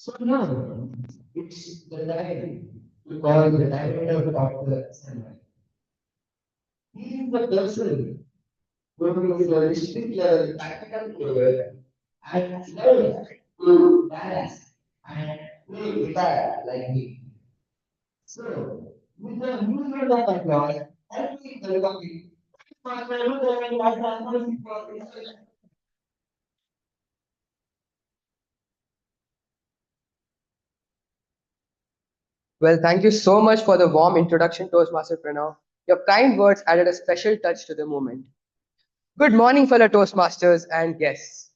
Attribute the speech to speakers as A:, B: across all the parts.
A: So now it's the time to call the director of Dr. Sandeep. He is the person who is the district level tactical player and learns to dance and play guitar like me. So, with the movement of applause, help me welcome you.
B: Well, thank you so much for the warm introduction, Toastmaster Pranav. Your kind words added a special touch to the moment. Good morning, fellow Toastmasters and guests.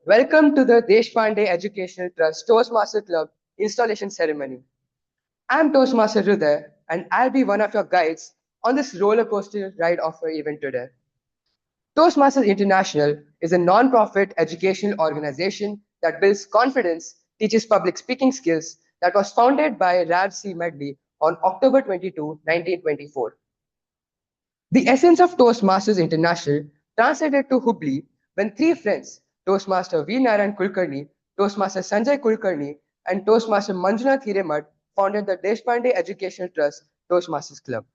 B: Welcome to the Deshpande Educational Trust Toastmaster Club installation ceremony. I'm Toastmaster Hriday, and I'll be one of your guides on this roller coaster ride of our event today. Toastmasters International is a non-profit educational organization that builds confidence, teaches public speaking skills, that was founded by Raghav C. Medley on October 22, 1924. The essence of Toastmasters International translated to Hubli when three friends, Toastmaster V. Narayan Kulkarni, Toastmaster Sanjay Kulkarni, and Toastmaster Manjunath Hiremat founded the Deshpande Educational Trust Toastmasters Club.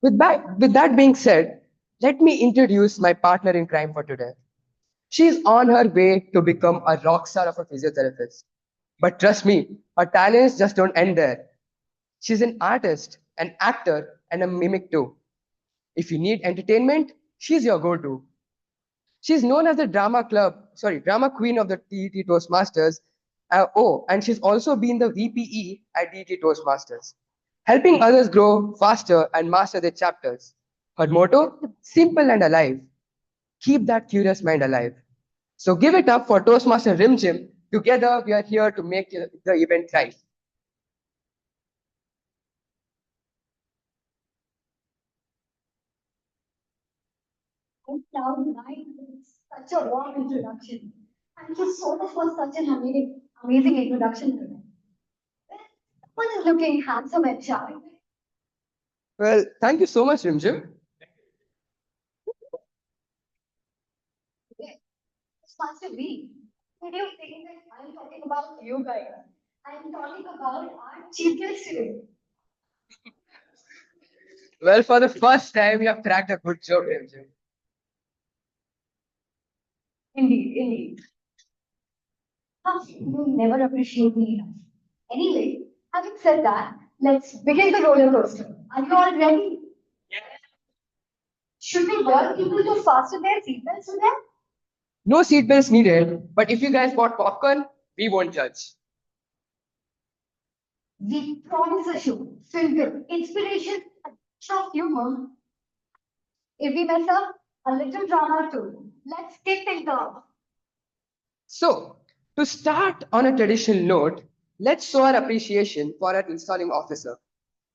B: With that being said, let me introduce my partner in crime for today. She is on her way to become a rock star of a physiotherapist. But trust me, her talents just don't end there. She's an artist, an actor, and a mimic too. If you need entertainment, she's your go-to. She's known as the drama queen of the DET Toastmasters. And she's also been the VPE at DET Toastmasters, helping others grow faster and master their chapters. Her motto: simple and alive. Keep that curious mind alive. So give it up for Toastmaster Rim Jim. Together, we are here to make the event thrive.
C: I'm proud tonight with such a warm introduction. Thank you so much for such an amazing introduction today. Someone is looking handsome and charming.
B: Well, thank you so much, Rim Jim.
C: Today, it's Master V. Did you think that I'm talking about you guys? I'm talking about our chief guest today.
B: Well, for the first time, you have cracked a good joke, Rim Jim.
C: Indeed, indeed. You never appreciate me enough. Anyway, having said that, let's begin the roller coaster. Are you all ready? Should we warn people to fasten their seatbelts today?
B: No seatbelts needed, but if you guys bought popcorn, we won't judge.
C: We promise a show filled with inspiration and of humor. If we mess up, a little drama too. Let's kick things off.
B: So, to start on a traditional note, let's show our appreciation for our installing officer.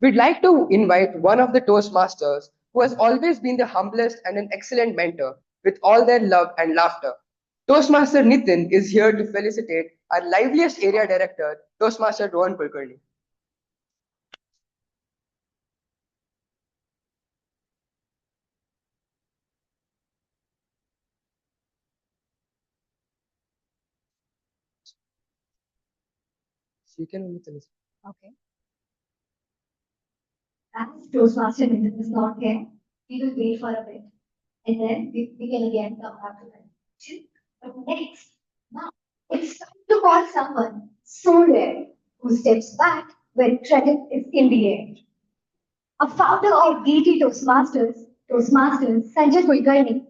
B: We'd like to invite one of the Toastmasters who has always been the humblest and an excellent mentor with all their love and laughter. Toastmaster Nitin is here to felicitate our liveliest area director, Toastmaster Rohan Kulkarni. You can only tell us.
C: Okay. As Toastmaster Nitin is not here, we will wait for a bit. And then we can again come back to that. But next, now, it's time to call someone so rare who steps back when credit is in the air. A founder of DT Toastmasters Sanjay Kulkarni,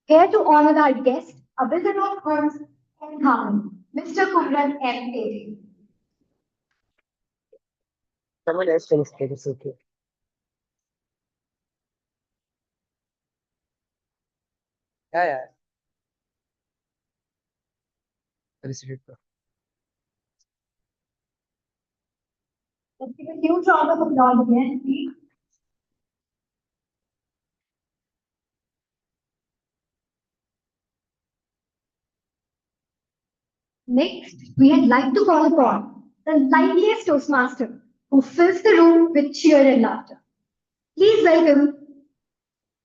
C: here to honor our guest, a builder of homes and harmony, Mr. Kumran M.
B: Someone else can say it's okay. Yeah, yeah. Felicitate.
C: Let's give a huge round of applause again, please. Next, we had like to call upon the liveliest Toastmaster who fills the room with cheer and laughter. Please welcome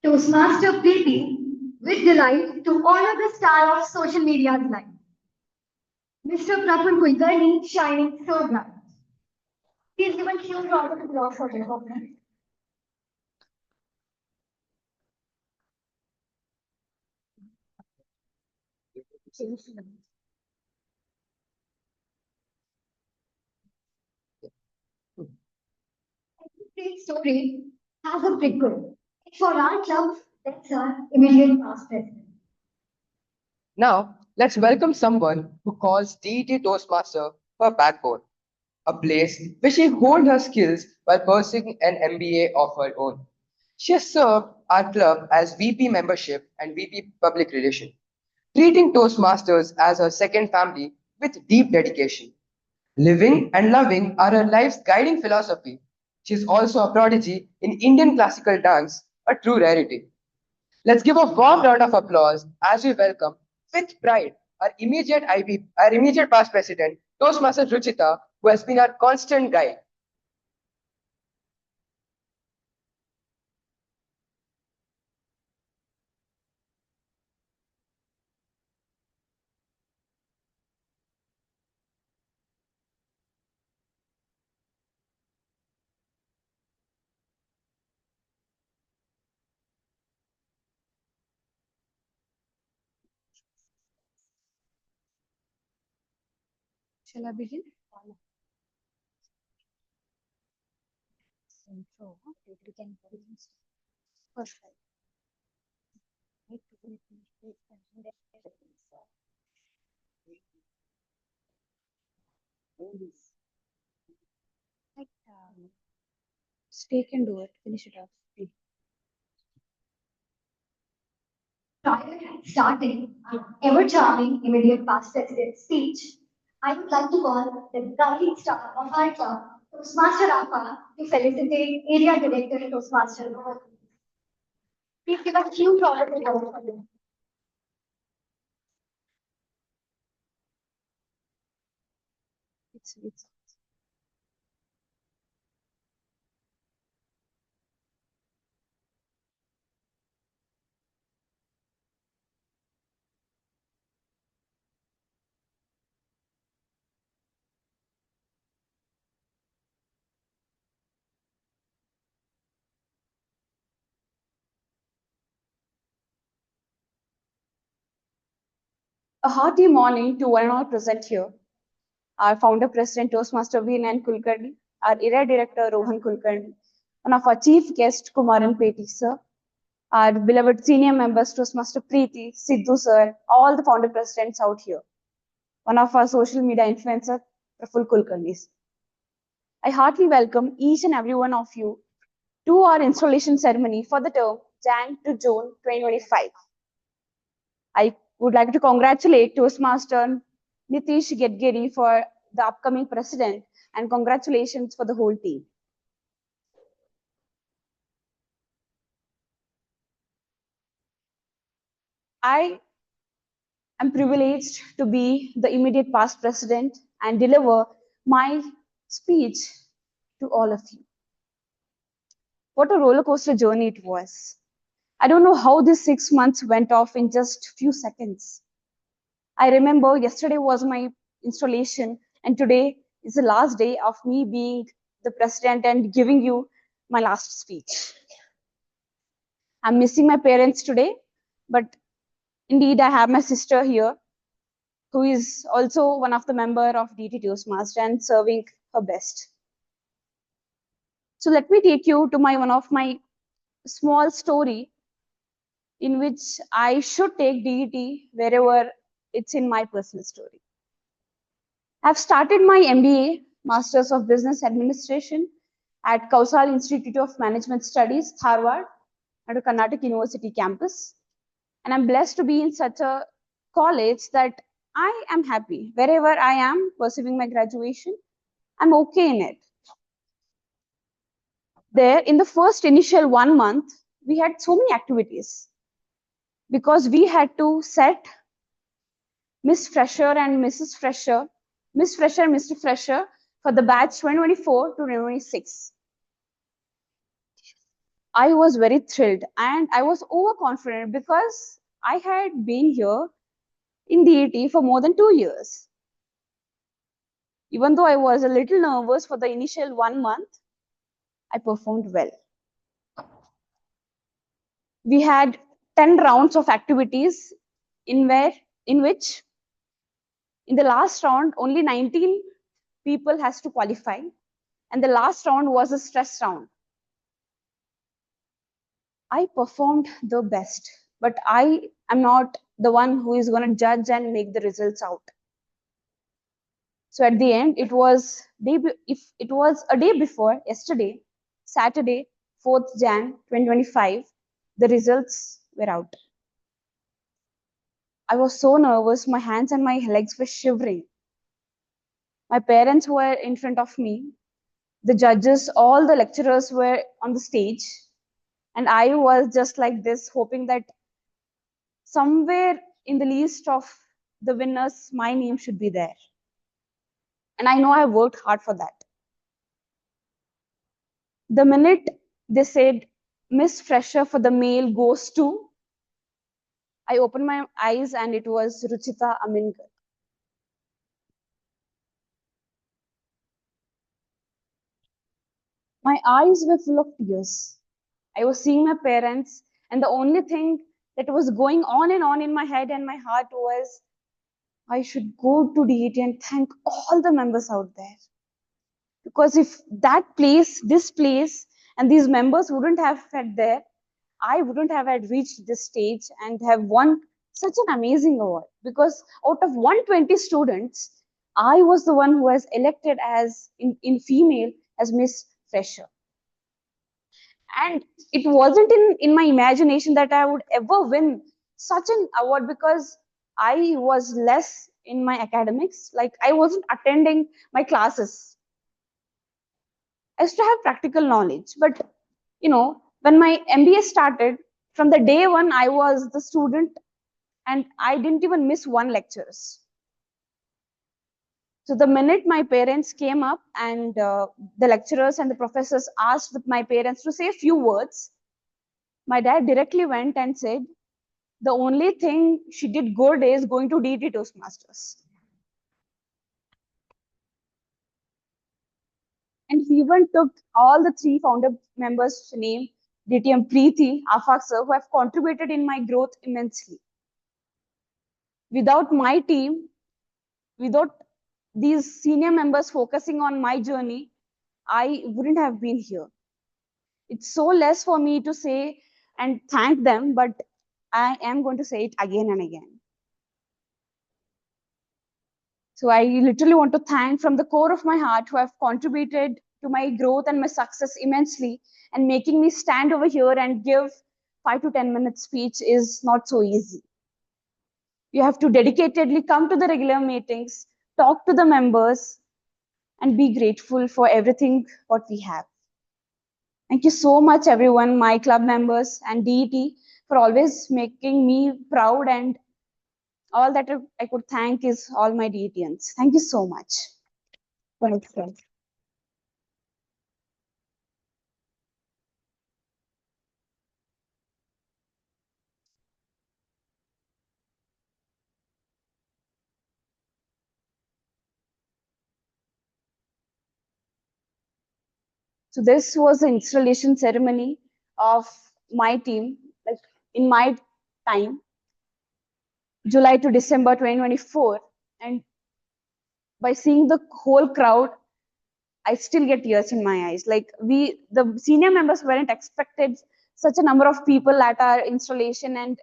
C: Toastmaster Preeti with delight to honor the star of social media's life. Mr. Praful Kulkarni, shining so bright. Please give a huge round of applause for him. Great story has a prequel. For our club, that's our immediate past president.
B: Now, let's welcome someone who calls DET Toastmaster her backbone, a place where she honed her skills while pursuing an MBA of her own. She has served our club as VP membership and VP public relation, treating Toastmasters as her second family with deep dedication. Living and loving are her life's guiding philosophy. She is also a prodigy in Indian classical dance, a true rarity. Let's give a warm round of applause as we welcome with pride our immediate past president, Toastmaster Ruchita, who has been our constant guide.
D: Shall I begin? Intro. We can begin. First, like, stay can do it. Finish it off.
C: Prior to starting our ever charming immediate past president speech, I would like to call the guiding star of our club, Toastmaster Alpha, to felicitate Area Director Toastmaster Rohan. Please give a huge round of applause for him.
D: It's a hearty morning to one and all present here. Our founder president Toastmaster V. Kulkarni, our area director Rohan Kulkarni, one of our chief guests Kumaran Peti sir, our beloved senior members Toastmaster Preeti, Sidhu sir, all the founder presidents out here. One of our social media influencer Praful Kulkarni. I heartily welcome each and every one of you to our installation ceremony for the term Jan to June 2025. I would like to congratulate Toastmaster Nitish G for the upcoming president and congratulations for the whole team. I am privileged to be the immediate past president and deliver my speech to all of you. What a roller coaster journey it was. I don't know how these 6 months went off in just few seconds. I remember yesterday was my installation and today is the last day of me being the president and giving you my last speech. I'm missing my parents today, but indeed I have my sister here who is also one of the member of DET Toastmasters and serving her best. So let me take you to one of my small story in which I should take DET wherever it's in my personal story. I've started my MBA, Masters of Business Administration, at Kausal Institute of Management Studies, Dharwad, at a Karnataka University campus. And I'm blessed to be in such a college that I am happy. Wherever I am pursuing my graduation, I'm okay in it. There, in the first initial 1 month, we had so many activities because we had to set Miss Fresher and Mrs. Fresher, Miss Fresher and Mr. Fresher for the batch 2024 to 2026. I was very thrilled and I was overconfident because I had been here in DET for more than 2 years. Even though I was a little nervous for the initial 1 month, I performed well. We had 10 rounds of activities in which in the last round only 19 people has to qualify, and the last round was a stress round. I performed the best, but I am not the one who is going to judge and make the results out. So at the end, if it was a day before yesterday, Saturday, 4th Jan 2025, the results were out. I was so nervous, my hands and my legs were shivering. My parents were in front of me, the judges, all the lecturers were on the stage, and I was just like this, hoping that somewhere in the list of the winners, my name should be there. And I know I worked hard for that. The minute they said Miss Fresher for the male goes to, I opened my eyes and it was Ruchita Aminkar. My eyes were full of tears. I was seeing my parents, and the only thing that was going on and on in my head and my heart was I should go to DET and thank all the members out there. Because if that place, this place, and these members wouldn't have had there, I wouldn't have had reached this stage and have won such an amazing award. Because out of 120 students, I was the one who was elected as in female as Miss Fresher. And it wasn't in my imagination that I would ever win such an award because I was less in my academics. Like I wasn't attending my classes. I used to have practical knowledge, but when my MBA started, from the day one, I was the student and I didn't even miss one lectures. So the minute my parents came up and the lecturers and the professors asked my parents to say a few words, my dad directly went and said, the only thing she did good is going to DET Toastmasters. And he even took all the 3 founder members' name, DTM Preeti, Afaq sir, who have contributed in my growth immensely. Without my team, without these senior members focusing on my journey, I wouldn't have been here. It's so less for me to say and thank them, but I am going to say it again and again. So I literally want to thank from the core of my heart who have contributed to my growth and my success immensely, and making me stand over here and give 5 to 10 minute speech is not so easy. You have to dedicatedly come to the regular meetings, talk to the members, and be grateful for everything what we have. Thank you so much, everyone, my club members and DET, for always making me proud, and all that I could thank is all my DETians. Thank you so much. Thanks, guys. So this was the installation ceremony of my team, like in my time, July to December 2024. And by seeing the whole crowd, I still get tears in my eyes. Like the senior members weren't expected such a number of people at our installation, and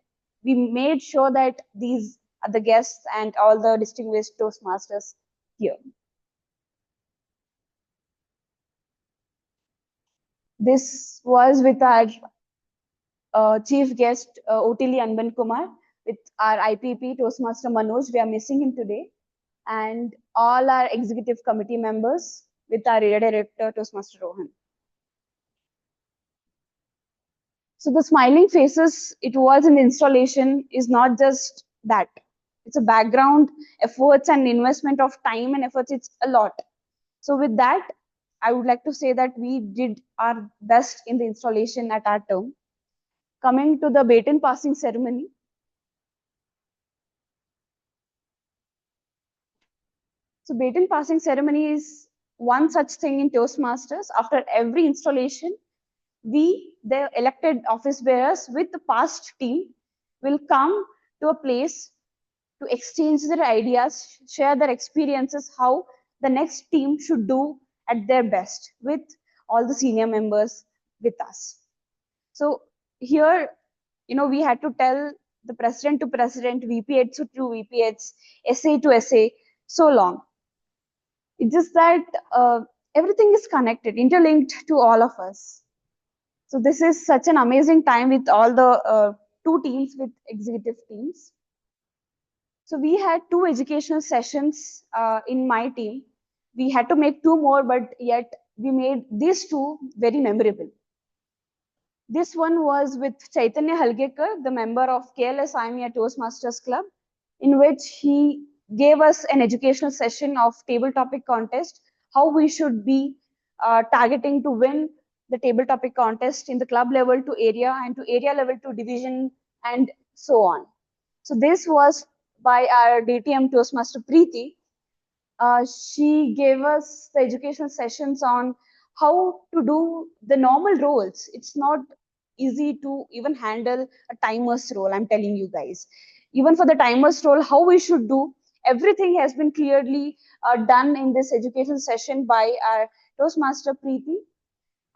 D: we made sure that these are the guests and all the distinguished Toastmasters here. This was with our chief guest, Otili Anban Kumar, with our IPP Toastmaster Manoj. We are missing him today. And all our executive committee members with our area director, Toastmaster Rohan. So the smiling faces it was in the installation is not just that. It's a background efforts and investment of time and efforts. It's a lot. So with that, I would like to say that we did our best in the installation at our term. Coming to the baton passing ceremony. So baton passing ceremony is one such thing in Toastmasters. After every installation, we, the elected office bearers with the past team, will come to a place to exchange their ideas, share their experiences, how the next team should do at their best with all the senior members with us. So here, we had to tell the president to president, VPH to VPH, SA to SA, so long. It's just that everything is connected, interlinked to all of us. So this is such an amazing time with all the two teams, with executive teams. So we had two educational sessions in my team. We had to make two more, but yet we made these two very memorable. This one was with Chaitanya Halgekar, the member of KLS IMEA Toastmasters Club, in which he gave us an educational session of table topic contest, how we should be targeting to win the table topic contest in the club level to area and to area level to division and so on. So this was by our DTM Toastmaster Preeti. She gave us the educational sessions on how to do the normal roles. It's not easy to even handle a timer's role, I'm telling you guys. Even for the timer's role, how we should do, everything has been clearly done in this education session by our Toastmaster Preeti.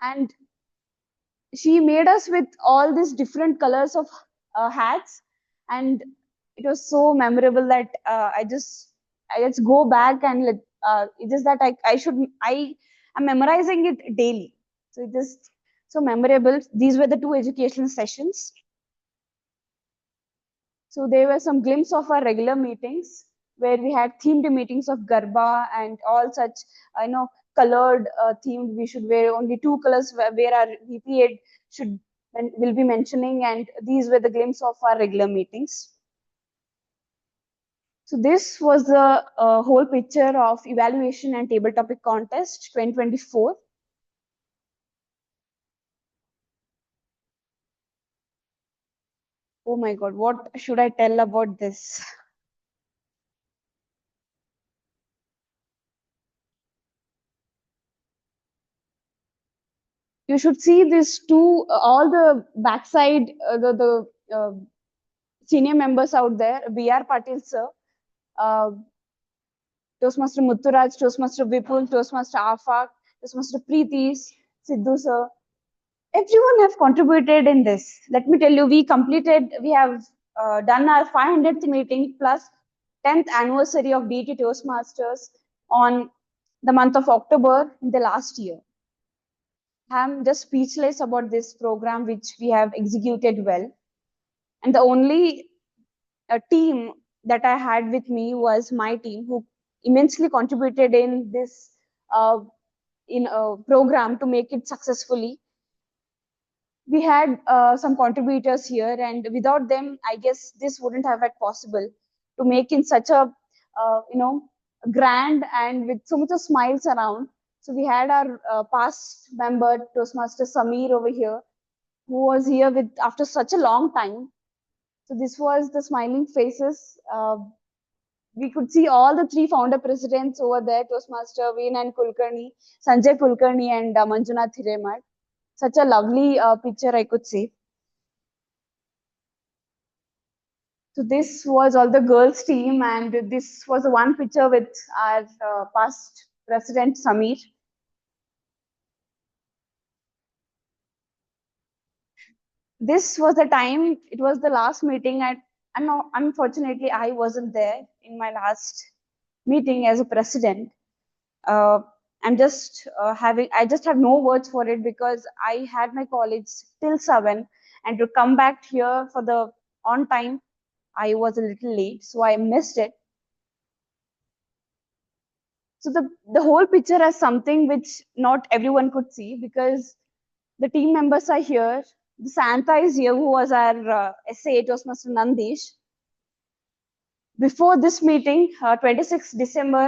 D: And she made us with all these different colors of hats, and it was so memorable that I just go back and it's just that I am memorizing it daily. So it just so memorable. These were the two educational sessions. So there were some glimpses of our regular meetings where we had themed meetings of Garba and all such, colored themed. We should wear only two colors where our VP should will be mentioning, and these were the glimpses of our regular meetings. So this was the whole picture of evaluation and table topic contest 2024. Oh my God, what should I tell about this? You should see these two, all the backside, senior members out there, B.R. Patil sir, uh, Toastmaster Mutturaj, Toastmaster Vipul, Toastmaster Afak, Toastmaster Preeti, Sidhu sir. Everyone have contributed in this. Let me tell you, we have done our 500th meeting plus 10th anniversary of DET Toastmasters on the month of October in the last year. I'm just speechless about this program, which we have executed well. And the only team that I had with me was my team, who immensely contributed in this in a program to make it successfully. We had some contributors here, and without them, I guess this wouldn't have been possible to make in such a grand and with so much of smiles around. So we had our past member Toastmaster Sameer over here, who was here with after such a long time. So this was the smiling faces. We could see all the three founder presidents over there: Toastmaster Veenan Kulkarni, Sanjay Kulkarni, and Manjunath Hiremat. Such a lovely picture, I could see. So this was all the girls team, and this was one picture with our past president Sameer. This was the time, it was the last meeting, and unfortunately I wasn't there in my last meeting as a president. I'm just I just have no words for it, because I had my college till 7, and to come back here for the on time, I was a little late, so I missed it. So the whole picture has something which not everyone could see, because the team members are here. The Santa is here, who was our SAA Toastmaster Nandish. Before this meeting, 26th December,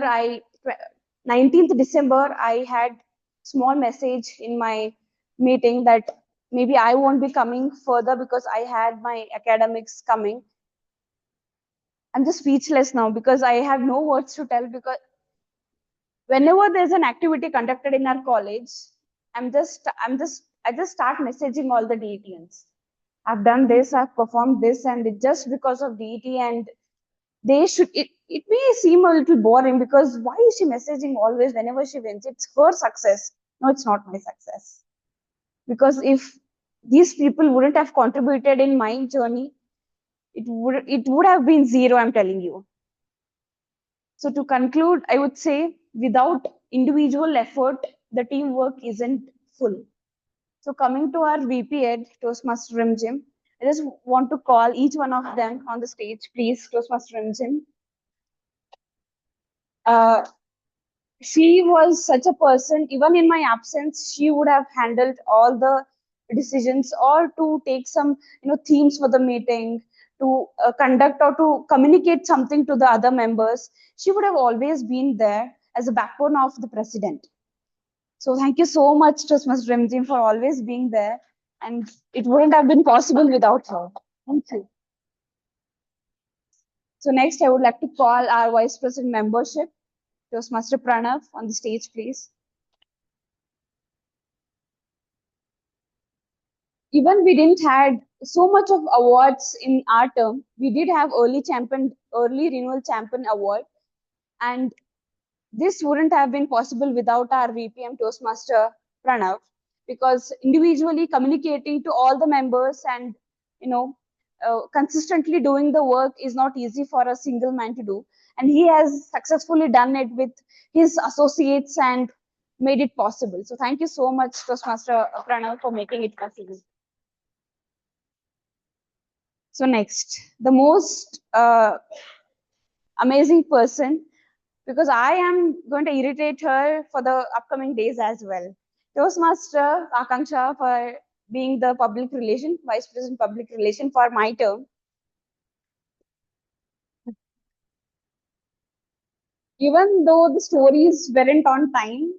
D: 19th December, I had small message in my meeting that maybe I won't be coming further because I had my academics coming. I'm just speechless now, because I have no words to tell, because Whenever there's an activity conducted in our college, I just start messaging all the DETians. I've done this, I've performed this, and it just because of DET, and it may seem a little boring because why is she messaging always whenever she wins? It's her success. No, it's not my success. Because if these people wouldn't have contributed in my journey, it would have been zero, I'm telling you. So to conclude, I would say without individual effort, the teamwork isn't full. So coming to our VP Ed, Toastmaster Rimjim, I just want to call each one of them on the stage, please, Toastmaster Rimjim. Uh, she was such a person, even in my absence, she would have handled all the decisions or to take some, themes for the meeting, to conduct or to communicate something to the other members. She would have always been there as a backbone of the president. So thank you so much, Toastmaster Rimjim, for always being there. And it wouldn't have been possible without her. Thank you. So next, I would like to call our Vice President membership, Toastmaster Pranav, on the stage, please. Even we didn't had so much of awards in our term, we did have early renewal champion award, and this wouldn't have been possible without our VPM Toastmaster Pranav, because individually communicating to all the members and consistently doing the work is not easy for a single man to do, and he has successfully done it with his associates and made it possible. So thank you so much, Toastmaster Pranav, for making it possible. So next, the most amazing person, because I am going to irritate her for the upcoming days as well. Toastmaster Aakanksha for being the Vice President Public Relation for my term. Even though the stories weren't on time,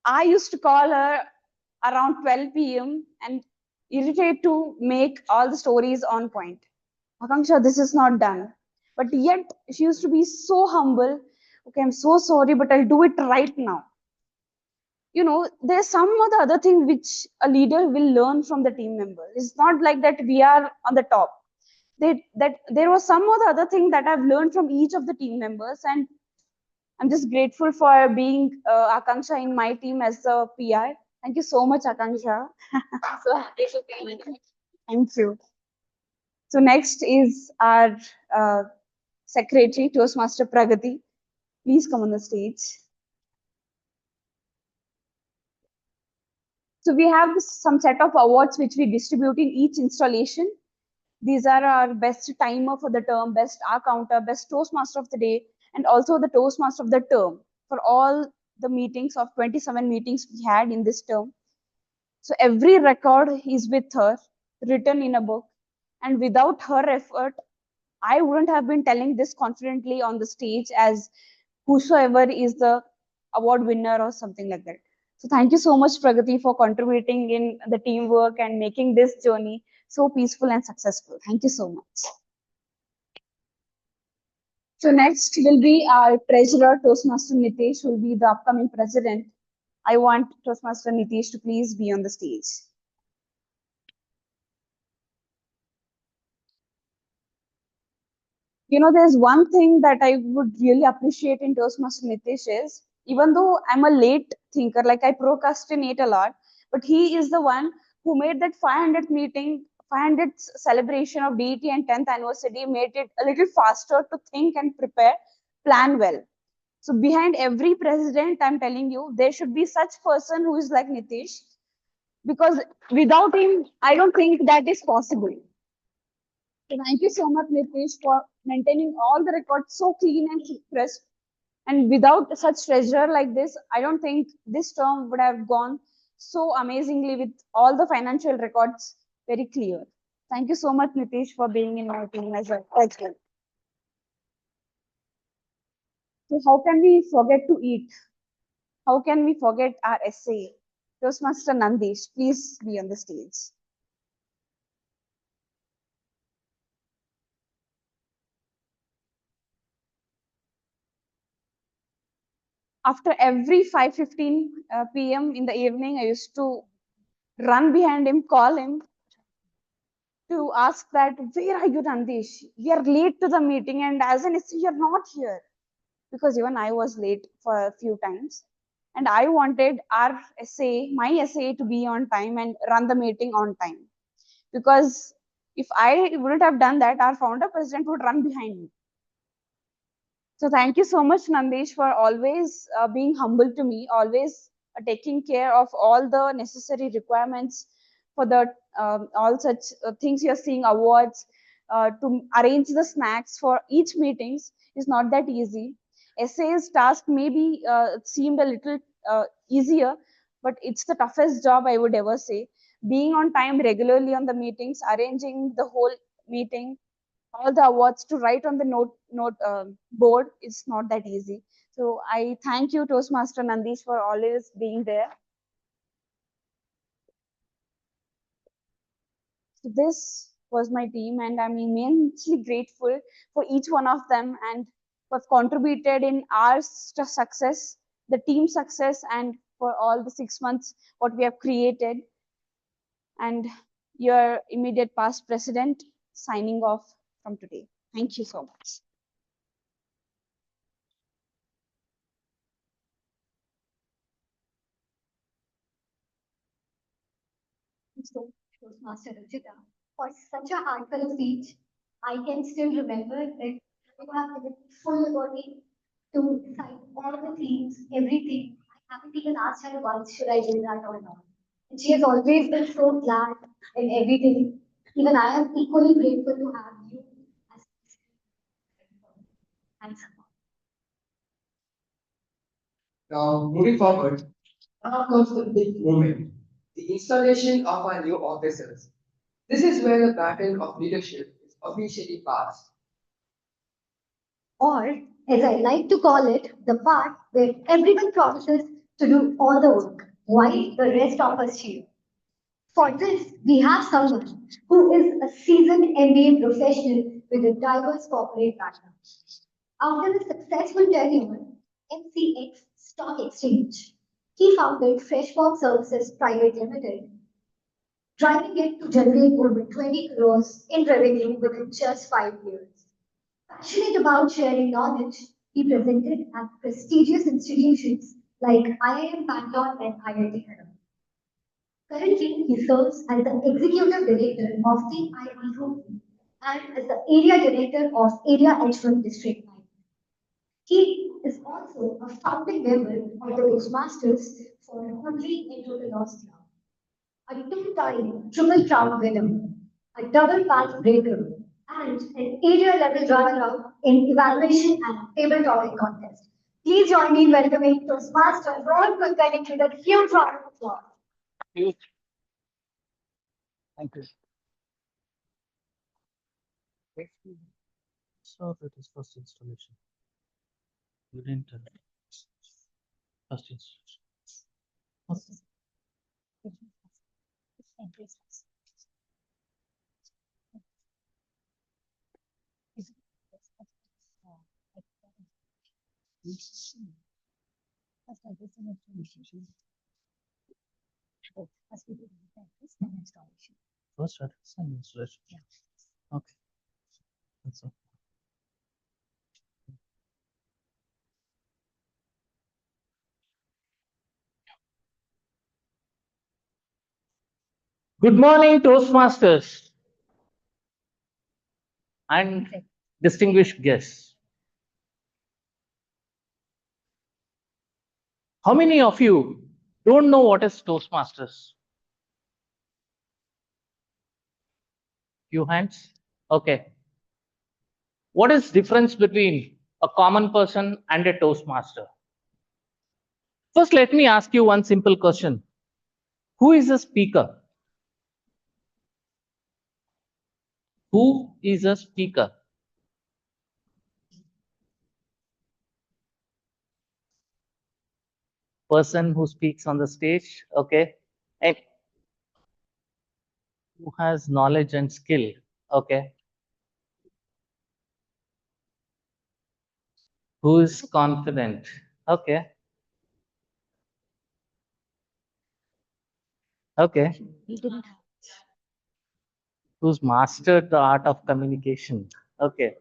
D: I used to call her around 12 p.m. and irritate to make all the stories on point. Akanksha, this is not done. But yet, she used to be so humble. Okay, I'm so sorry, but I'll do it right now. There's some other other thing which a leader will learn from the team member. It's not like that we are on the top. That there was some other thing that I've learned from each of the team members, and I'm just grateful for being Akanksha in my team as a PR. Thank you so much, Akanksha. So happy to be with you. Thank you. So next is our Secretary, Toastmaster Pragati. Please come on the stage. So we have some set of awards which we distribute in each installation. These are our best timer for the term, best R counter, best Toastmaster of the day, and also the Toastmaster of the term for all the meetings of 27 meetings we had in this term. So every record is with her, written in a book, and without her effort, I wouldn't have been telling this confidently on the stage as whosoever is the award winner or something like that. So thank you so much, Pragati, for contributing in the teamwork and making this journey so peaceful and successful. Thank you so much. So next will be our treasurer, Toastmaster Nitish, who will be the upcoming president. I want Toastmaster Nitish to please be on the stage. There's one thing that I would really appreciate in Toastmaster Nitish is, even though I'm a late thinker, like I procrastinate a lot, but he is the one who made that 500th celebration of DET and 10th anniversary, made it a little faster to think and prepare, plan well. So behind every president, I'm telling you, there should be such person who is like Nitish, because without him, I don't think that is possible. So thank you so much, Nitish, for maintaining all the records so clean and crisp. And without such treasure like this, I don't think this term would have gone so amazingly with all the financial records very clear. Thank you so much, Nitish, for being in my team as well. Thank you. So how can we forget to eat? How can we forget our SAA? Toastmaster Nandish, please be on the stage. after every 5:15 p.m. in the evening, I used to run behind him, call him to ask that, where are you, Nandish? We are late to the meeting, and as an SC, you're not here. Because even I was late for a few times. And I wanted our SA, my SA, to be on time and run the meeting on time. Because if I wouldn't have done that, our founder president would run behind me. So thank you so much, Nandish, for always being humble to me, always taking care of all the necessary requirements for the all such things you're seeing, awards, to arrange the snacks for each meetings is not that easy. SA's task maybe seemed a little easier, but it's the toughest job I would ever say. Being on time regularly on the meetings, arranging the whole meeting, all the awards to write on the note board is not that easy. So I thank you, Toastmaster Nandish, for always being there. So this was my team, and I'm immensely grateful for each one of them and who have contributed in our success, the team success, and for all the 6 months what we have created. And your immediate past president signing off from today. Thank you so much.
C: So, Toastmaster Ruchita, for such a heartfelt speech, I can still remember that you have given full liberty to cite all the themes, everything. I haven't even asked her once, should I do that or not? And she has always been so glad in everything. Even I am equally grateful to have you as thanks a lot.
B: Now, moving forward, now comes the big moment, the installation of our new officers. This is where the baton of leadership is officially passed.
C: Or, as I like to call it, the part where everyone promises to do all the work, while the rest of us cheer. For this, we have someone who is a seasoned MBA professional with a diverse corporate background. After a successful tenure MCX Stock Exchange, he founded Freshpop Services Private Limited, driving it to generate over 20 crores in revenue within just 5 years. Passionate about sharing knowledge, he presented at prestigious institutions like IIM Bangalore and IIT Kharagpur. Currently, he serves as the Executive Director of CIE Group and as the Area Director of Area H1 District 9. He is also a founding member of the Toastmasters for Hungary and Total Austria, a two-time Triple Crown winner, a double path breaker, and an area level runner-up in evaluation and table topic contest. Please join me in welcoming Toastmaster Ron Kulkarni with a huge round of applause.
E: Thank you. So that is first installation. You didn't tell. First installation. Okay. First that is an installation. Okay. That's all. Good morning, Toastmasters and distinguished guests. How many of you don't know what is Toastmasters? Few hands. Okay. What is difference between a common person and a Toastmaster? First, let me ask you one simple question. Who is a speaker? Who is a speaker? Person who speaks on the stage, okay, and who has knowledge and skill, okay, who is confident, okay, Okay.
D: He didn't.
E: Who's mastered the art of communication? Okay.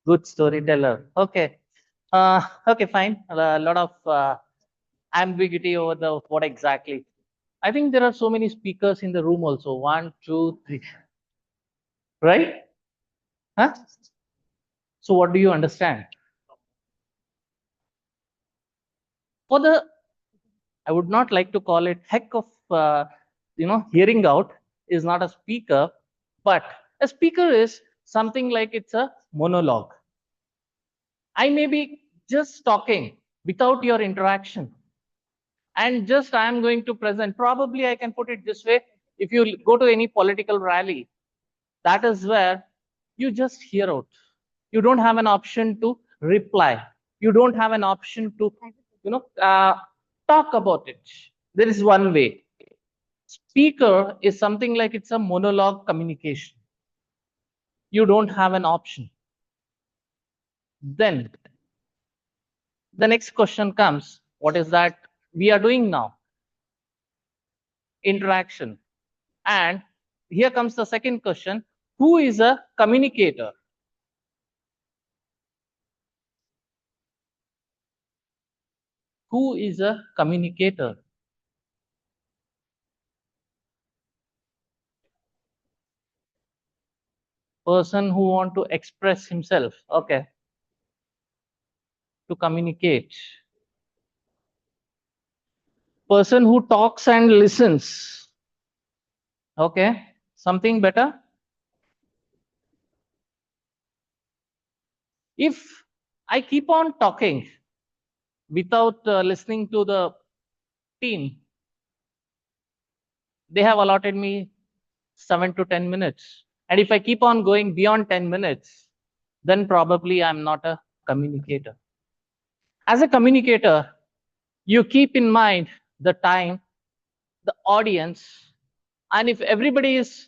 E: Good storyteller. Okay. Okay, fine. A lot of ambiguity over the what exactly. I think there are so many speakers in the room also. One, two, three. Right? Huh? So what do you understand? For the, I would not like to call it heck of, hearing out is not a speaker, but a speaker is something like it's a monologue. I may be just talking without your interaction, and just I am going to present. Probably I can put it this way: if you go to any political rally, that is where you just hear out. You don't have an option to reply. You don't have an option to, you know, uh, talk about it. There is one way. Speaker is something like it's a monologue communication. You don't have an option. Then the next question comes, what is that we are doing now? Interaction. And here comes the second question, who is a communicator? Who is a communicator? Person who want to express himself, okay, to communicate. Person who talks and listens, okay, something better. If I keep on talking without listening to the team, they have allotted me 7 to 10 minutes. And if I keep on going beyond 10 minutes, then probably I'm not a communicator. As a communicator, you keep in mind the time, the audience, and if everybody is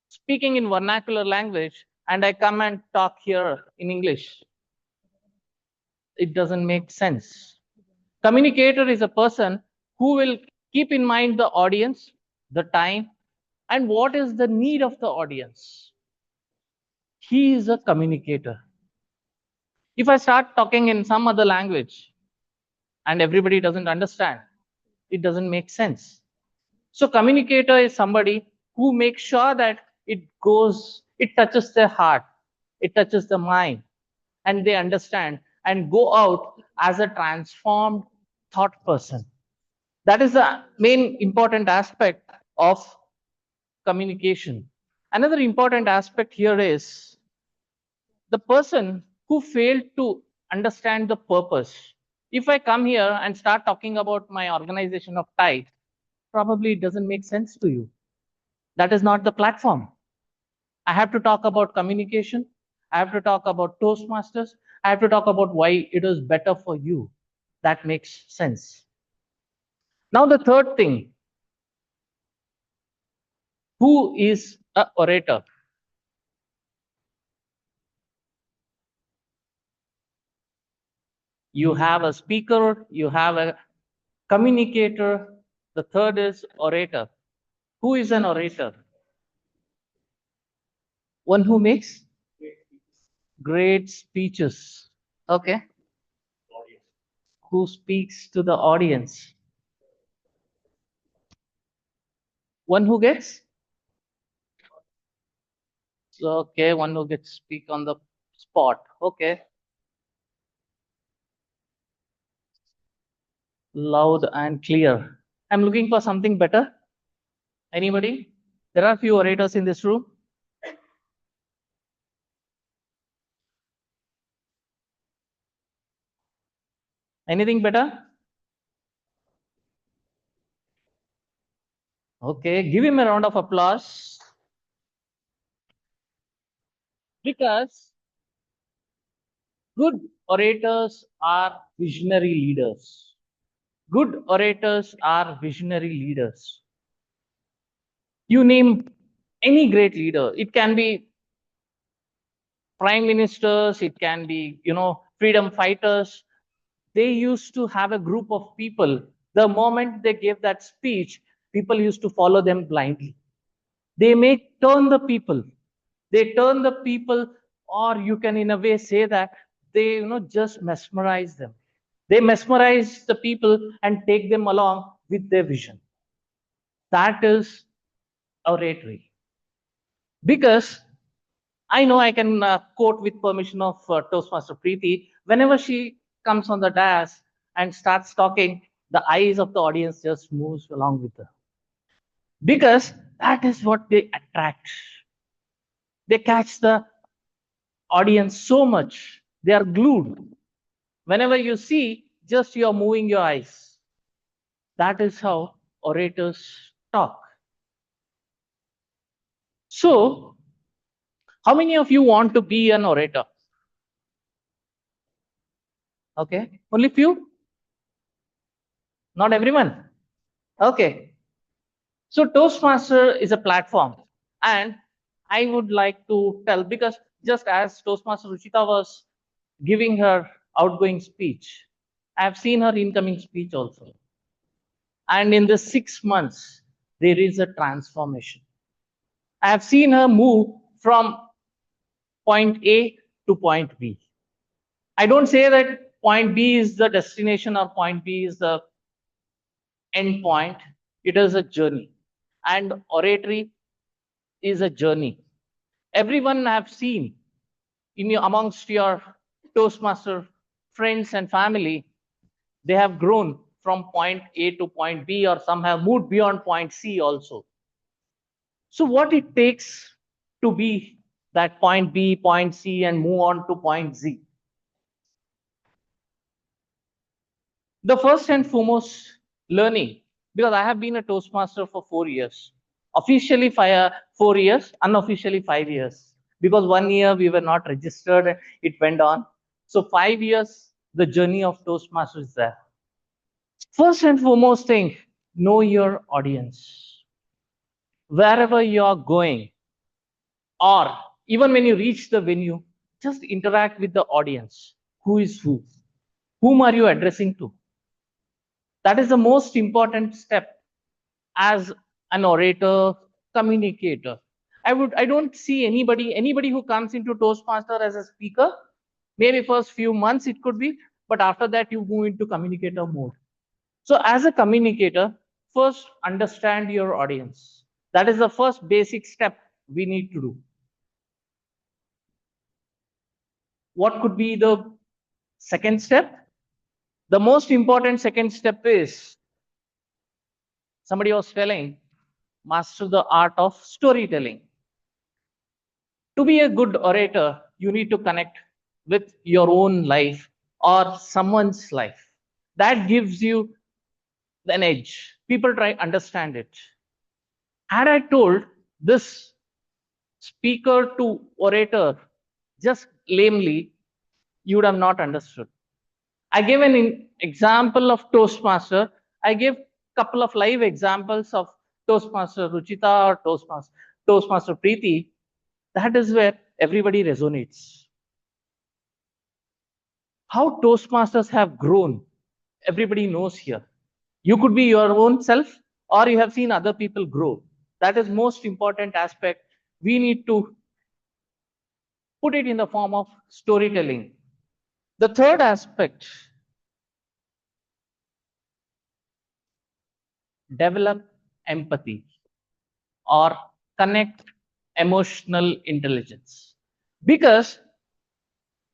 E: speaking in vernacular language and I come and talk here in English, it doesn't make sense. Communicator is a person who will keep in mind the audience, the time, and what is the need of the audience. He is a communicator. If I start talking in some other language and everybody doesn't understand, it doesn't make sense. So communicator is somebody who makes sure that it touches their heart, it touches the mind, and they understand and go out as a transformed thought person. That is the main important aspect of communication. Another important aspect here is the person who failed to understand the purpose. If I come here and start talking about my organization of tithe, probably it doesn't make sense to you. That is not the platform. I have to talk about communication. I have to talk about Toastmasters. I have to talk about why it is better for you. That makes sense. Now, the third thing, who is a orator? You have a speaker, you have a communicator. The third is orator. Who is an orator? One who makes great speeches. Okay. Who speaks to the audience? One who gets? Okay, one who gets speak on the spot. Okay. Loud and clear. I'm looking for something better. Anybody? There are few orators in this room. Anything better? Okay, give him a round of applause. Because good orators are visionary leaders. Good orators are visionary leaders. You name any great leader. It can be prime ministers, it can be, freedom fighters. They used to have a group of people. The moment they gave that speech, people used to follow them blindly. They may turn the people. They turn the people, or you can in a way say that they just mesmerize them. They mesmerize the people and take them along with their vision. That is oratory. Because I know I can quote with permission of Toastmaster Preeti, whenever she comes on the dais and starts talking, the eyes of the audience just moves along with her. Because that is what they attract. They catch the audience so much. They are glued. Whenever you see, just you are moving your eyes. That is how orators talk. So, how many of you want to be an orator? Okay, only few? Not everyone? Okay. So Toastmaster is a platform, and I would like to tell, because just as Toastmaster Ruchita was giving her outgoing speech, I have seen her incoming speech also. And in the 6 months, there is a transformation. I have seen her move from point A to point B. I don't say that point B is the destination or point B is the end point. It is a journey. And oratory is a journey. Everyone have seen amongst your Toastmaster friends and family, they have grown from point A to point B, or some have moved beyond point C also. So what it takes to be that point B, point C, and move on to point Z? The first and foremost, learning, because I have been a Toastmaster for 4 years, officially 4 years, unofficially 5 years, because 1 year we were not registered, it went on. So 5 years, the journey of Toastmasters is there. First and foremost thing, know your audience. Wherever you are going, or even when you reach the venue, just interact with the audience. Who is who? Whom are you addressing to? That is the most important step as an orator, communicator. I don't see anybody who comes into Toastmaster as a speaker. Maybe first few months it could be, but after that you move into communicator mode. So as a communicator, first understand your audience. That is the first basic step we need to do. What could be the second step? The most important second step is, somebody was telling, master the art of storytelling. To be a good orator, you need to connect with your own life or someone's life. That gives you an edge. People try understand it. Had I told this speaker to orator just lamely, you would have not understood. I gave an example of Toastmaster. I gave couple of live examples of Toastmaster Ruchita or Toastmaster Preeti. That is where everybody resonates. How Toastmasters have grown, everybody knows here. You could be your own self, or you have seen other people grow. That is most important aspect. We need to put it in the form of storytelling. The third aspect, develop empathy or connect emotional intelligence. Because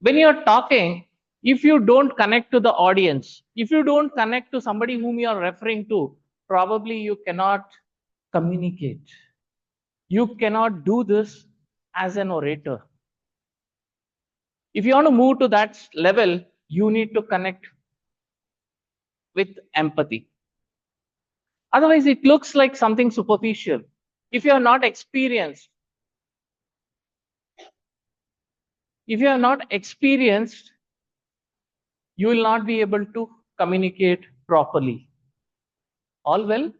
E: when you're talking, if you don't connect to the audience, if you don't connect to somebody whom you are referring to, probably you cannot communicate. You cannot do this as an orator. If you want to move to that level, you need to connect with empathy. Otherwise, it looks like something superficial. If you are not experienced, if you are not experienced, you will not be able to communicate properly. All well?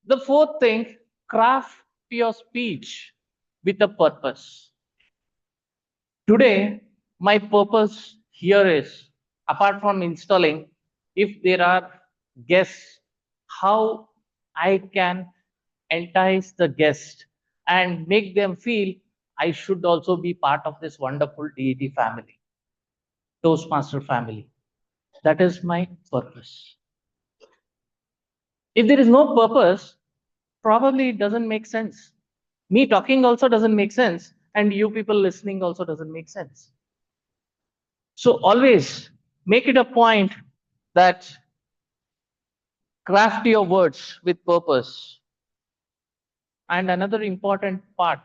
E: The fourth thing, craft your speech with a purpose. Today, my purpose here is, apart from installing, if there are guests, how I can entice the guest and make them feel I should also be part of this wonderful DET family, Toastmaster family. That is my purpose. If there is no purpose, probably it doesn't make sense. Me talking also doesn't make sense, and you people listening also doesn't make sense. So always make it a point that craft your words with purpose. And another important part,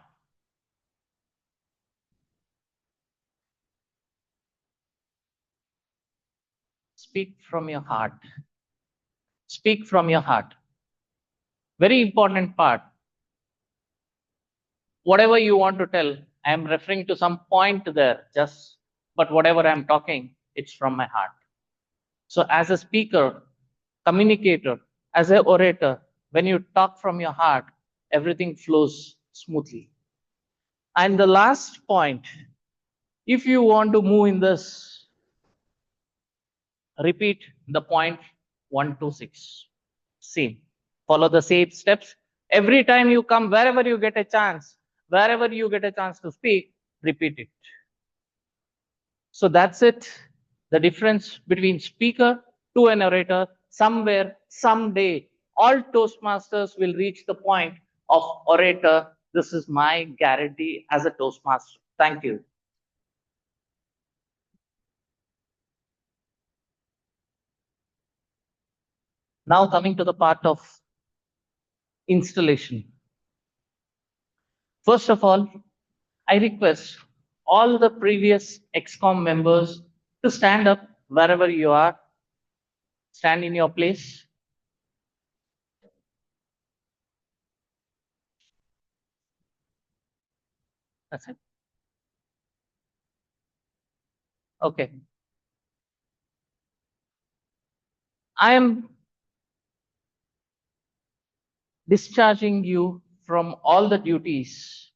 E: speak from your heart. Speak from your heart. Very important part. Whatever you want to tell, I am referring to some point there, just, but whatever I'm talking, it's from my heart. So as a speaker, communicator, as an orator, when you talk from your heart, everything flows smoothly. And the last point, if you want to move in this, repeat the point 1 to 6. Same. Follow the same steps. Every time you come, wherever you get a chance to speak, repeat it. So that's it. The difference between speaker to an orator, somewhere, someday, all Toastmasters will reach the point of orator. This is my guarantee as a Toastmaster. Thank you. Now coming to the part of installation. First of all, I request all the previous XCOM members to stand up wherever you are. Stand in your place. That's it. Okay. I am discharging you from all the duties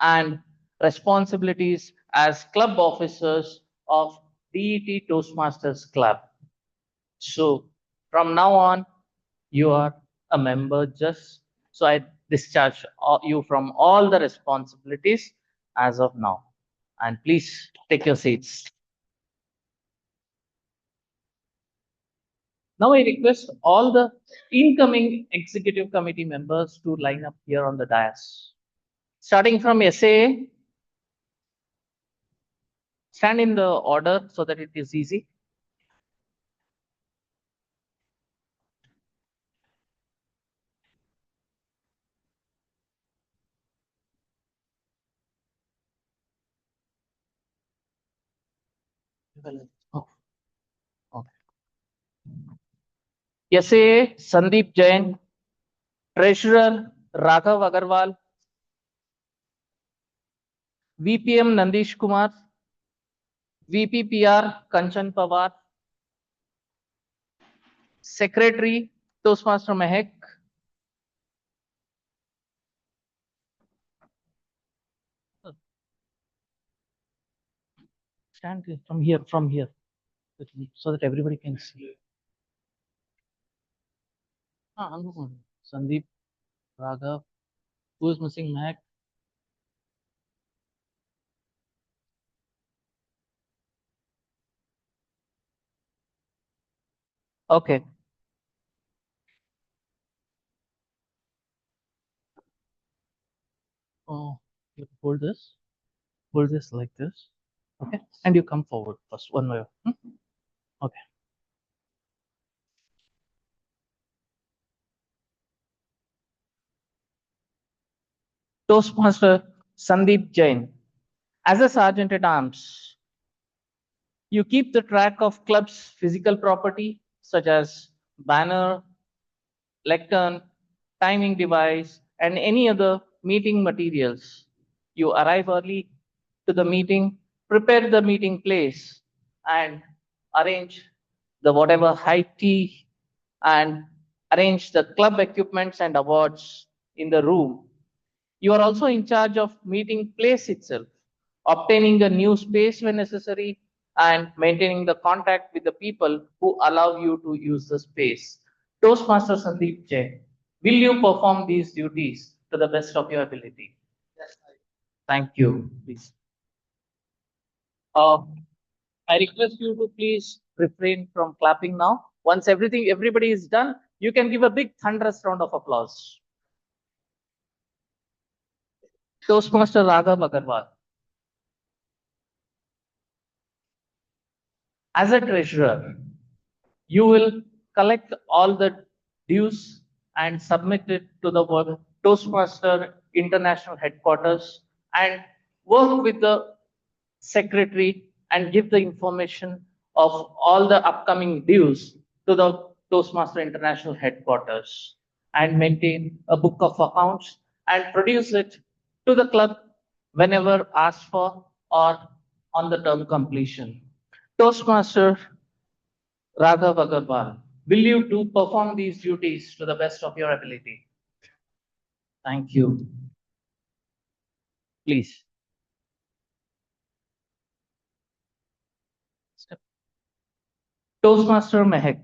E: and responsibilities as club officers of DET Toastmasters Club. So from now on, you are a member just so I discharge you from all the responsibilities as of now. And please take your seats. Now I request all the incoming executive committee members to line up here on the dais. Starting from SAA, stand in the order so that it is easy. Oh, okay. SAA Sandeep Jain, Treasurer Raghav Agarwal, VPM Nandish Kumar, VPPR Kanchan Pawar, Secretary Toastmaster Mehak, stand from here, so that everybody can see. Sandeep, Raghav, who is missing Mehak? Okay. Oh, you hold this like this. Okay. And you come forward first, one way. Okay. Toastmaster Sandeep Jain. As a sergeant at arms, you keep the track of club's physical property, such as banner, lectern, timing device, and any other meeting materials. You arrive early to the meeting, prepare the meeting place, and arrange the whatever high tea and arrange the club equipments and awards in the room. You are also in charge of meeting place itself, obtaining a new space when necessary, and maintaining the contact with the people who allow you to use the space. Toastmaster Sandeep J, will you perform these duties to the best of your ability? Thank you. Please. Uh, I request you to please refrain from clapping now. Once everybody is done, you can give a big thunderous round of applause. Toastmaster Raghav Agarwal. As a treasurer, you will collect all the dues and submit it to the Toastmaster International Headquarters and work with the secretary and give the information of all the upcoming dues to the Toastmaster International Headquarters and maintain a book of accounts and produce it to the club whenever asked for or on the term completion. Toastmaster Raghav Agarwal, will you do perform these duties to the best of your ability? Thank you. Please. Toastmaster Mehak,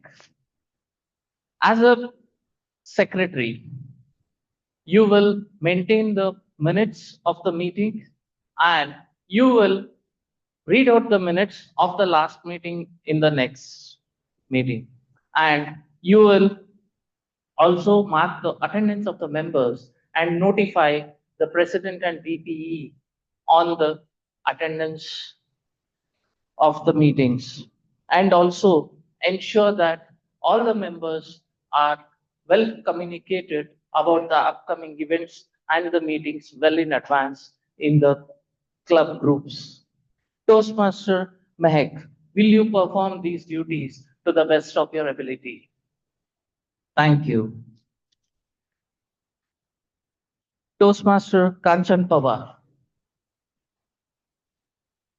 E: as a secretary, you will maintain the minutes of the meeting and you will read out the minutes of the last meeting in the next meeting. And you will also mark the attendance of the members and notify the president and DPE on the attendance of the meetings, and also ensure that all the members are well communicated about the upcoming events and the meetings well in advance in the club groups. Toastmaster Mehak, will you perform these duties to the best of your ability? Thank you. Toastmaster Kanchan Pawar,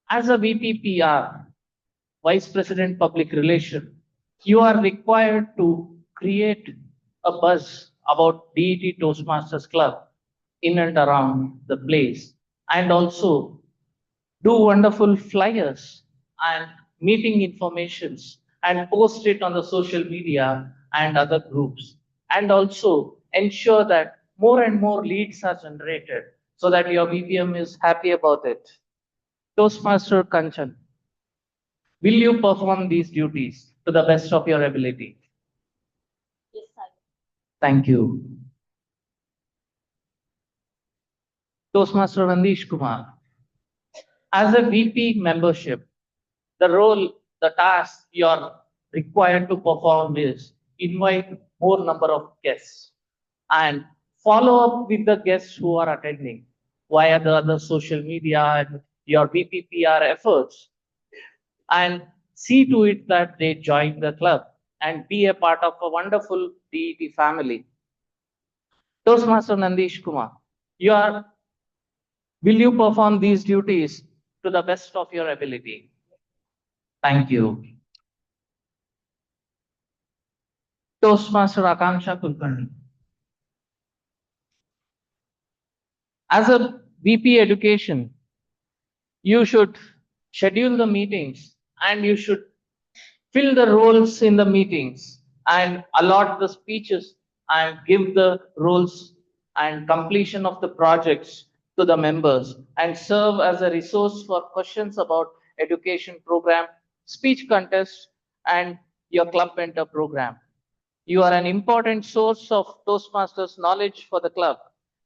E: as a VPPR, Vice President Public Relation, you are required to create a buzz about DET Toastmasters Club in and around the place, and also do wonderful flyers and meeting informations and post it on the social media and other groups, and also ensure that more and more leads are generated so that your VPM is happy about it. Toastmaster Kanchan, will you perform these duties to the best of your ability?
D: Yes, sir.
E: Thank you. Toastmaster Nitish Kumar, as a VP membership, the task you're required to perform is invite more number of guests and follow up with the guests who are attending via the other social media and your VPPR efforts, and see to it that they join the club and be a part of a wonderful DET family. Toastmaster Nitish Kumar, will you perform these duties to the best of your ability? Thank you. Toastmaster Aakanksha K, as a VP Education, you should schedule the meetings and you should fill the roles in the meetings and allot the speeches and give the roles and completion of the projects to the members and serve as a resource for questions about education program, speech contest, and your club mentor program. You are an important source of Toastmasters knowledge for the club,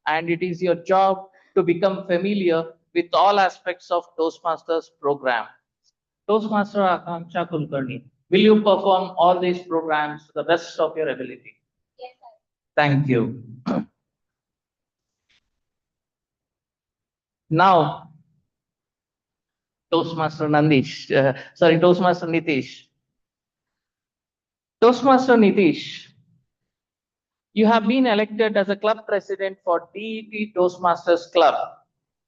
E: and it is your job to become familiar with all aspects of Toastmasters program. Toastmaster Aakanksha K, will you perform all these programs to the best of your ability?
D: Yes, sir.
E: Thank you. Now, Toastmaster Nitish. Toastmaster Nitish, you have been elected as a club president for DET Toastmasters Club.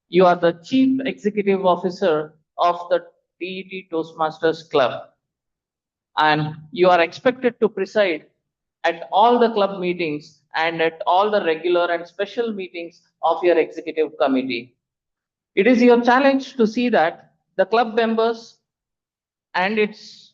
E: You are the chief executive officer of the DET Toastmasters Club, and you are expected to preside at all the club meetings and at all the regular and special meetings of your executive committee. It is your challenge to see that the club members and its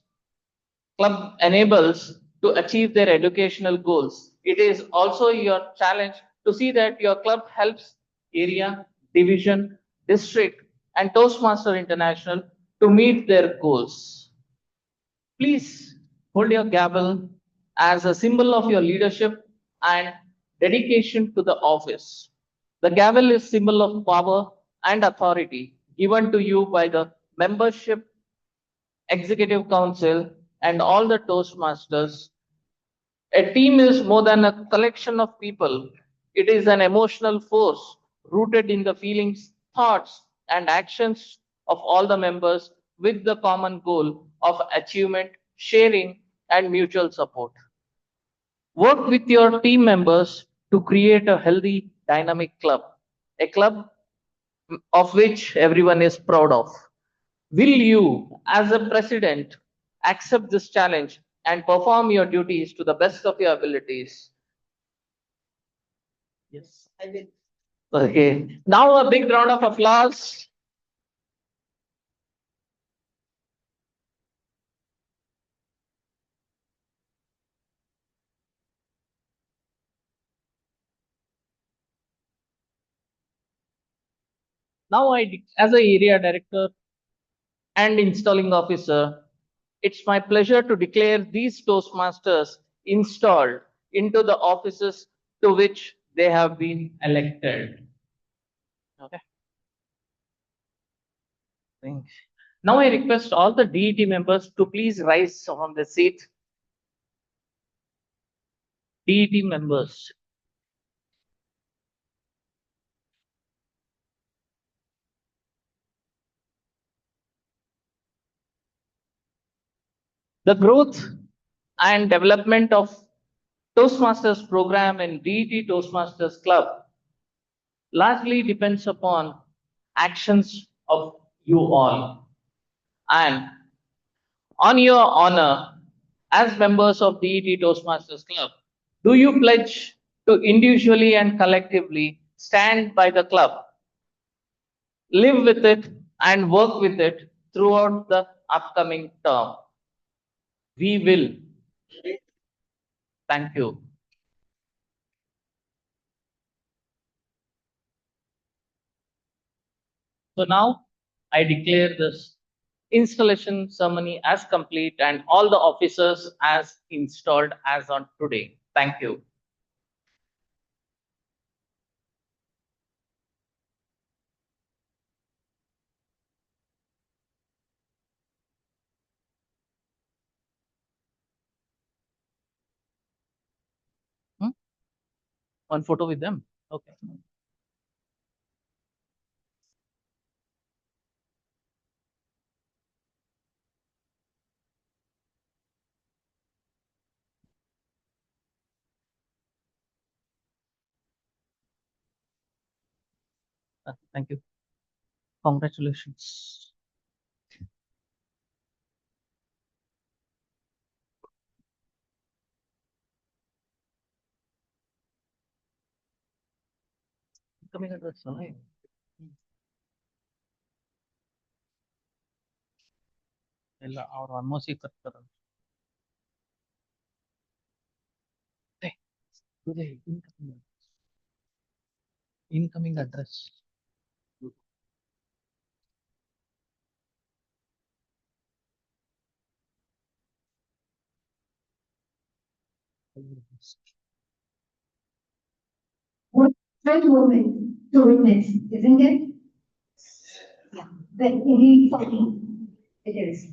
E: club enables to achieve their educational goals. It is also your challenge to see that your club helps area, division, district, and Toastmaster International to meet their goals. Please hold your gavel as a symbol of your leadership and dedication to the office. The gavel is symbol of power and authority given to you by the membership, executive council, and all the Toastmasters. A team is more than a collection of people. It is an emotional force rooted in the feelings, thoughts, and actions of all the members with the common goal of achievement, sharing, and mutual support. Work with your team members to create a healthy, dynamic club, a club of which everyone is proud of. Will you, as a president, accept this challenge and perform your duties to the best of your abilities? Yes. I will. Okay. Now a big round of applause. Now as a area director and installing officer, it's my pleasure to declare these Toastmasters installed into the offices to which they have been elected. Okay. Thanks. Now I request all the DET members to please rise on the seat. DET members. The growth and development of Toastmasters program and DET Toastmasters Club largely depends upon actions of you all. And on your honor, as members of DET Toastmasters Club, do you pledge to individually and collectively stand by the club, live with it, and work with it throughout the upcoming term? We will. Thank you. So now I declare this installation ceremony as complete and all the officers as installed as on today. Thank you. Hmm? One photo with them. Okay. Thank you. Congratulations. Coming at the side. ಎಲ್ಲ ಅವ್ರು almost ಕರ್ತಾರ incoming address
C: What a moment to witness, isn't it? Yeah, very funny it is.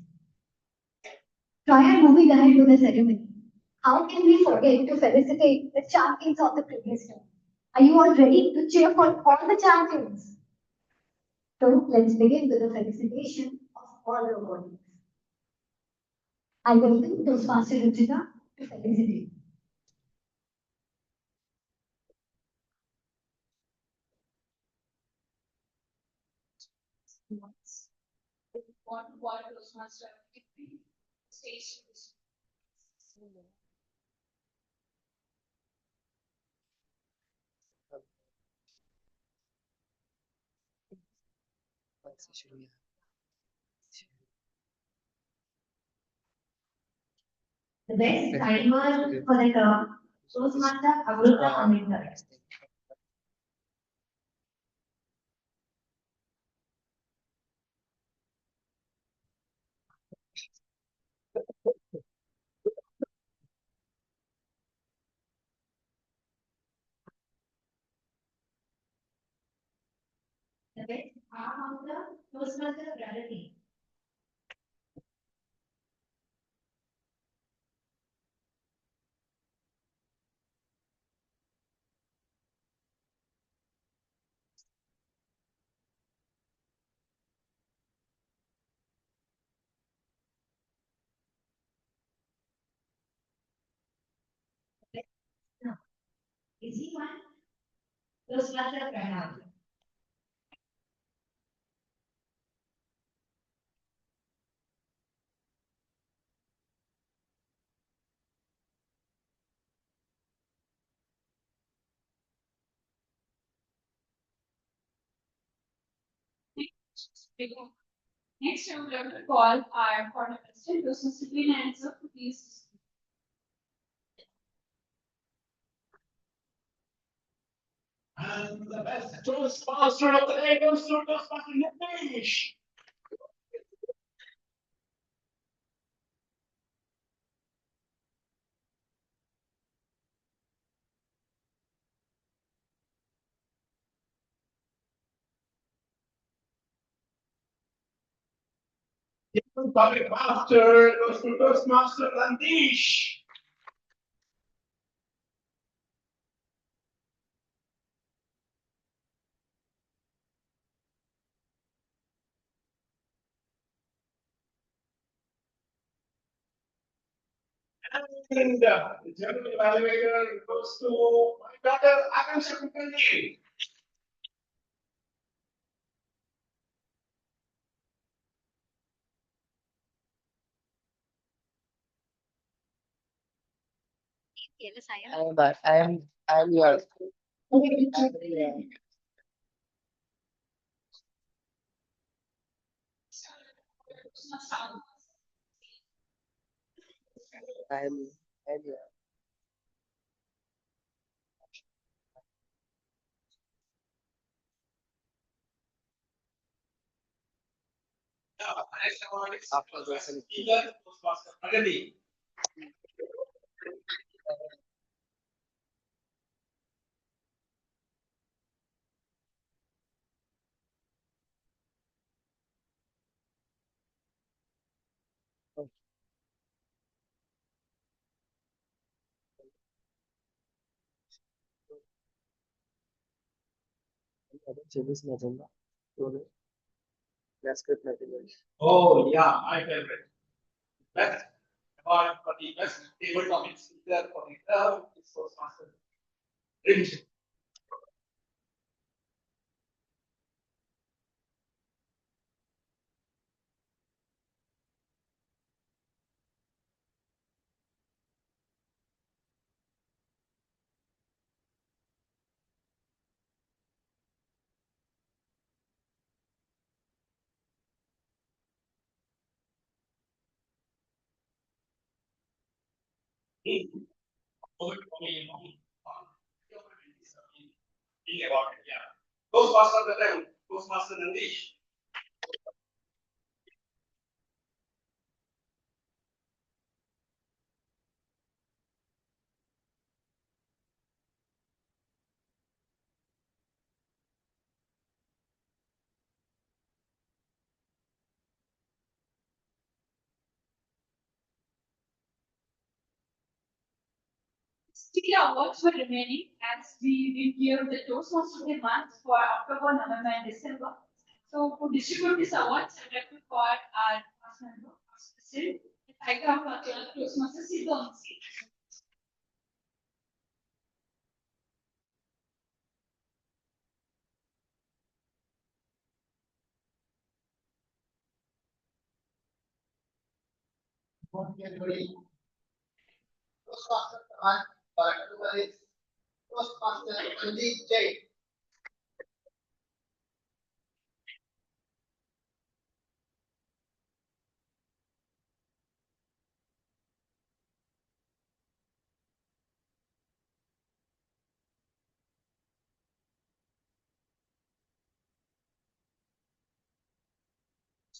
C: Prior moving ahead to the ceremony, how can we forget to felicitate the champions of the previous term? Are you all ready to cheer for all the champions? So let's begin with the felicitation of all the awardees. I welcome Toastmaster Ruchita to felicitate. The best timer for the Toastmaster Amrita. The best Toastmaster Reality. Easy one. Toastmaster Pranav.
D: Next, I would like to call our partner president, Toastmaster Queen, and answer please.
A: And the best Toastmaster of the day goes to Toastmaster Nitish. Public Master goes to Toastmaster Nitish. And the general evaluator goes to my daughter Aakanksha K.
B: I'm yours. I'm yours. After this,
A: Toastmaster Pragati.
B: changes in agenda. That's good material.
A: Oh yeah, my favorite. Best award for the best tabletop speaker for the term is Toastmaster. Revision. About it, yeah. Toastmaster the time, Toastmaster Nitish.
D: Sticky awards were remaining as we did give the Toastmaster of the month for October, November, and December. So to distribute these awards, I'd like to call our past member, past president, I have our Toastmaster sit on seat.
A: Everybody. Toastmaster Prahan, for October is Toastmaster Sandeep J.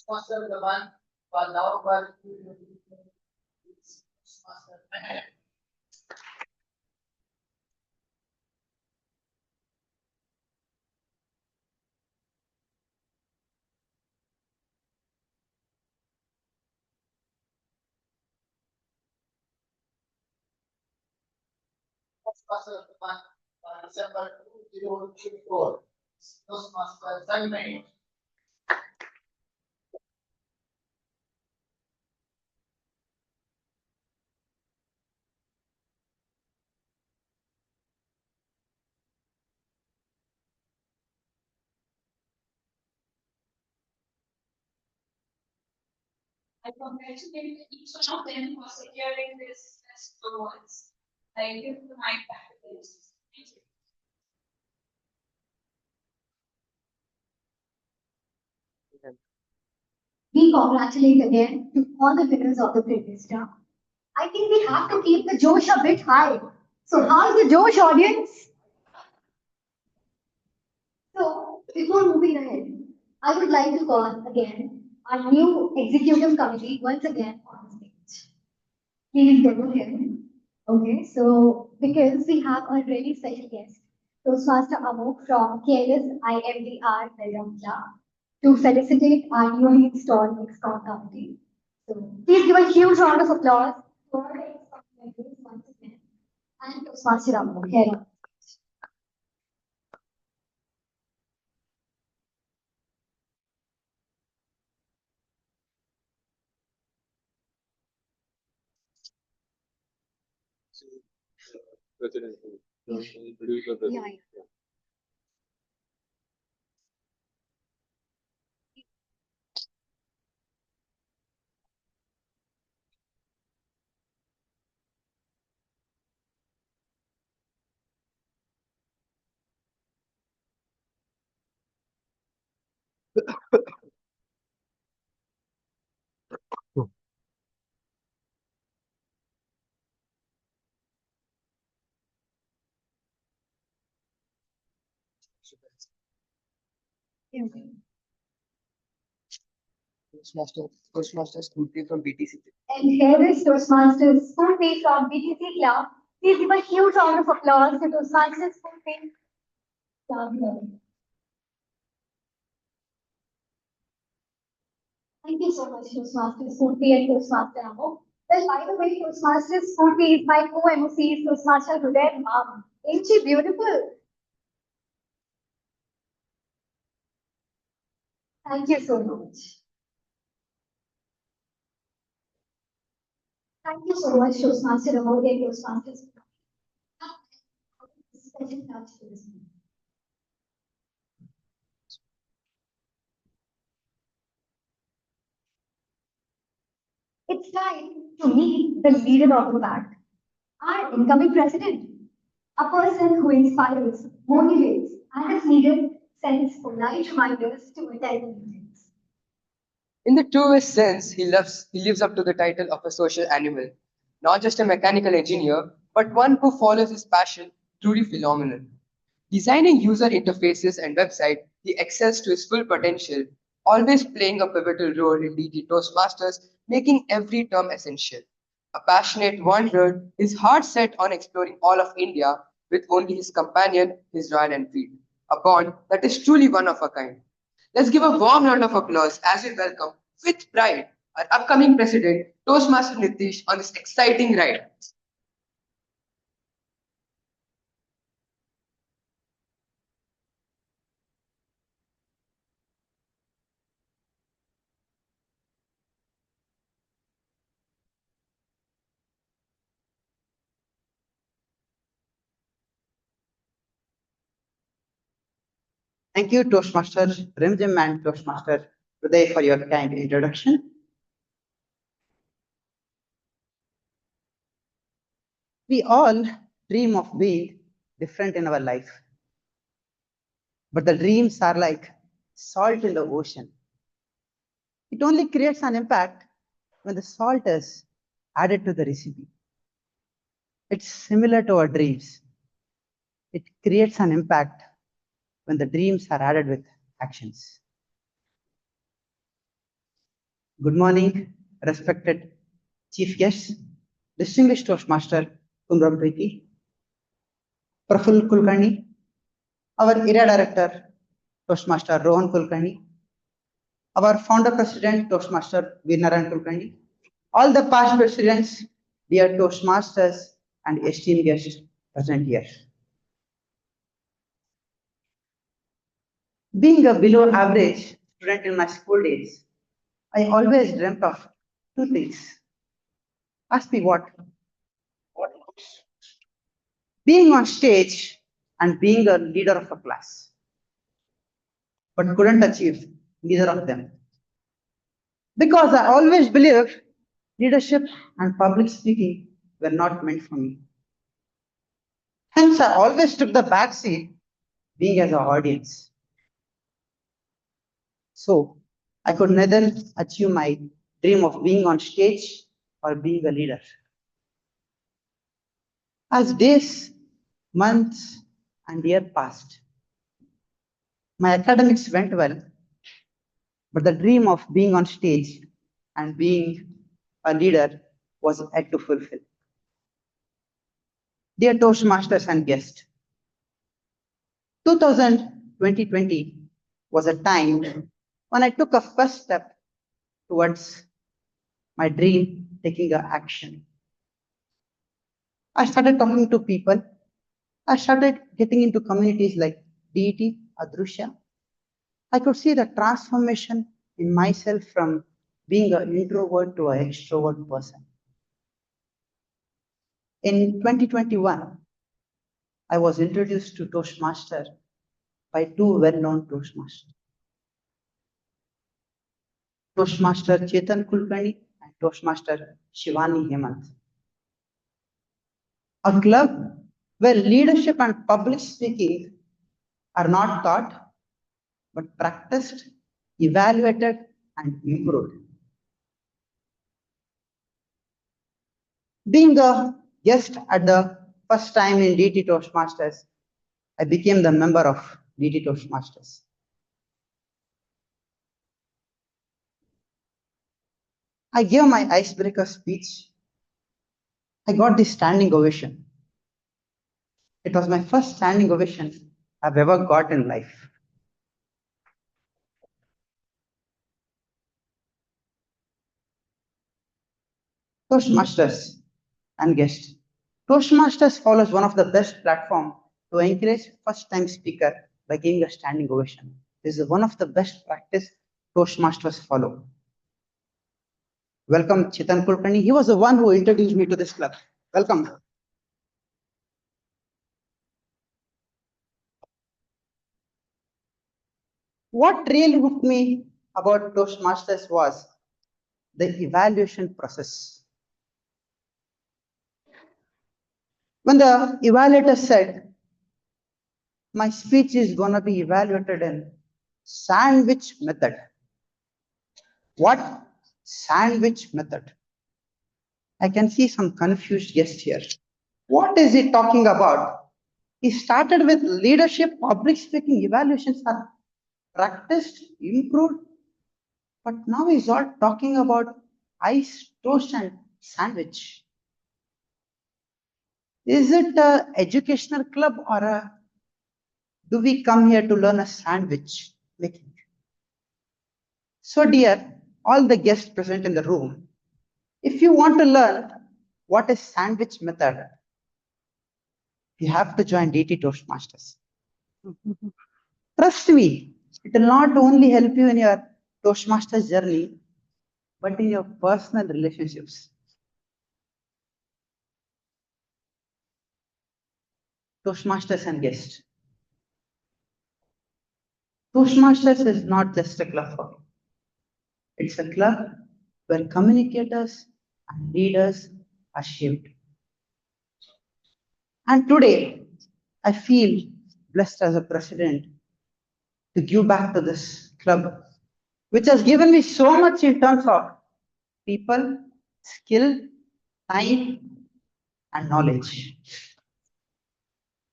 A: Toastmaster the one for November 2023. Toastmaster. Toastmaster the one for December 2024. Toastmaster Sunday.
C: I congratulate each one of them for securing this best awards. I give the mic back to them. Thank you. We congratulate again to all the winners of the previous round. I think we have to keep the Josh a bit high. So how's the Josh, audience? So before moving ahead, I would like to call again our new executive committee once again on stage. Please go ahead. Okay, so because we have a really special guest, Toastmaster Amok from KLS IMDR Belramja, to felicitate our newly installed ExCom committee. So please give a huge round of applause for the ExCom members once again and Toastmaster Amok here.
F: President.
C: Yeah.
F: Introduce the president.
C: Yeah. Yeah.
B: Toastmasters Scrutiny from BTC.
C: And here is Toastmasters Spoonful from BTC Club. Please give a huge round of applause to Toastmasters Spoonful Club. Thank you so much, Toastmasters Spoonful and Toastmaster Amo. Well, by the way, Toastmasters Spoonful is my co-MOC, Toastmaster Hruday Mom. Ain't she beautiful? Thank you so much. Thank you so much, Toastmaster Amo and Toastmasters. Special touch to this meeting. It's time to meet the leader of the pack, our incoming president, a person who inspires, motivates, and if needed, sends polite reminders to attend the meetings.
B: In the truest sense, he lives up to the title of a social animal, not just a mechanical engineer, but one who follows his passion, truly phenomenal. Designing user interfaces and website, he excels to his full potential, always playing a pivotal role in DT Toastmasters, making every term essential. A passionate wanderer, his heart set on exploring all of India with only his companion, his Royal Enfield, a bond that is truly one of a kind. Let's give a warm round of applause as we welcome, with pride, our upcoming president, Toastmaster Nitish, on this exciting ride.
G: Thank you, Toastmaster Rimjim and Toastmaster Uday, for your kind introduction. We all dream of being different in our life, but the dreams are like salt in the ocean. It only creates an impact when the salt is added to the recipe. It's similar to our dreams. It creates an impact when the dreams are added with actions. Good morning, respected chief guests, distinguished Toastmaster Kumram Preeti, Praful Kulkarni, our area director, Toastmaster Rohan Kulkarni, our founder president, Toastmaster Veernaran Kulkarni, all the past presidents, dear Toastmasters, and esteemed guests present here. Being a below average student in my school days, I always dreamt of two things. Ask me what? What? Being on stage and being a leader of a class, but couldn't achieve neither of them. Because I always believed leadership and public speaking were not meant for me. Hence, I always took the back seat, being as an audience. So, I could neither achieve my dream of being on stage or being a leader. As days, months, and years passed, my academics went well, but the dream of being on stage and being a leader was yet to fulfill. Dear Toastmasters and guests, 2020 was a time when I took a first step towards my dream taking a action. I started talking to people. I started getting into communities like DET, Adrusha. I could see the transformation in myself from being an introvert to an extrovert person. In 2021, I was introduced to Toastmaster by two well-known Toastmasters, Toastmaster Chetan Kulkarni and Toastmaster Shivani Hemant. A club where leadership and public speaking are not taught, but practiced, evaluated, and improved. Being a guest at the first time in DT Toastmasters, I became the member of DT Toastmasters. I gave my icebreaker speech. I got this standing ovation. It was my first standing ovation I've ever got in life. Toastmasters and guests. Toastmasters follows one of the best platform to encourage first-time speaker by giving a standing ovation. This is one of the best practice Toastmasters follow. Welcome, Chetan Kulkarni. He was the one who introduced me to this club. Welcome. What really hooked me about Toastmasters was the evaluation process. When the evaluator said, my speech is going to be evaluated in sandwich method. What? Sandwich method. I can see some confused guests here. What is he talking about? He started with leadership, public speaking evaluations are practiced, improved, but now he's all talking about ice, toast, and sandwich. Is it an educational club or do we come here to learn a sandwich making? So, dear, all the guests present in the room, if you want to learn what is sandwich method, you have to join DT Toastmasters. Trust me, it will not only help you in your Toastmasters journey, but in your personal relationships. Toastmasters and guests. Toastmasters is not just a club for me. It's a club where communicators and leaders are shaped. And today, I feel blessed as a president to give back to this club, which has given me so much in terms of people, skill, time, and knowledge.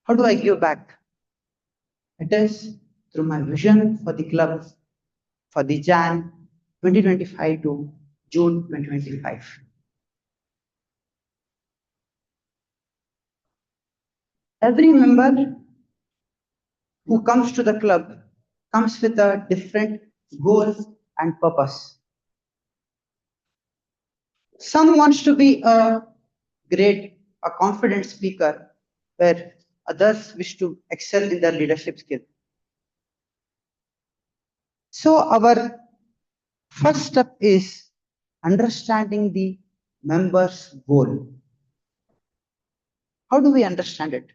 G: How do I give back? It is through my vision for the club, for the Jan 2025 to June 2025. Every member who comes to the club comes with a different goal and purpose. Some wants to be a confident speaker, where others wish to excel in their leadership skill. So our first step is understanding the member's goal. How do we understand it?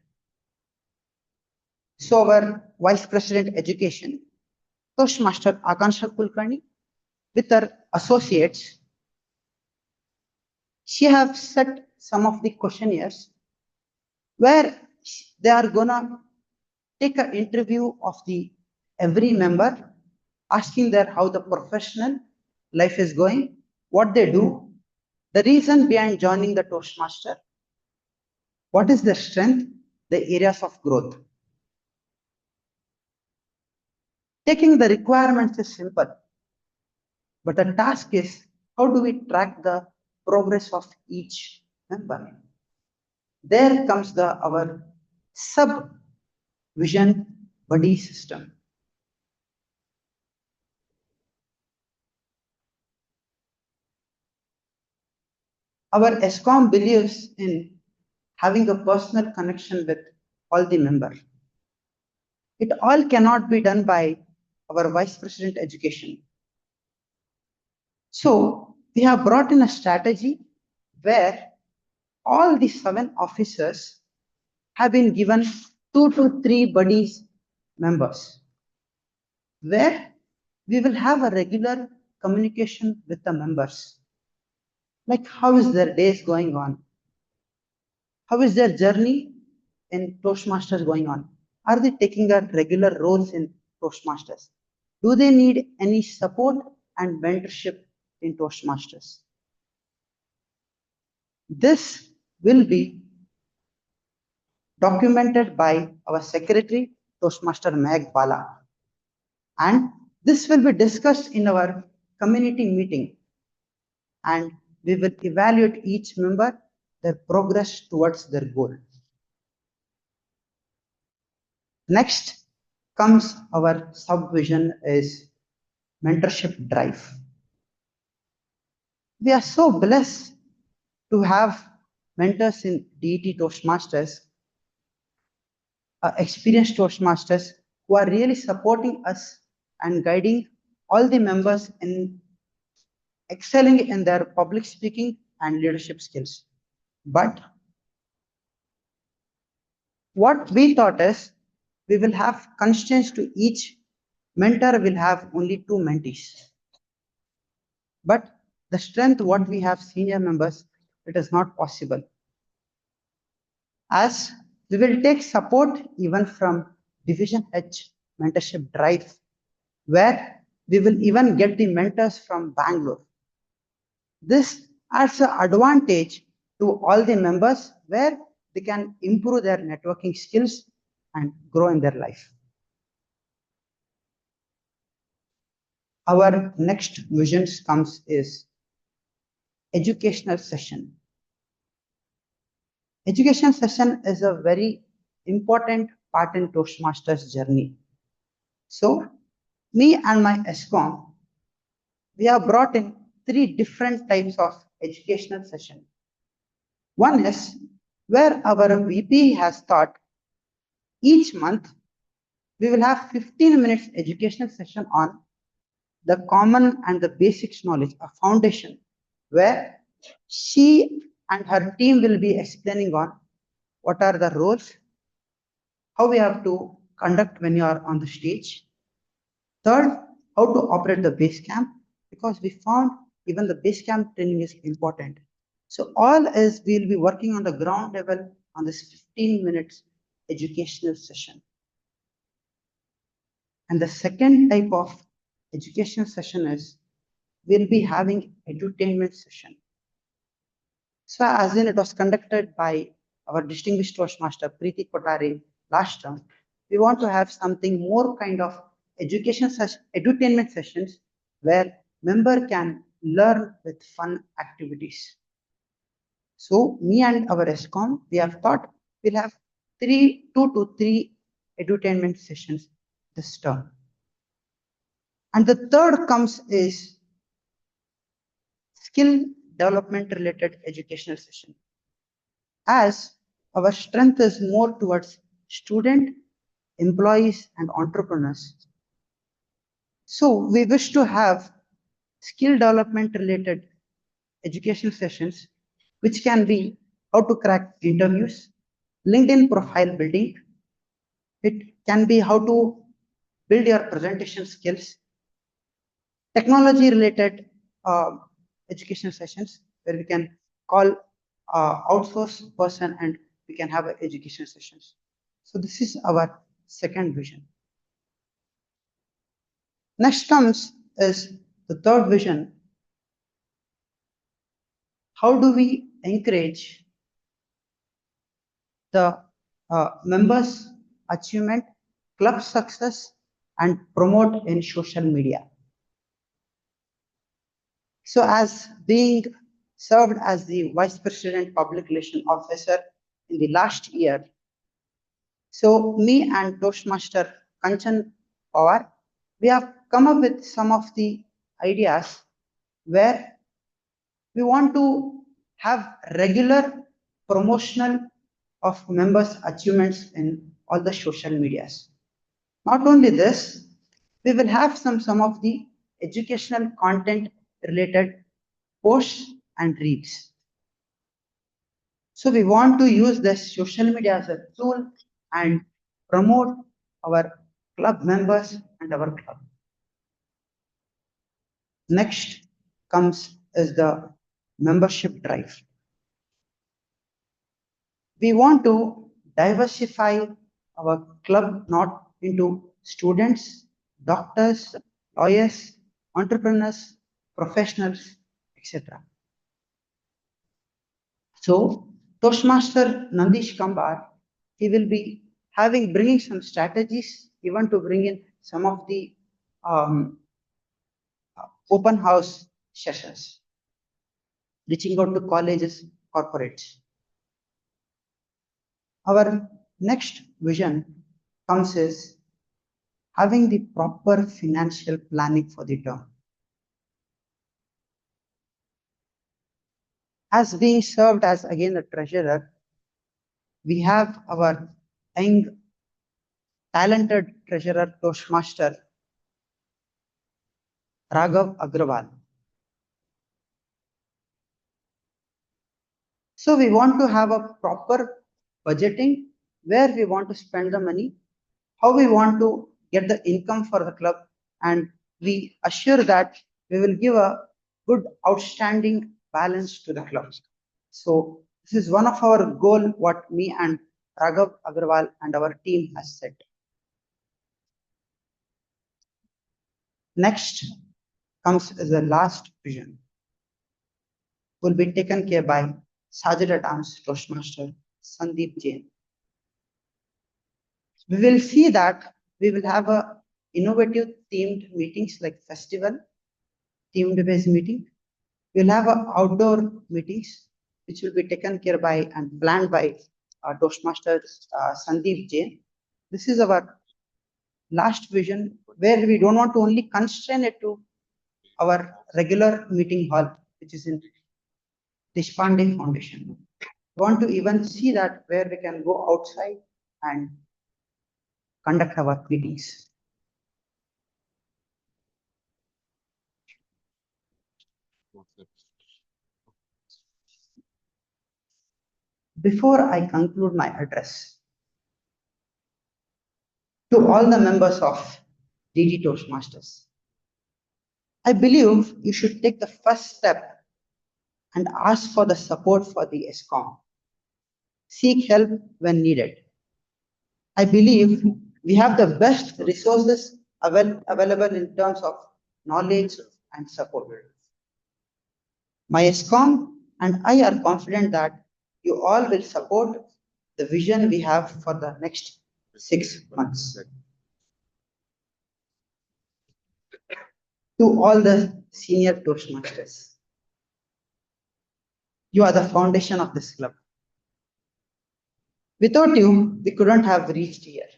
G: So our Vice President Education, Toastmaster Aakanksha K, with her associates, she have set some of the questionnaires where they are gonna take an interview of the every member, asking their how the professional life is going, what they do, the reason behind joining the Toastmaster, what is their strength, the areas of growth. Taking the requirements is simple, but the task is how do we track the progress of each member. There comes our sub-vision buddy system. Our ESCOM believes in having a personal connection with all the members. It all cannot be done by our Vice President Education. So we have brought in a strategy where all the 7 officers have been given 2 to 3 buddies members, where we will have a regular communication with the members. Like how is their days going on? How is their journey in Toastmasters going on? Are they taking a regular roles in Toastmasters? Do they need any support and mentorship in Toastmasters? This will be documented by our secretary, Toastmaster Mehak B, and this will be discussed in our community meeting, and we will evaluate each member their progress towards their goal. Next comes our subvision is mentorship drive. We are so blessed to have mentors in DET Toastmasters, experienced Toastmasters who are really supporting us and guiding all the members in excelling in their public speaking and leadership skills. But what we thought is we will have constraints to each mentor will have only 2 mentees. But the strength what we have senior members, it is not possible. As we will take support even from Division H mentorship drive, where we will even get the mentors from Bangalore. This adds an advantage to all the members where they can improve their networking skills and grow in their life. Our next vision comes is educational session. Education session is a very important part in Toastmasters journey. So me and my ESCOM, we have brought in 3 different types of educational session. One is where our VP has taught each month we will have 15 minutes educational session on the common and the basics knowledge, a foundation, where she and her team will be explaining on what are the roles, how we have to conduct when you are on the stage. Third, how to operate the base camp, because we found even the base camp training is important. So all is we'll be working on the ground level on this 15 minutes educational session. And the second type of educational session is we'll be having edutainment session. So as in it was conducted by our distinguished Toastmaster Preeti Kotare last term, we want to have something more kind of edutainment sessions where member can learn with fun activities. So me and our ESCOM, we have thought we'll have 2 to 3 edutainment sessions this term. And the third comes is skill development related educational session. As our strength is more towards student, employees and entrepreneurs. So we wish to have skill development related educational sessions, which can be how to crack interviews, LinkedIn profile building. It can be how to build your presentation skills, technology related educational sessions where we can call outsource person and we can have education sessions. So this is our second vision. Next comes is the third vision. How do we encourage the members' achievement, club success, and promote in social media? So as being served as the Vice President Public Relation Officer in the last year, so me and Toastmaster Kanchan, we have come up with some of the ideas where we want to have regular promotional of members' achievements in all the social medias. Not only this, we will have some of the educational content related posts and reads. So we want to use this social media as a tool and promote our club members and our club. Next comes is the membership drive. We want to diversify our club not into students, doctors, lawyers, entrepreneurs, professionals, etc. So Toastmaster Nitish Kambar, he will be bringing some strategies, even to bring in some of the open house sessions, reaching out to colleges, corporates. Our next vision comes is having the proper financial planning for the term. As being served as again the treasurer, we have our young, talented treasurer Toastmaster Raghav A. So we want to have a proper budgeting where we want to spend the money, how we want to get the income for the club, and we assure that we will give a good outstanding balance to the club. So this is one of our goal what me and Raghav Agrawal and our team has set. Next comes as the last vision, will be taken care by Sergeant at Arms Toastmaster Sandeep Jain. We will see that we will have a innovative themed meetings like festival, themed based meeting. We'll have outdoor meetings which will be taken care by and planned by Toastmaster Sandeep Jain. This is our last vision where we don't want to only constrain it to our regular meeting hall, which is in Deshpande Foundation. We want to even see that where we can go outside and conduct our meetings. Before I conclude my address, to all the members of DET Toastmasters, I believe you should take the first step and ask for the support for the ESCOM. Seek help when needed. I believe we have the best resources available in terms of knowledge and support. My ESCOM and I are confident that you all will support the vision we have for the next 6 months. To all the senior Toastmasters. You are the foundation of this club. Without you, we couldn't have reached here.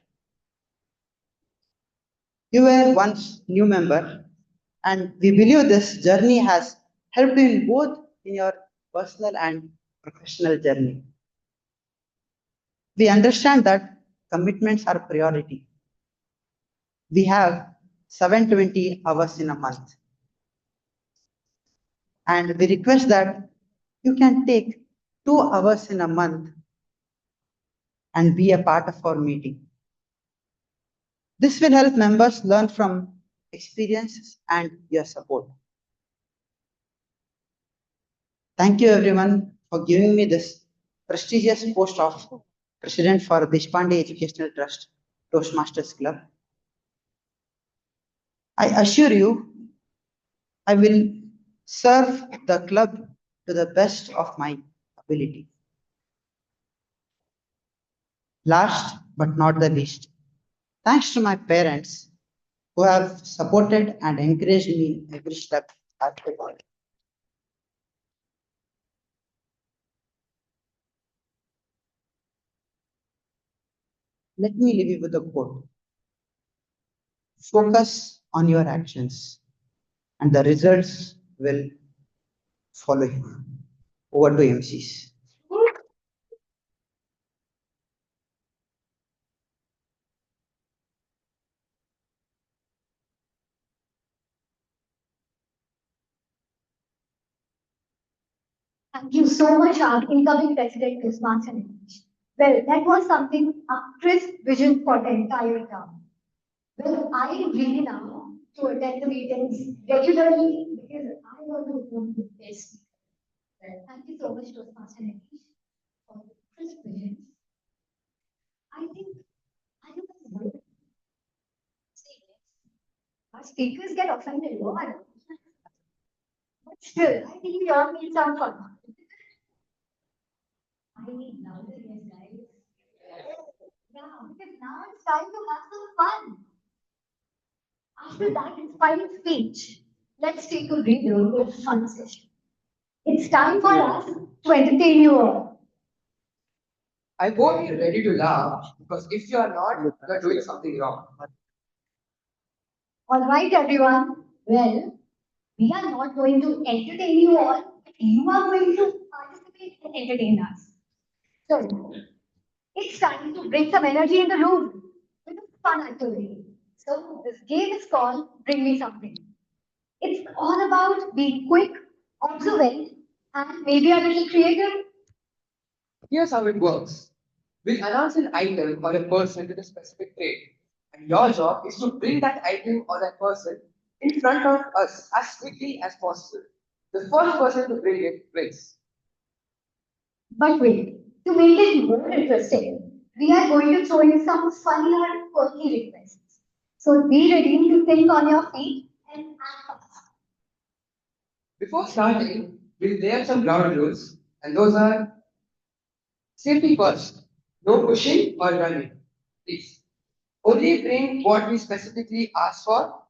G: You were once new member, and we believe this journey has helped you in both in your personal and professional journey. We understand that commitments are priority. We have 720 hours in a month. And we request that you can take 2 hours in a month and be a part of our meeting. This will help members learn from experiences and your support. Thank you everyone for giving me this prestigious post of President for Deshpande Educational Trust Toastmasters Club. I assure you, I will serve the club to the best of my ability. Last but not the least, thanks to my parents who have supported and encouraged me every step I've taken. Let me leave you with a quote. Focus on your actions and the results will follow you. Over to MCs.
C: Thank you so much, our incoming president, Toastmaster Nitish. Well, that was something, a crisp vision for the entire town. Well, I am ready now to attend the meetings regularly because I want to become the best. Well, thank you so much, Toastmaster Nitish, for the crisp visions. I think I am as good. Our speakers get offended. What? But still, I think we all need some fun. I need louder, yes, guys. Yeah, because now it's time to have some fun. After that inspiring speech, let's take a breather with a fun session. It's time for us to entertain you all.
B: I hope you're ready to laugh because if you are not, you're doing something wrong.
C: All right, everyone. Well, we are not going to entertain you all, but you are going to participate and entertain us. So, it's time to bring some energy in the room with a fun activity. So, this game is called Bring Me Something. It's all about being quick, observant, and maybe a little creative.
B: Here's how it works. We'll announce an item or a person with a specific trait. And your job is to bring that item or that person in front of us as quickly as possible. The first person to bring it wins.
C: But wait, to make it more interesting, we are going to throw in some funny or quirky requests. So be ready to think on your feet and act fast.
B: Before starting, we'll lay out some ground rules, and those are safety first. No pushing or running, please. Only bring what we specifically asked for.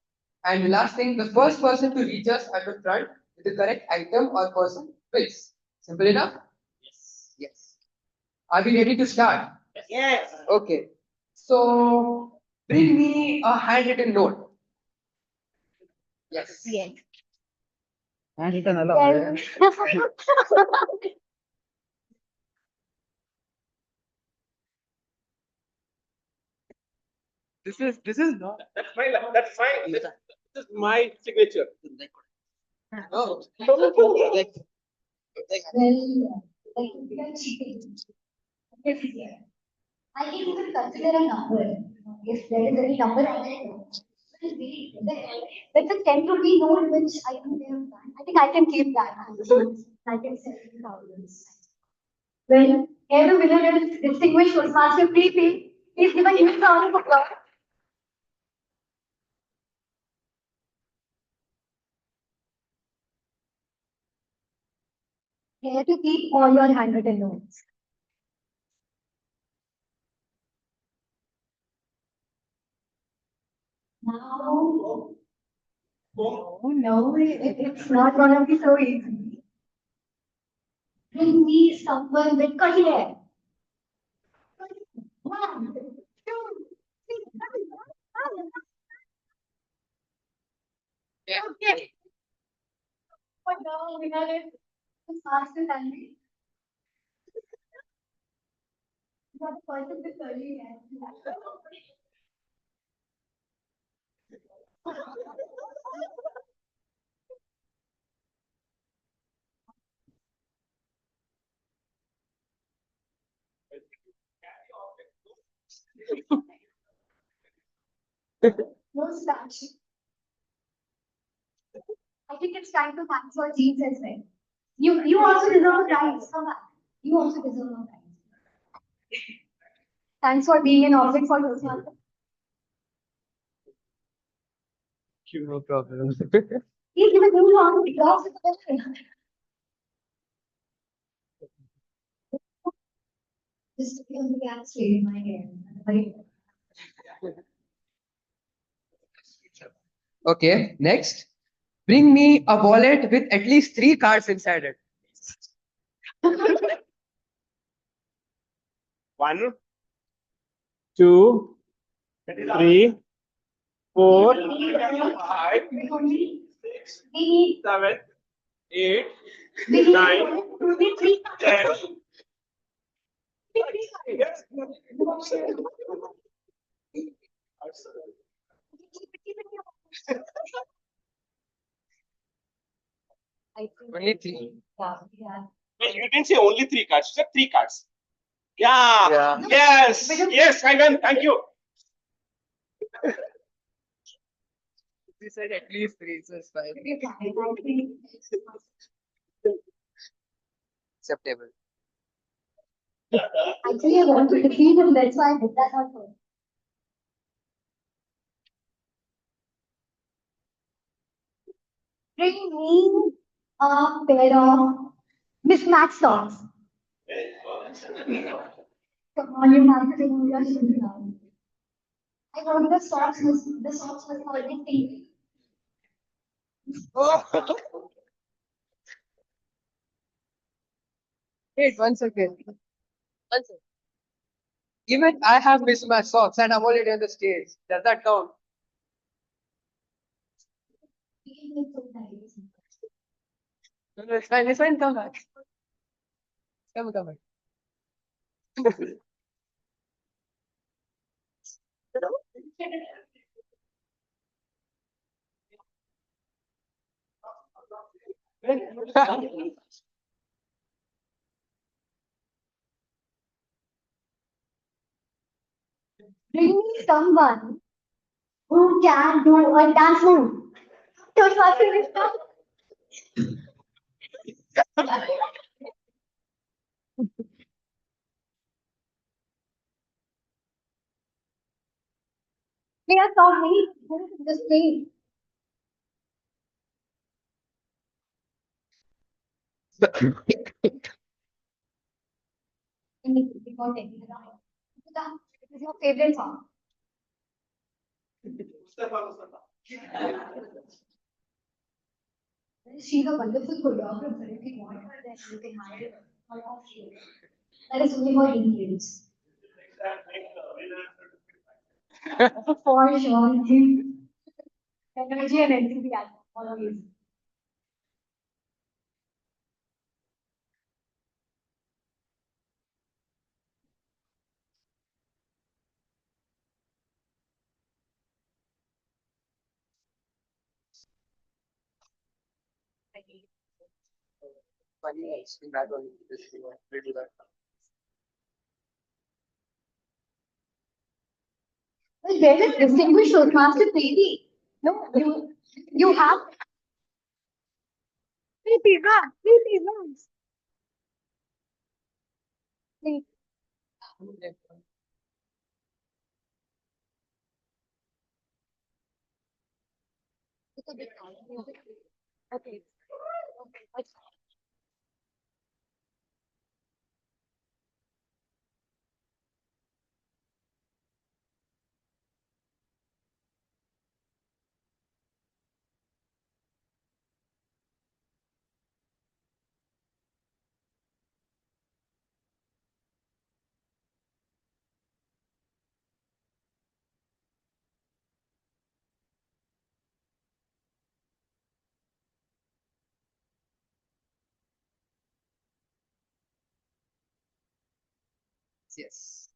B: And last thing, the first person to reach us at the front with the correct item or person wins. Simple enough? Yes. Yes. Are we ready to start? Yes. Okay. So bring me a handwritten note. Yes.
C: Yes.
G: Handwritten
C: Well,
B: This is not.
F: That's fine. That's fine. This is my signature.
B: Oh.
C: well, we are cheating. Yes, yeah. I can even consider a number. If there is any number on it, well, wait, there's a 10 rupee note which I think they have done. I think I can keep that. I can sell it thousands. Well, here the winner is distinguished Toastmaster PP. Please give a huge round of applause. Here to keep all your handwritten notes. Now, Oh no, it's not gonna be so easy. Bring me someone with curly hair. One, two, three. Okay. Oh no, we got it. Faster than me. You got the person with curly hair. No starch. I think it's time to thank for jeans as well. You also deserve a prize. Come back. You also deserve a prize. Thanks for being an object for those ones.
B: No problem.
C: Please give a new round of applause to the winner. Just because the cat stayed in my hair.
B: Okay, next. Bring me a wallet with at least 3 cards inside it.
F: 1, 2, 3, 4, 5,
C: We
F: 6,
C: need
F: 7, 8,
C: we need
F: 9,
C: we need three
F: 10.
C: I think
B: Only 3.
C: yeah.
F: Wait, you didn't say only 3 cards. You said 3 cards. Yeah.
B: Yeah.
F: Yes. Yes, I won. Thank you.
B: We said at least 3, so it's fine.
C: I think
B: Acceptable.
C: actually I want to defeat him, that's why I did that on purpose. Bring me a pair of mismatched socks. Come on, you have to remove your shoes now. I want the socks was already pink.
B: Wait, 1 second. 1 second. Even I have missed my socks and I'm already on the stage. Does that count?
C: We can make some times.
B: No, no, it's fine. It's fine. Come back. Come back.
C: Bring me someone who can do a dance move. Toastmaster is done. They are so many things in this place. And it's about taking it out. It is your favorite song. She's a wonderful choreographer. If you want her, then you can hire her off here. That is only for Indians. For sure. Energy and enthusiasm, always.
B: Funny, in that one, this little bit.
C: Well, there is distinguished Toastmaster lady. No, you have three pizza, three pizzas. Three. It's a bit hard. Okay. Okay.
B: Yes.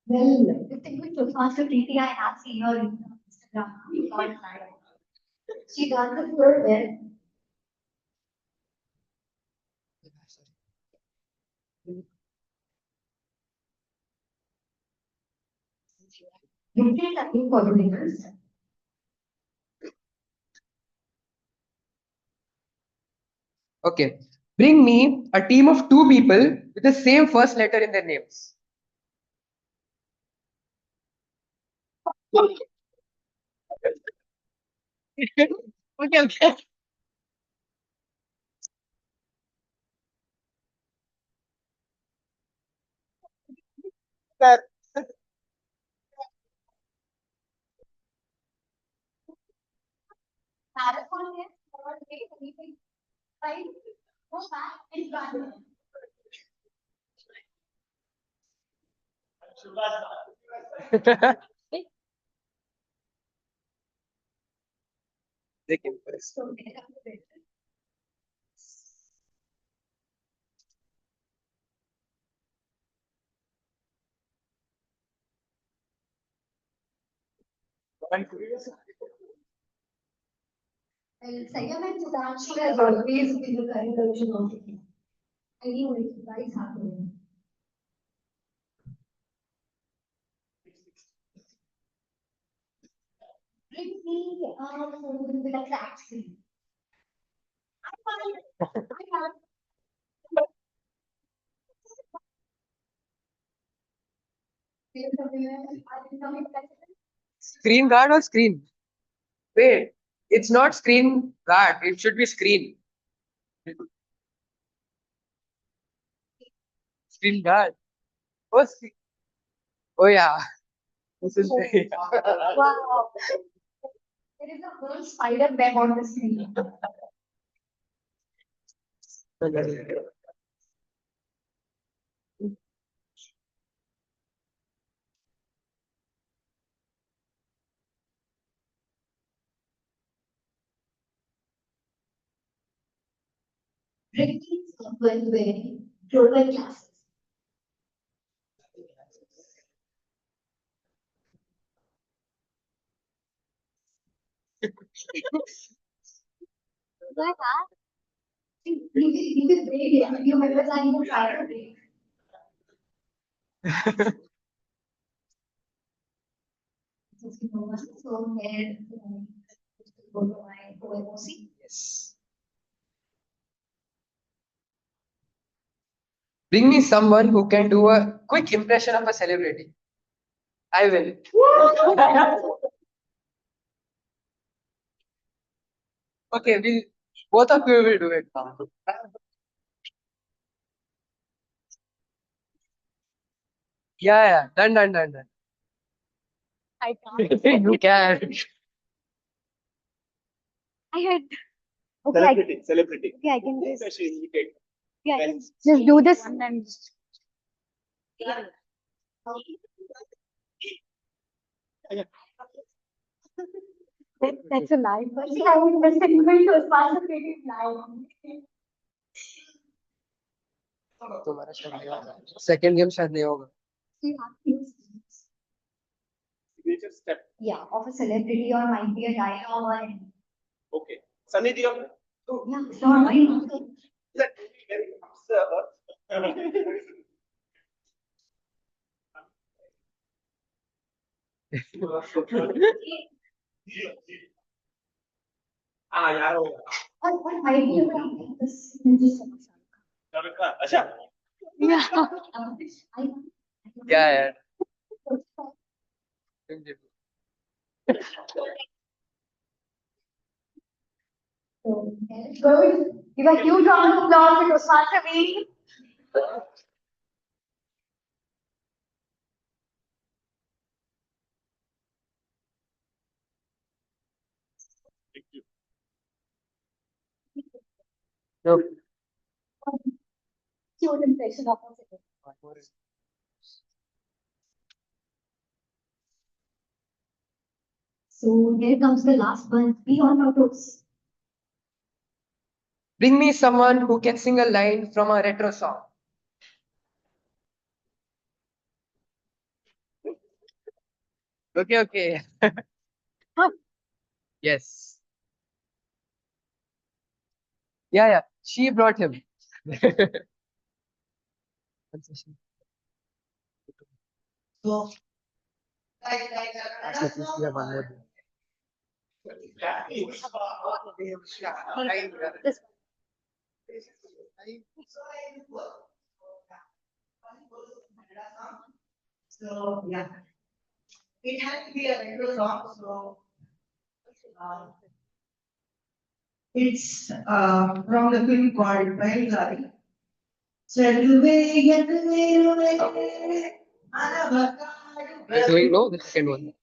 C: Well, distinguished Toastmaster Preeti, I have seen her in Instagram. She does the floor well. Gifted learning coordinators.
B: Okay. Bring me a team of two people with the same first letter in their names. Okay, okay. Sir.
C: Marathon is for anything, right? Go back and run.
B: They came first.
C: So get up with it. Well, Sayam and Sudhanshu has always been the current version of it. Anyway, guys happening. Bring me food with a crack screen.
B: Screen guard or screen? Wait, it's not screen guard. It should be screen. Screen guard. Oh, oh yeah. This is
C: Wow. There is a whole spider web on the screen. Bring me someone wearing global glasses. You will break it. You members are even try to break. So here, go to my OMOC.
B: Yes. Bring me someone who can do a quick impression of a celebrity. I will. Okay, we both of you will do it. Yeah, yeah. Done, done, done, done.
D: I can't.
B: You can.
D: I had. Okay, I,
F: Celebrity.
D: okay, I can just.
F: Especially indicate.
D: Yeah, I can just do this and then just. That's a lie.
C: But see, I will just invent to responsibility now.
B: तुम्हारा शायद नहीं होगा second game शायद नहीं होगा
C: You have to use
F: Signature step.
C: yeah, of a celebrity or might be a dialogue or anything.
F: Okay. Sunny, do you have?
C: Yeah, sure, why not?
F: That would be very absurd. यार हो
C: What might be around this? Just
F: अच्छा
D: Yeah.
B: क्या यार
C: Good. Give a huge round of applause to Toastmaster B.
B: no
C: Cute impression of a celebrity. So here comes the last one. Be on your toes.
B: bring me someone who can sing a line from a retro song Okay, okay. Yes. Yeah, yeah. She brought him.
A: So,
B: Ask Nitish, we have one more.
D: This
A: so yeah, it had to be a retro song. So uh, it's from the film called Bye.
B: We're doing no, the second one.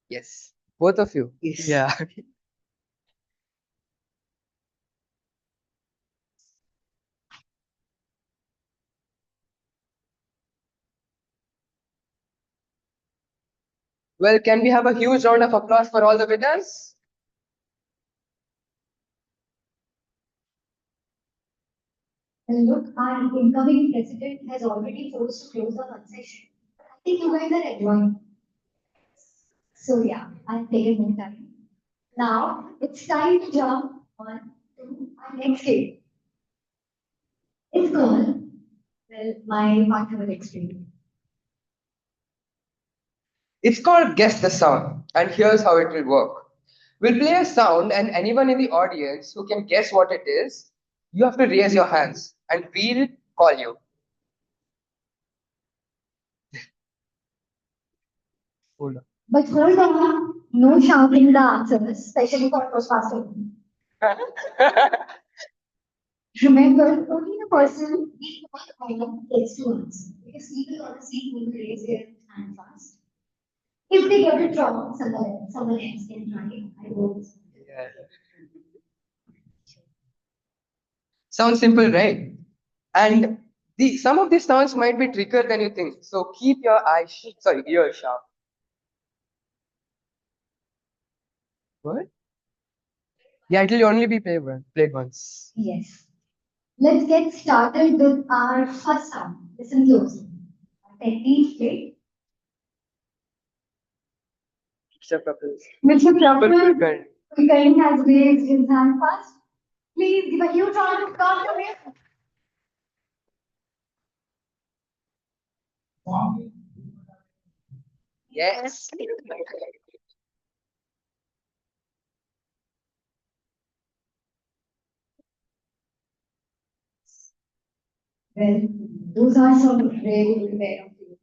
B: Yes, both of you.
G: Yes.
B: Yeah. Well, can we have a huge round of applause for all the winners?
C: And look, our incoming president has already forced to close the concession. I think you guys are enjoying. So yeah, I've taken more time. Now it's time to jump on to our next game. It's called, well, my partner will explain.
B: It's called Guess the Sound, and here's how it will work. We'll play a sound, and anyone in the audience who can guess what it is, you have to raise your hands, and we'll call you. Hold
C: But hold on, no shouting the answers, especially for Toastmaster.
B: on.
C: Remember, only the person we call on gets to answer. Because people on the scene will raise their hand first. If they get it wrong, someone else can try. I won't.
B: Yeah. Sounds simple, right? And some of these sounds might be trickier than you think. So keep your ears sharp. What? Yeah, it will only be played once.
C: Yes. Let's get started with our first sound. Listen closely. Technique play.
B: Mr. Prabhu.
C: Mr. Prabhu
B: Kulkarni.
C: Kulkarni has raised his hand first. Please give a huge round of applause for him.
B: Yes.
C: Well, those are some really good pair of things.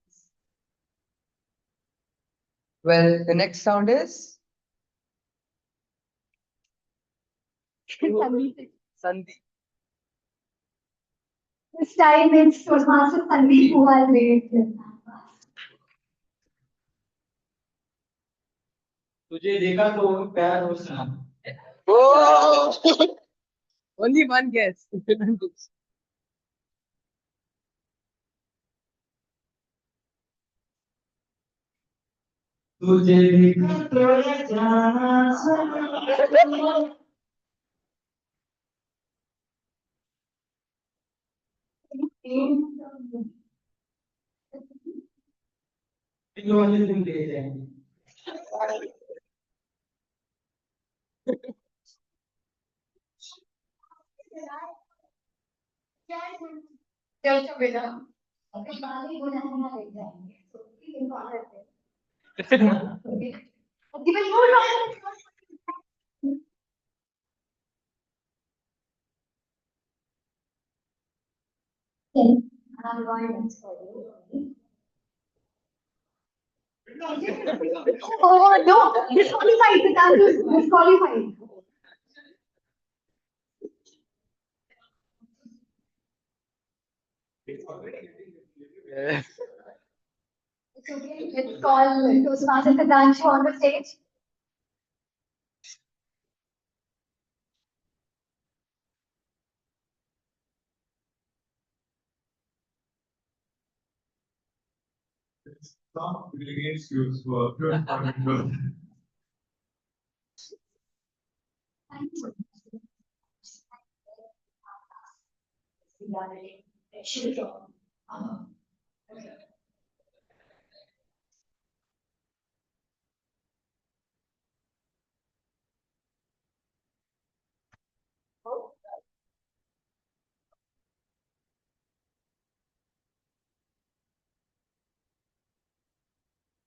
B: Well, the next sound is Sandeep.
C: This time it's Toastmaster Sandeep who has raised his hand first.
A: तुझे देखा तो प्यार हो सुना
B: Oh! Only one guess.
A: तुझे देखा तो जाना जो वाले दिन ले जाएंगे
C: Just a winner. Okay, Bali would have been an exam. So we can call it this. Yeah, okay. I've given you wrong. Okay, I'm going to for you. Oh no, disqualified. The answer is disqualified. It's okay. Let's call Toastmaster Kanchan on the stage.
H: Stop against you for good.
C: Thank you.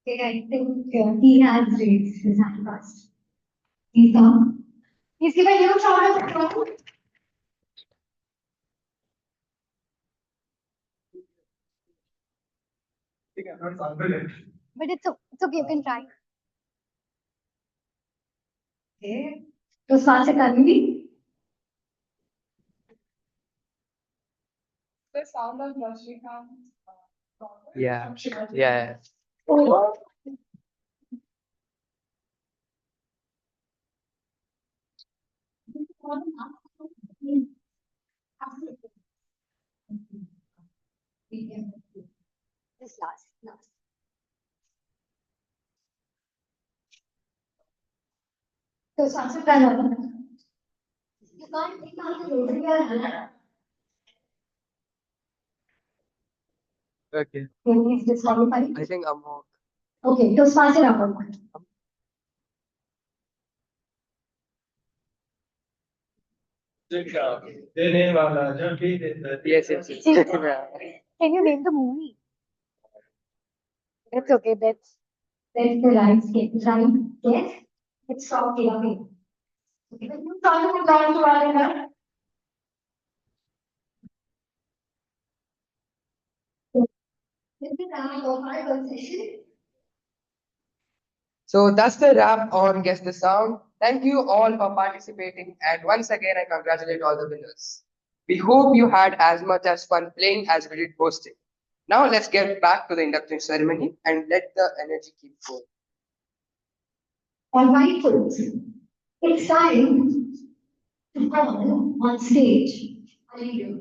C: Okay, I think he has raised his hand first. He's on. He's given you a round of applause. But it's okay, you can try. Okay. Toastmaster Kanvi.
I: The sound of Rashikant.
B: Yeah. Yeah.
C: Oh. This last. Toastmaster Pranav. You can't take out the raising your hand.
B: Okay.
C: He's disqualified.
B: I think I'm wrong.
C: Okay, Toastmaster Raghav.
B: Yes, yes, yes.
C: Can you name the movie? That's okay. That's the right right. Yes. It's from Kevin. When you talk about to our this is our conversation.
B: So that's the wrap on Guess the Sound. Thank you all for participating, and once again, I congratulate all the winners. We hope you had as much as fun playing as we did hosting. Now let's get back to the induction ceremony and let the energy keep going.
C: All right, folks. It's time to call on stage a leader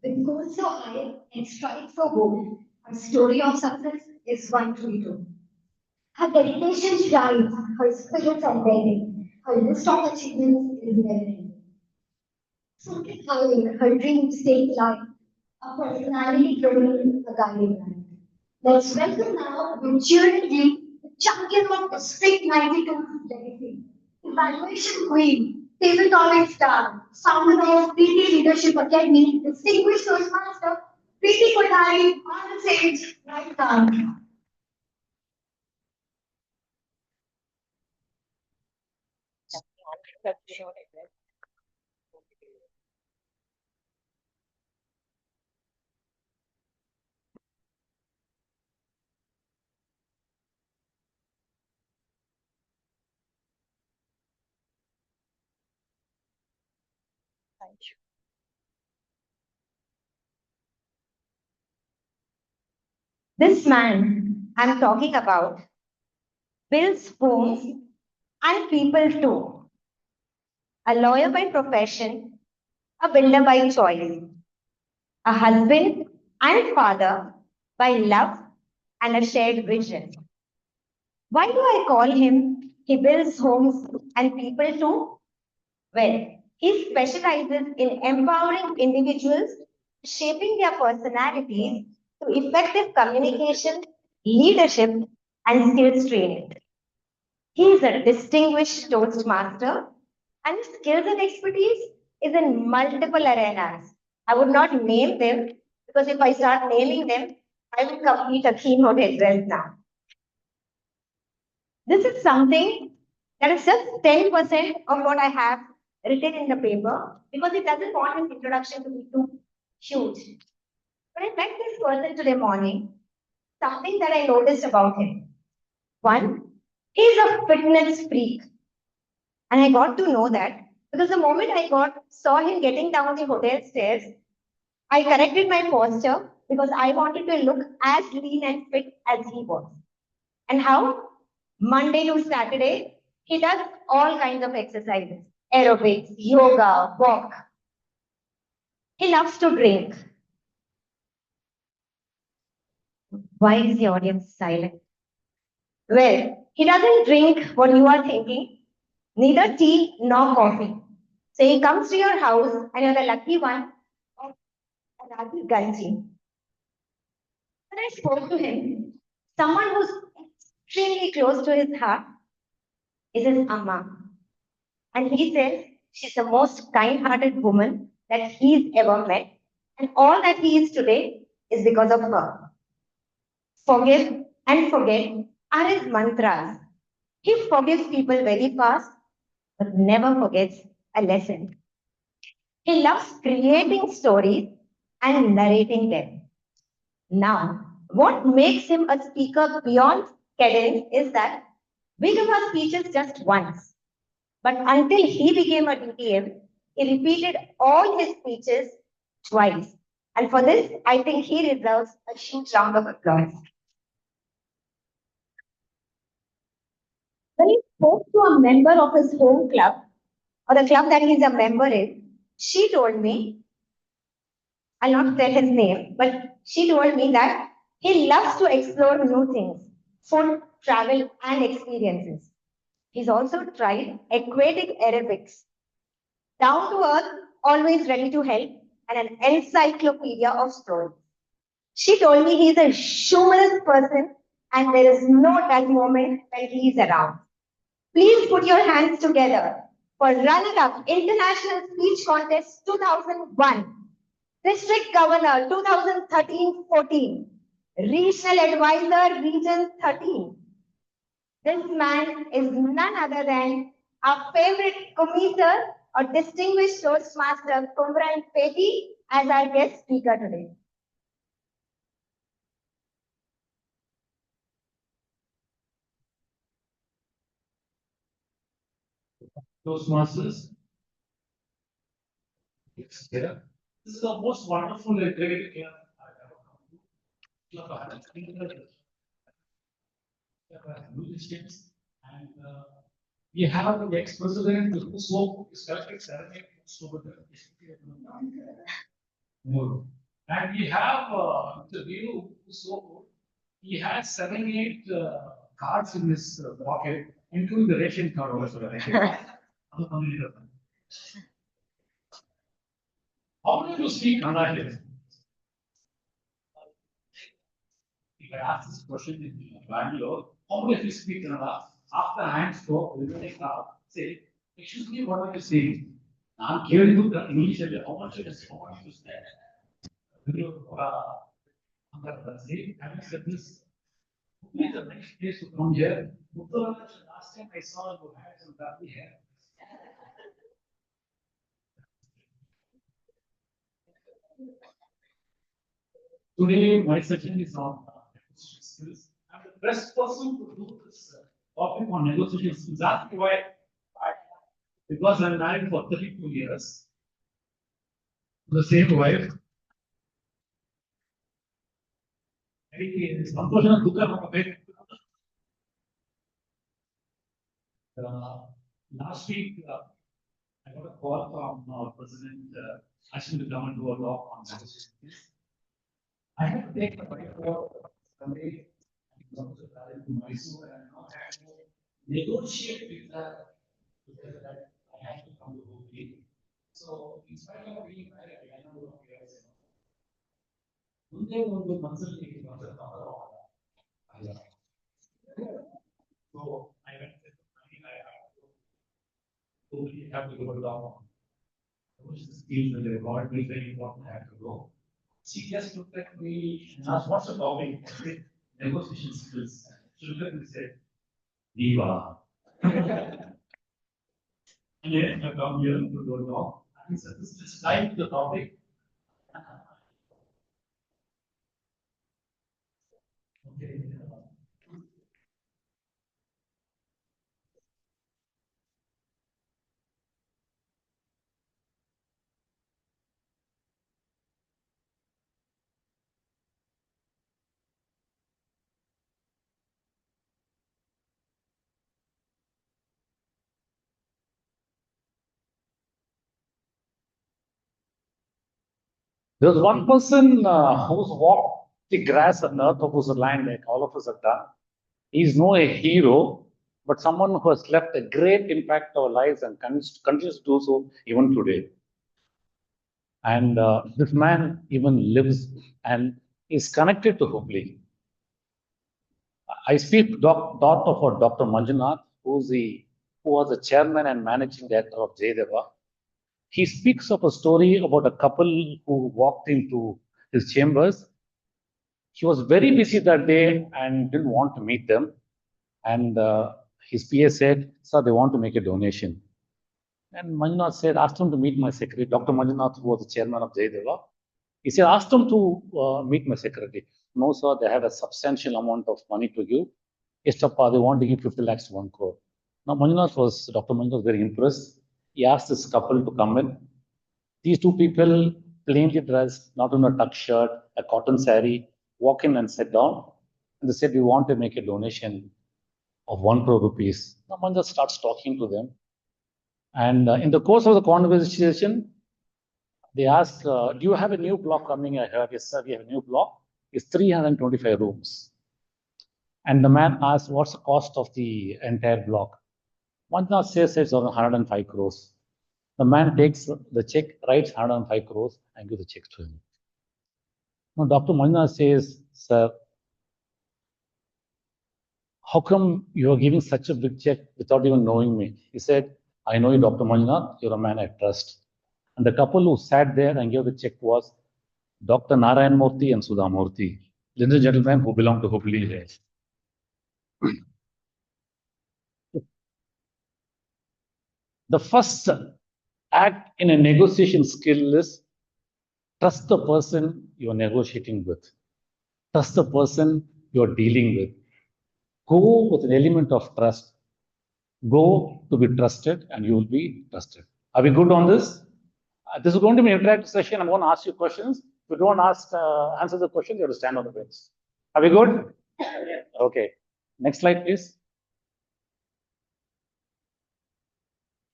C: with goals so high and strides so bold. Her story of success is one to be told. Her dedication shines, her spirit unbending, her list of achievements is never ending. So high, her dreams take life, a personality growing a guiding light. Let's welcome now with cheering G, the champion of District 92 legacy, evaluation queen, tabletop star, founder of PT Leadership Academy, distinguished Toastmaster, PT Kothari on the stage right now. This man I'm talking about builds homes and people too. A lawyer by profession, a builder by choice, a husband and father by love and a shared vision. Why do I call him? He builds homes and people too? Well, he specializes in empowering individuals, shaping their personalities through effective communication, leadership, and skills training. He is a distinguished Toastmaster, and his skills and expertise is in multiple arenas. I would not name them because if I start naming them, I will complete a keynote address now. This is something that is just 10% of what I have written in the paper because it doesn't want its introduction to be too huge. When I met this person today morning, something that I noticed about him. One, he's a fitness freak. And I got to know that because the moment I saw him getting down the hotel stairs, I corrected my posture because I wanted to look as lean and fit as he was. And how? Monday to Saturday, he does all kinds of exercises, aerobics, yoga, walk. He loves to drink. Why is the audience silent? Well, he doesn't drink what you are thinking, neither tea nor coffee. So he comes to your house and you're the lucky one of a Ragi Ganji. When I spoke to him, someone who's extremely close to his heart is his Amma. And he says she's the most kind hearted woman that he's ever met. And all that he is today is because of her. Forgive and forget are his mantras. He forgives people very fast, but never forgets a lesson. He loves creating stories and narrating them. Now, what makes him a speaker beyond cadence is that we give our speeches just once. But until he became a DTM, he repeated all his speeches twice. And for this, I think he deserves a huge round of applause. When he spoke to a member of his home club, or the club that he's a member in, she told me, I'll not tell his name, but she told me that he loves to explore new things, food, travel, and experiences. He's also tried aquatic aerobics, down to earth, always ready to help, and an encyclopedia of stories. She told me he's a humorous person and there is no dull moment when he's around. Please put your hands together for runner-up International Speech Contest 2001, District Governor 2013-14, Regional Advisor Region 13. This man is none other than our favorite commissioner or distinguished Toastmaster Kumran Peti as our guest speaker today.
H: Toastmasters. Yes, yeah. This is the most wonderful and great care I've ever come to. Musicians and we have the ex-president who spoke selected 7 8 over the more. And we have the view who spoke. He has 7 8 cards in his pocket, including the ration card also. How do you speak Kannada? If I ask this question in Bangalore, how do you speak Kannada? After I am spoke, say, excuse me, what are you saying? I'm hearing you the English, how much is how much is that? Having said this, who is the next place to come here? Last time I saw you had some lovely hair. Today, my section is on negotiation skills. I'm the best person to do this topic on negotiation skills. That's why, because I'm married for 32 years, the same wife. ಸಂತೋಷನ ದುಃಖ ಮಾಡಬೇಕು. Last week, I got a call from our president asking to come and do a talk on negotiation. I had to take the bike for Sunday and come to Mysore and now I have to negotiate with that I have to come to Hooghly. So, in spite of being married, I know what we are saying. ಮುಂದೆ ಒಂದು ಮನಸ್ಸಲ್ಲಿ So I went to I have to go down. Which is skills that they got me very important. I have to go. She just looked at me and asked, what's the topic? Negotiation skills. She looked at me and said, Diva. And then I come here to do a talk. And he said, let's dive into the topic. Okay. There was one person who's walked the grass and earth of whose land, like all of us have done. He's no a hero, but someone who has left a great impact on our lives and continues to do so even today. And this man even lives and is connected to Hubli. I speak thought of Dr. Manjunath, who was the chairman and managing director of Jaydeva. He speaks of a story about a couple who walked into his chambers. He was very busy that day and didn't want to meet them. And his PA said, sir, they want to make a donation. And Manjunath said, ask them to meet my secretary. Dr. Manjunath, who was the chairman of Jaydeva. He said, ask them to meet my secretary. No, sir, they have a substantial amount of money to give. Yes, they want to give 50 lakhs to 1 crore. Now, Dr. Manjunath was very impressed. He asked this couple to come in. These two people, plainly dressed, not in a tuck shirt, a cotton saree, walk in and sit down. And they said, we want to make a donation of 1 crore rupees. Now, Manjunath starts talking to them. And in the course of the conversation, they asked, do you have a new block coming? I heard, yes, sir, we have a new block. It's 325 rooms. And the man asked, what's the cost of the entire block? Manjunath says it's around 105 crores. The man takes the check, writes 105 crores, and gives the check to him. Now, Dr. Manjunath says, sir, how come you are giving such a big check without even knowing me? He said, I know you, Dr. Manjunath, you're a man I trust. And the couple who sat there and gave the check was Dr. Narayan Murthy and Sudha Murthy, ladies and gentlemen who belong to Hubli. The first act in a negotiation skill is trust the person you're negotiating with. Trust the person you're dealing with. Go with an element of trust. Go to be trusted and you will be trusted. Are we good on this? This is going to be an interactive session. I'm going to ask you questions. If you don't answer the question, you have to stand on the bench. Are we good? Okay. Next slide, please.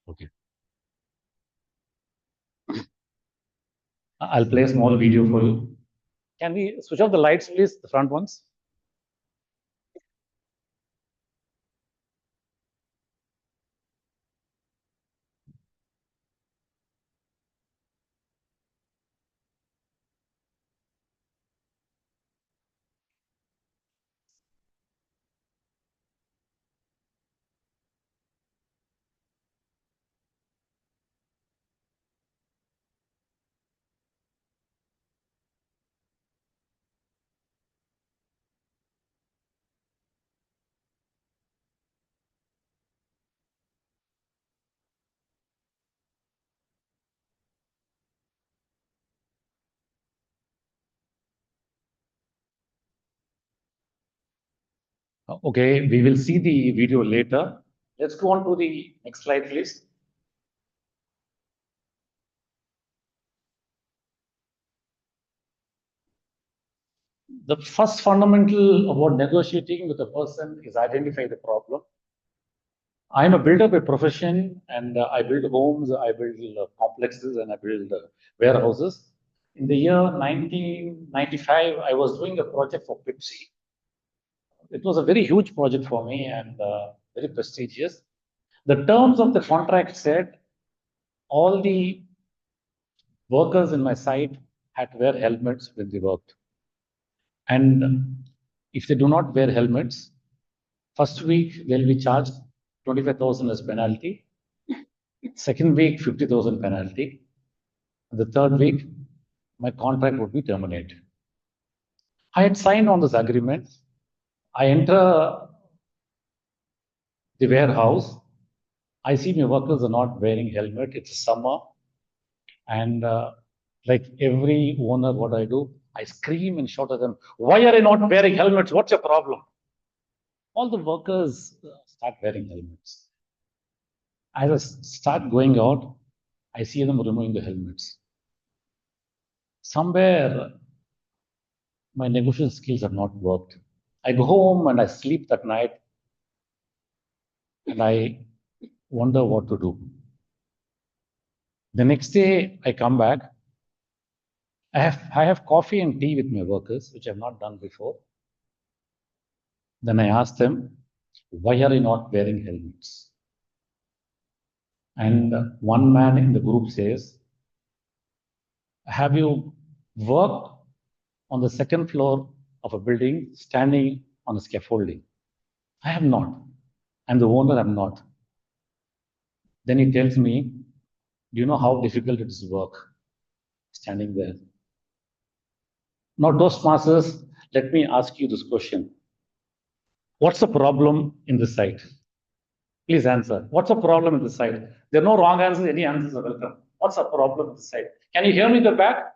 H: Okay. I'll play a small video for you. Can we switch off the lights, please? The front ones. Okay, we will see the video later. Let's go on to the next slide, please. The first fundamental about negotiating with a person is identify the problem. I'm a builder by profession, and I build homes, I build complexes, and I build warehouses. In the year 1995, I was doing a project for Pepsi. It was a very huge project for me and very prestigious. The terms of the contract said all the workers in my site had to wear helmets when they worked. And if they do not wear helmets, first week they'll be charged 25,000 as penalty. Second week, 50,000 penalty. The third week, my contract would be terminated. I had signed on this agreement. I enter the warehouse. I see my workers are not wearing helmet. It's summer. And like every owner, what I do, I scream and shout at them, why are you not wearing helmets? What's your problem? All the workers start wearing helmets. As I start going out, I see them removing the helmets. Somewhere, my negotiation skills have not worked. I go home and I sleep that night and I wonder what to do. The next day, I come back. I have coffee and tea with my workers, which I've not done before. Then I ask them, why are you not wearing helmets? And one man in the group says, have you worked on the second floor of a building standing on a scaffolding? I have not. I'm the owner, I'm not. Then he tells me, do you know how difficult it is to work standing there? Now, Toastmasters, let me ask you this question. What's the problem in this site? Please answer. What's the problem in this site? There are no wrong answers, any answers are welcome. What's the problem in this site? Can you hear me in the back?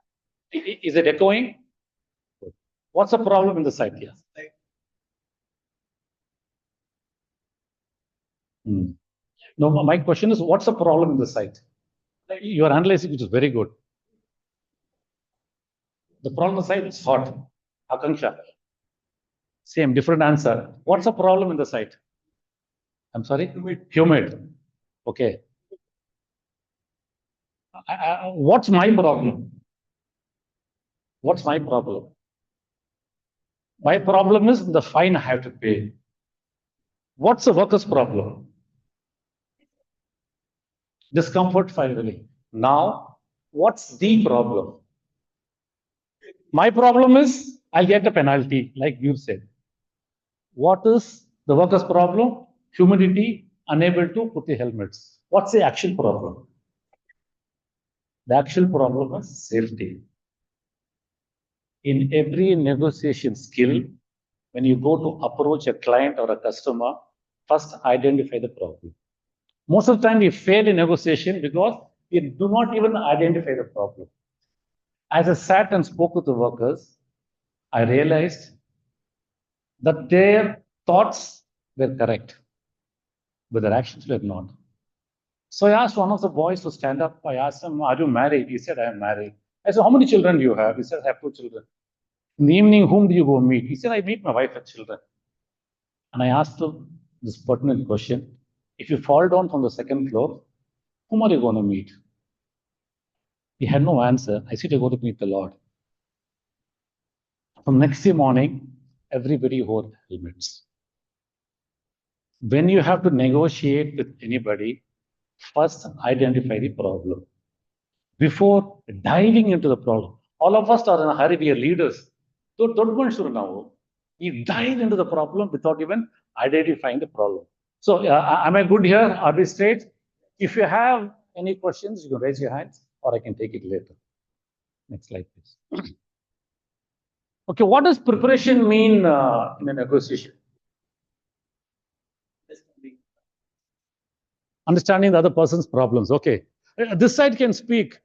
H: Is it echoing? What's the problem in the site here? No, my question is, what's the problem in the site? You are analyzing, which is very good. The problem in the site is hot. Aakanksha. Same, different answer. What's the problem in the site? I'm sorry? Humid. Okay. What's my problem? What's my problem? My problem is the fine I have to pay. What's the worker's problem? Discomfort finally. Now, what's the problem? My problem is I'll get a penalty, like you said. What is the worker's problem? Humidity, unable to put the helmets. What's the actual problem? The actual problem is safety. In every negotiation skill, when you go to approach a client or a customer, first identify the problem. Most of the time we fail in negotiation because we do not even identify the problem. As I sat and spoke with the workers, I realized that their thoughts were correct, but their actions were not. So I asked one of the boys to stand up. I asked him, are you married? He said, I am married. I said, how many children do you have? He said, I have 2 children. In the evening, whom do you go meet? He said, I meet my wife and children. And I asked him this pertinent question. If you fall down from the 2nd floor, whom are you going to meet? He had no answer. I said, you're going to meet the Lord. From next day morning, everybody wore helmets. When you have to negotiate with anybody, first identify the problem. Before diving into the problem, all of us are in a hurry, we are leaders. We dive into the problem without even identifying the problem. So, am I good here? Are we straight? If you have any questions, you can raise your hands or I can take it later. Next slide, please. Okay, what does preparation mean in a negotiation? Understanding the other person's problems. Okay. This side can speak.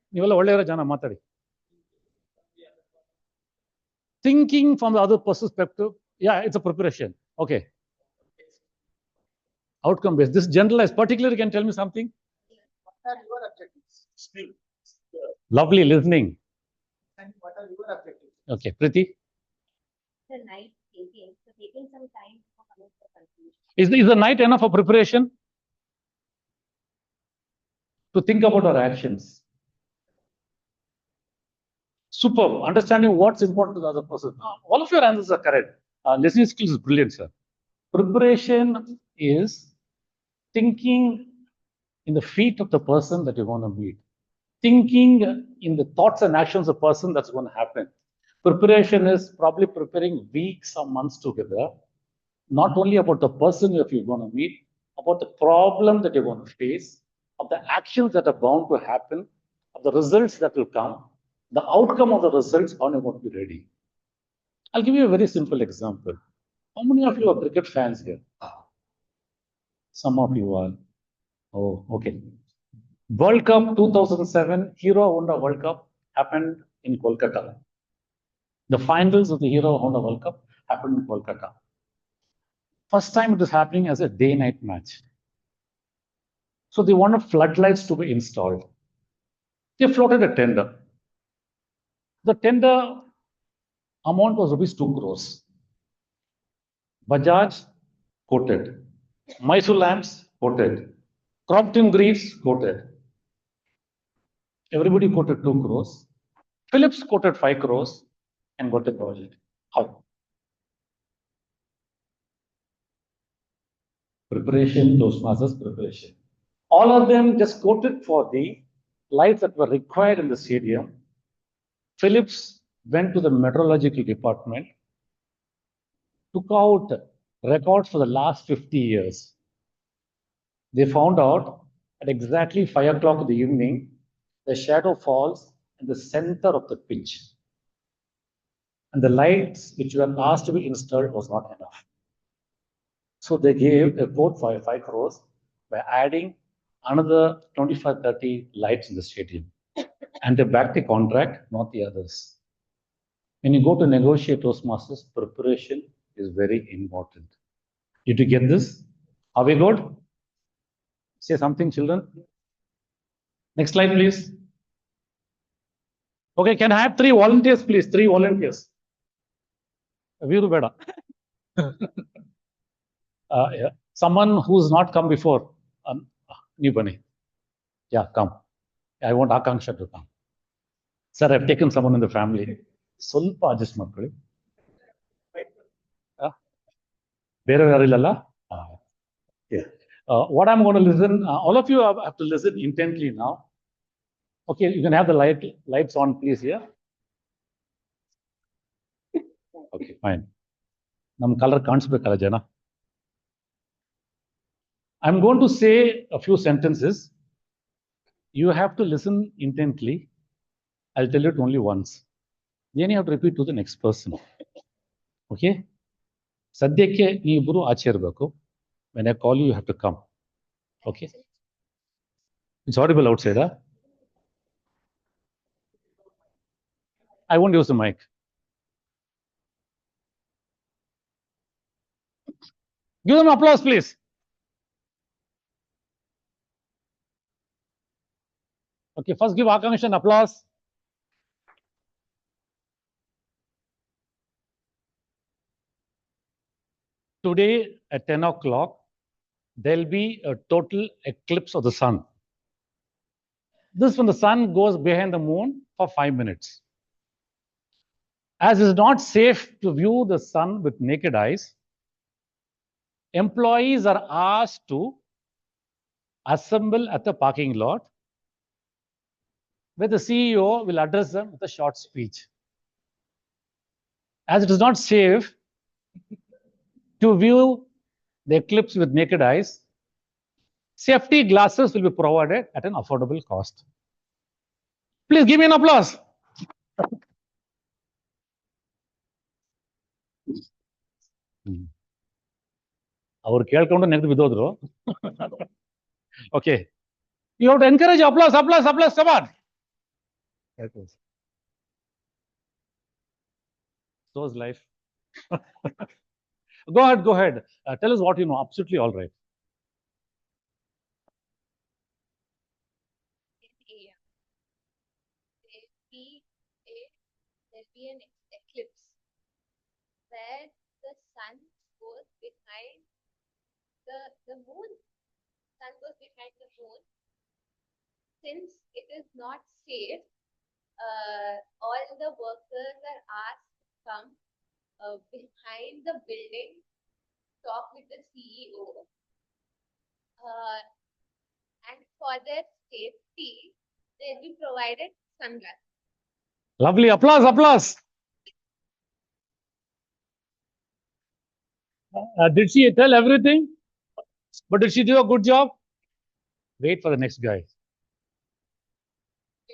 H: Thinking from the other person's perspective. Yeah, it's a preparation. Okay. Outcome based. This generalized, particularly can tell me something?
A: What are your objectives?
H: Lovely listening.
A: And what are your objectives?
H: Okay, Priti.
C: The night taking, so taking some time for coming to the conclusion.
H: Is the night enough for preparation? To think about our actions. Superb. Understanding what's important to the other person. All of your answers are correct. Listening skills is brilliant, sir. Preparation is thinking in the feet of the person that you're going to meet. Thinking in the thoughts and actions of the person that's going to happen. Preparation is probably preparing weeks or months together, not only about the person you're going to meet, about the problem that you're going to face, of the actions that are bound to happen, of the results that will come. The outcome of the results are not going to be ready. I'll give you a very simple example. How many of you are cricket fans here? Some of you are. Oh, okay. World Cup 2007, Hero Honda World Cup happened in Kolkata. The finals of the Hero Honda World Cup happened in Kolkata. First time it is happening as a day-night match. So they wanted floodlights to be installed. They floated a tender. The tender amount was rupees 2 crores. Bajaj quoted. Mysore lamps quoted. Crompton Greaves quoted. Everybody quoted 2 crores. Philips quoted 5 crores and got the project. How? Preparation, Toastmasters preparation. All of them just quoted for the lights that were required in the stadium. Philips went to the meteorological department, took out records for the last 50 years. They found out at exactly 5 o'clock in the evening, the shadow falls in the center of the pitch. And the lights which were asked to be installed was not enough. So they gave a quote for 5 crores by adding another 25-30 lights in the stadium. And they backed the contract, not the others. When you go to negotiate Toastmasters, preparation is very important. Did you get this? Are we good? Say something, children. Next slide, please. Okay, can I have 3 volunteers, please? 3 volunteers. Veeru Beda. Yeah. Someone who's not come before. New bunny. Yeah, come. I want Aakanksha to come. Sir, I've taken someone in the family. ಸ್ವಲ್ಪ adjust ಮಾಡ್ಕೊಳ್ಳಿ. ಬೇರೆ ಯಾರಿಲ್ಲಲ್ಲ? Yeah. What I'm going to listen, all of you have to listen intently now. Okay, you can have the lights on, please, here. Okay, fine. Nam color ಕಾಣಿಸ್ಬೇಕಲ್ಲ ಜನ. I'm going to say a few sentences. You have to listen intently. I'll tell it only once. Then you have to repeat to the next person. Okay? ಸದ್ಯಕ್ಕೆ ನೀವಿಬ್ಬರು ಆಚೆ ಇರಬೇಕು. When I call you, you have to come. Okay? It's audible outside, huh? I won't use the mic. Give them applause, please. Okay, first give Aakanksha an applause. Today at 10 o'clock, there'll be a total eclipse of the sun. This when the sun goes behind the moon for 5 minutes. As it's not safe to view the sun with naked eyes, employees are asked to assemble at the parking lot where the CEO will address them with a short speech. As it is not safe to view the eclipse with naked eyes, safety glasses will be provided at an affordable cost. Please give me an applause. ಅವ್ರು ಕೇಳ್ಕೊಂಡು ನೆಗೆದು ಬಿದ್ದೋದ್ರು. Okay. You have to encourage applause, applause, applause, come on. So is life. Go ahead, go ahead. Tell us what you know. Absolutely all right.
J: There'll be an eclipse where the sun goes behind the moon. Sun goes behind the moon. Since it is not safe, all the workers are asked to come behind the building, talk with the CEO, and for their safety, they'll be provided sunglasses.
H: Lovely. Applause, applause. Did she tell everything? But did she do a good job? Wait for the next guy.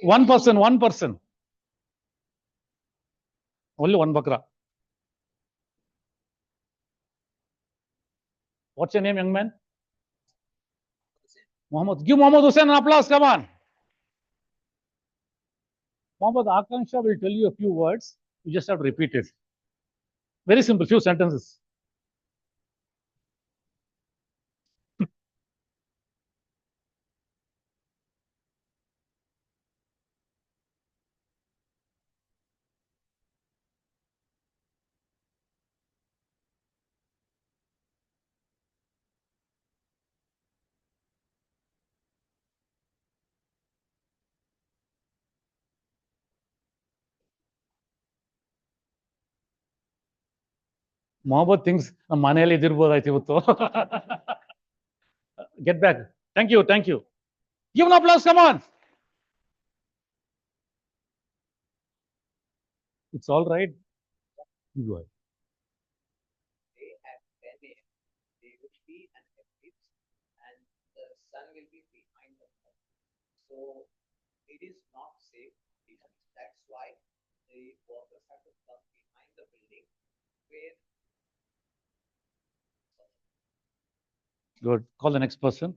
H: One person, one person. Only one bakra. What's your name, young man? Mohammed. Give Mohammed Hussain an applause. Come on. Mohammed Aakanksha will tell you a few words. You just have to repeat it. Very simple, few sentences. Mohammed thinks ಮನೆಯಲ್ಲಿ ಇದಿರ್ಬೋದಾಯ್ತು ಇವತ್ತು. Get back. Thank you. Thank you. Give an applause. Come on. It's all right. Go ahead.
K: They at 10 a.m. they will be an eclipse and the sun will be behind them. So it is not safe. That's why the workers have to come behind the building where.
H: Good. Call the next person.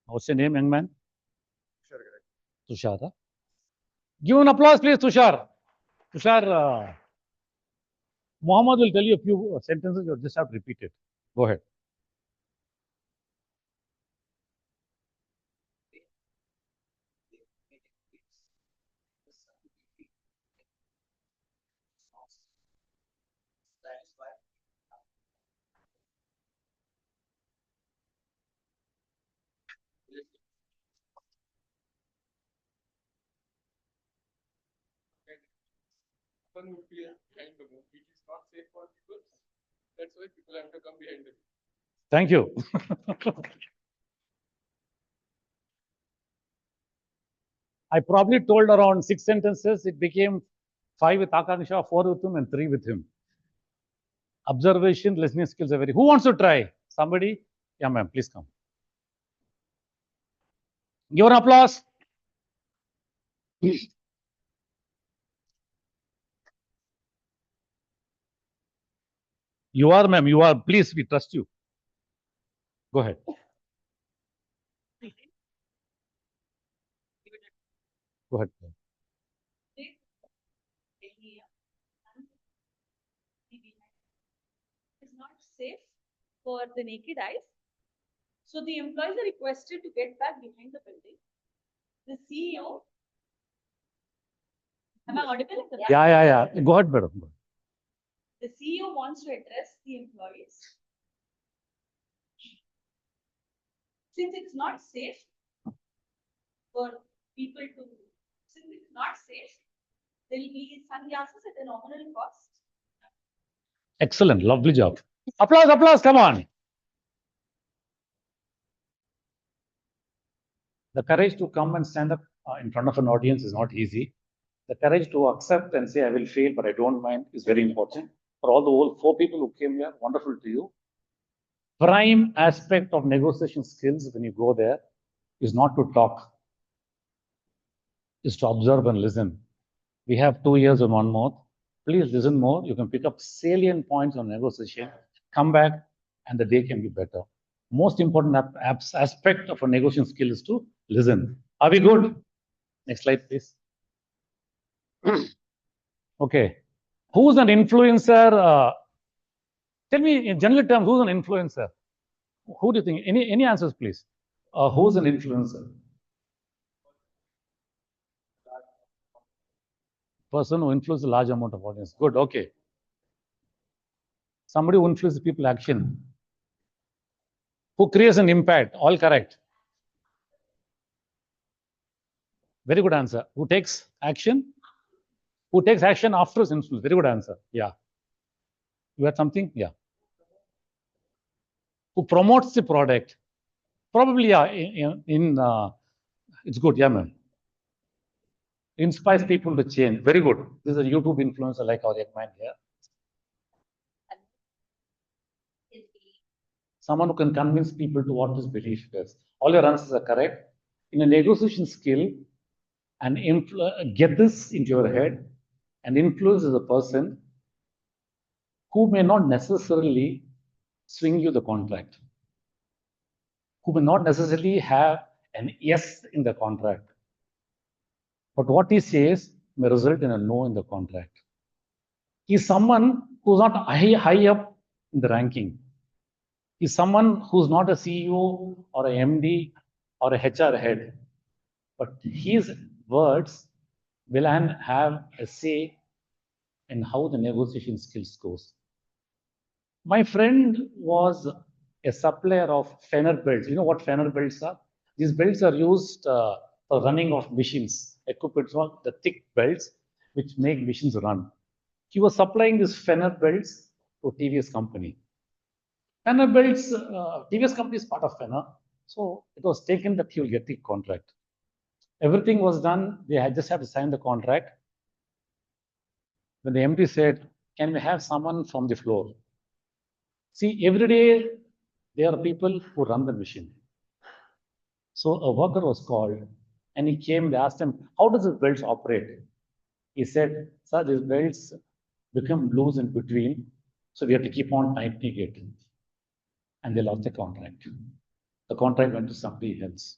H: What's your name, young man? Tushar. Huh? Give an applause, please, Tushar. Tushar, Mohammed will tell you a few sentences. You just have to repeat it. Go ahead.
F: Sun would be behind the moon, which is not safe for people. That's why people have to come behind the moon.
H: Thank you. I probably told around 6 sentences. It became 5 with Aakanksha, 4 with him, and 3 with him. Observation, listening skills are very. Who wants to try? Somebody? Yeah, ma'am, please come. Give an applause. You are, ma'am. You are. Please, we trust you. Go ahead. Go ahead.
L: Is not safe for the naked eyes. So the employees are requested to get back behind the building. The CEO. Am I audible?
H: Yeah. Go ahead, madam.
L: The CEO wants to address the employees. Since it's not safe for people to, since it's not safe, there will be sunglasses at a nominal cost.
H: Excellent. Lovely job. Applause, applause. Come on. The courage to come and stand up in front of an audience is not easy. The courage to accept and say, I will fail, but I don't mind, is very important. For all the whole 4 people who came here, wonderful to you. Prime aspect of negotiation skills when you go there is not to talk, is to observe and listen. We have 2 years and 1 month. Please listen more. You can pick up salient points on negotiation, come back, and the day can be better. Most important aspect of a negotiation skill is to listen. Are we good? Next slide, please. Okay. Who's an influencer? Tell me in general terms, who's an influencer? Who do you think? Any answers, please? Who's an influencer? Person who influences a large amount of audience. Good, okay. Somebody who influences people action. Who creates an impact? All correct. Very good answer. Who takes action? Who takes action after his influence? Very good answer. Yeah. You had something? Yeah. Who promotes the product? Probably, yeah. It's good, yeah, ma'am. Inspires people to change. Very good. This is a YouTube influencer like our young man here. someone who can convince people to what his belief is. All your answers are correct. In a negotiation skill, and get this into your head, and influence is a person who may not necessarily swing you the contract, who may not necessarily have an yes in the contract, but what he says may result in a no in the contract. He's someone who's not high up in the ranking. He's someone who's not a CEO or a MD or a HR head, but his words will have a say in how the negotiation skills goes. My friend was a supplier of Fenner belts. You know what Fenner belts are? These belts are used for running of machines, equipment, the thick belts which make machines run. He was supplying these Fenner belts to TVS company. Fenner belts, TVS company is part of Fenner, so it was taken that he will get the contract. Everything was done. They had just had to sign the contract. When the MD said, "Can we have someone from the floor?" See, every day there are people who run the machine. So a worker was called and he came, they asked him, "How does this belts operate?" He said, "Sir, these belts become loose in between, so we have to keep on tightening it." And they lost the contract. The contract went to somebody else.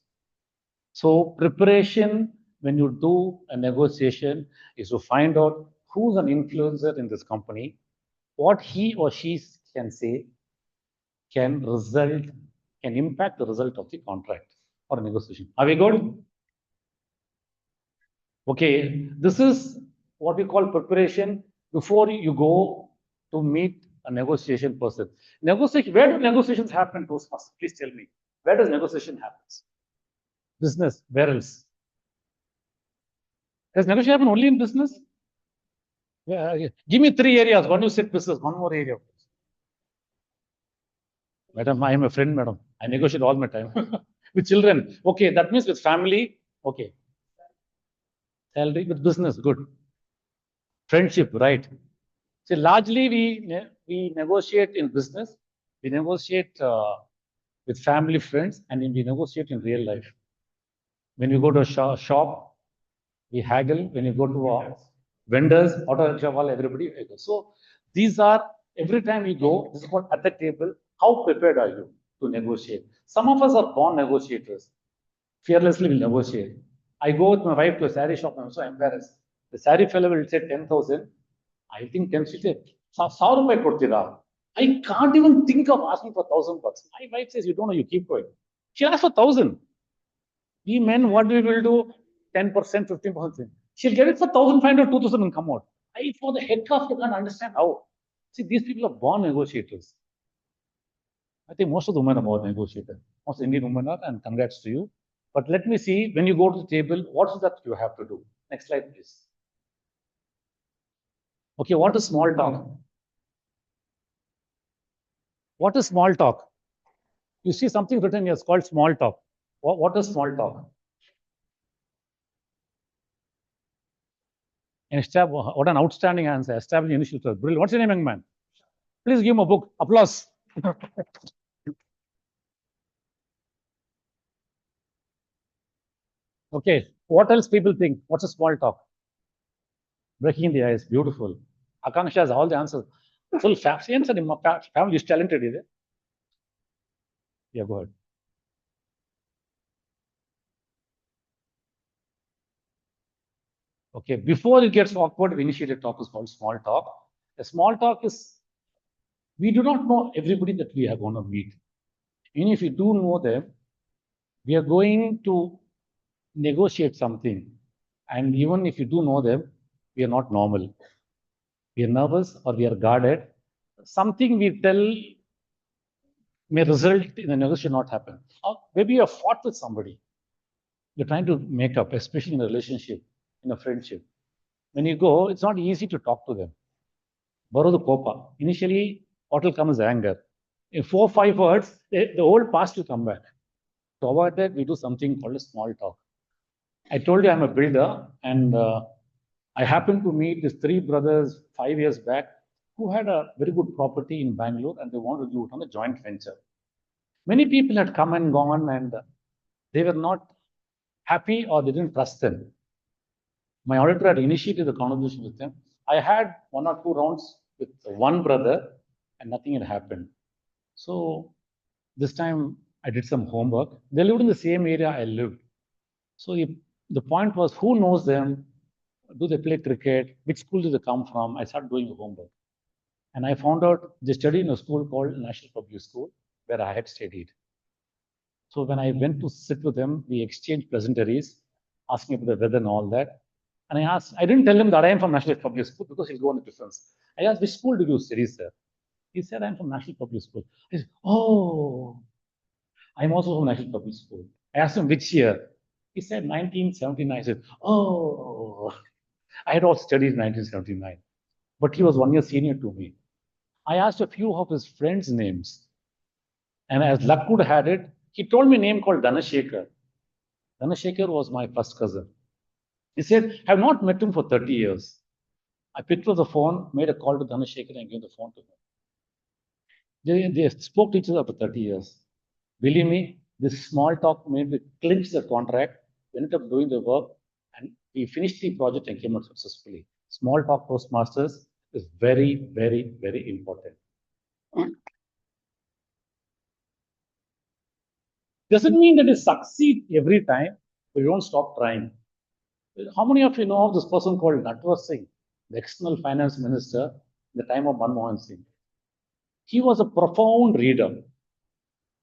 H: So preparation when you do a negotiation is to find out who's an influencer in this company, what he or she can say can impact the result of the contract or negotiation. Are we good? Okay, this is what we call preparation before you go to meet a negotiation person. Negotiation, where do negotiations happen, Toastmasters? Please tell me. Where does negotiation happen? Business, where else? Does negotiation happen only in business? Yeah, give me 3 areas. One you said business, one more area. Madam, I am a friend, madam. I negotiate all my time. With children. Okay, that means with family. Okay. Salary with business, good. Friendship, right. So largely we negotiate in business. We negotiate with family, friends, and we negotiate in real life. When you go to a shop, we haggle. When you go to vendors, auto rickshaw, everybody. So these are, every time we go, this is what at the table, how prepared are you to negotiate? Some of us are born negotiators. Fearlessly will negotiate. I go with my wife to a saree shop, I'm so embarrassed. The saree fellow will say 10,000. I think 10, she said, I can't even think of asking for $1,000. My wife says, you don't know, you keep going. She asked for 1,000. We men, what we will do? 10%, 15%. She'll get it for 1,500, 2,000 and come out. I, for the head craft, I can't understand how. See, these people are born negotiators. I think most of the women are born negotiators. Most Indian women are, and congrats to you. But let me see, when you go to the table, what is that you have to do? Next slide, please. Okay, what is small talk? What is small talk? You see something written here, it's called small talk. What is small talk? What an outstanding answer. Establish initial trust. Brilliant. What's your name, young man? Please give him a book. Applause. Okay, what else people think? What's a small talk? Breaking the ice. Beautiful. Aakanksha has all the answers. Full family is talented, is it? Yeah, go ahead. Okay, before it gets awkward, we initiate a talk is called small talk. A small talk is, we do not know everybody that we are going to meet. Even if we do know them, we are going to negotiate something. And even if you do know them, we are not normal. We are nervous or we are guarded. Something we tell may result in the negotiation not happen. Or maybe you have fought with somebody. You're trying to make up, especially in a relationship, in a friendship. When you go, it's not easy to talk to them. Borrow the copa. Initially, what will come is anger. In 4 or 5 words, the old past will come back. To avoid that, we do something called a small talk. I told you I'm a builder, and I happened to meet these 3 brothers 5 years back who had a very good property in Bangalore, and they wanted to do it on a joint venture. Many people had come and gone, and they were not happy or they didn't trust them. My auditor had initiated the conversation with them. I had 1 or 2 rounds with one brother, and nothing had happened. So this time I did some homework. They lived in the same area I lived. So the point was, who knows them? Do they play cricket? Which school do they come from? I started doing homework. And I found out they study in a school called National Public School, where I had studied. So when I went to sit with them, we exchanged pleasantries, asking about the weather and all that. And I didn't tell him that I am from National Public School because he'll go on the defense. I asked, which school did you study, sir? He said, I'm from National Public School. I said, oh, I'm also from National Public School. I asked him, which year? He said, 1979. I said, oh, I had also studied in 1979. But he was 1 year senior to me. I asked a few of his friends' names. And as luck would have it, he told me a name called Dhanashekhar. Dhanashekhar was my first cousin. He said, I have not met him for 30 years. I picked up the phone, made a call to Dhanashekhar, and gave the phone to him. They spoke to each other for 30 years. Believe me, this small talk made me clinch the contract. We ended up doing the work, and we finished the project and came out successfully. Small talk Toastmasters is very, very, very important. Doesn't mean that you succeed every time, but you don't stop trying. How many of you know of this person called Natwar Singh, the external finance minister in the time of Manmohan Singh? He was a profound reader.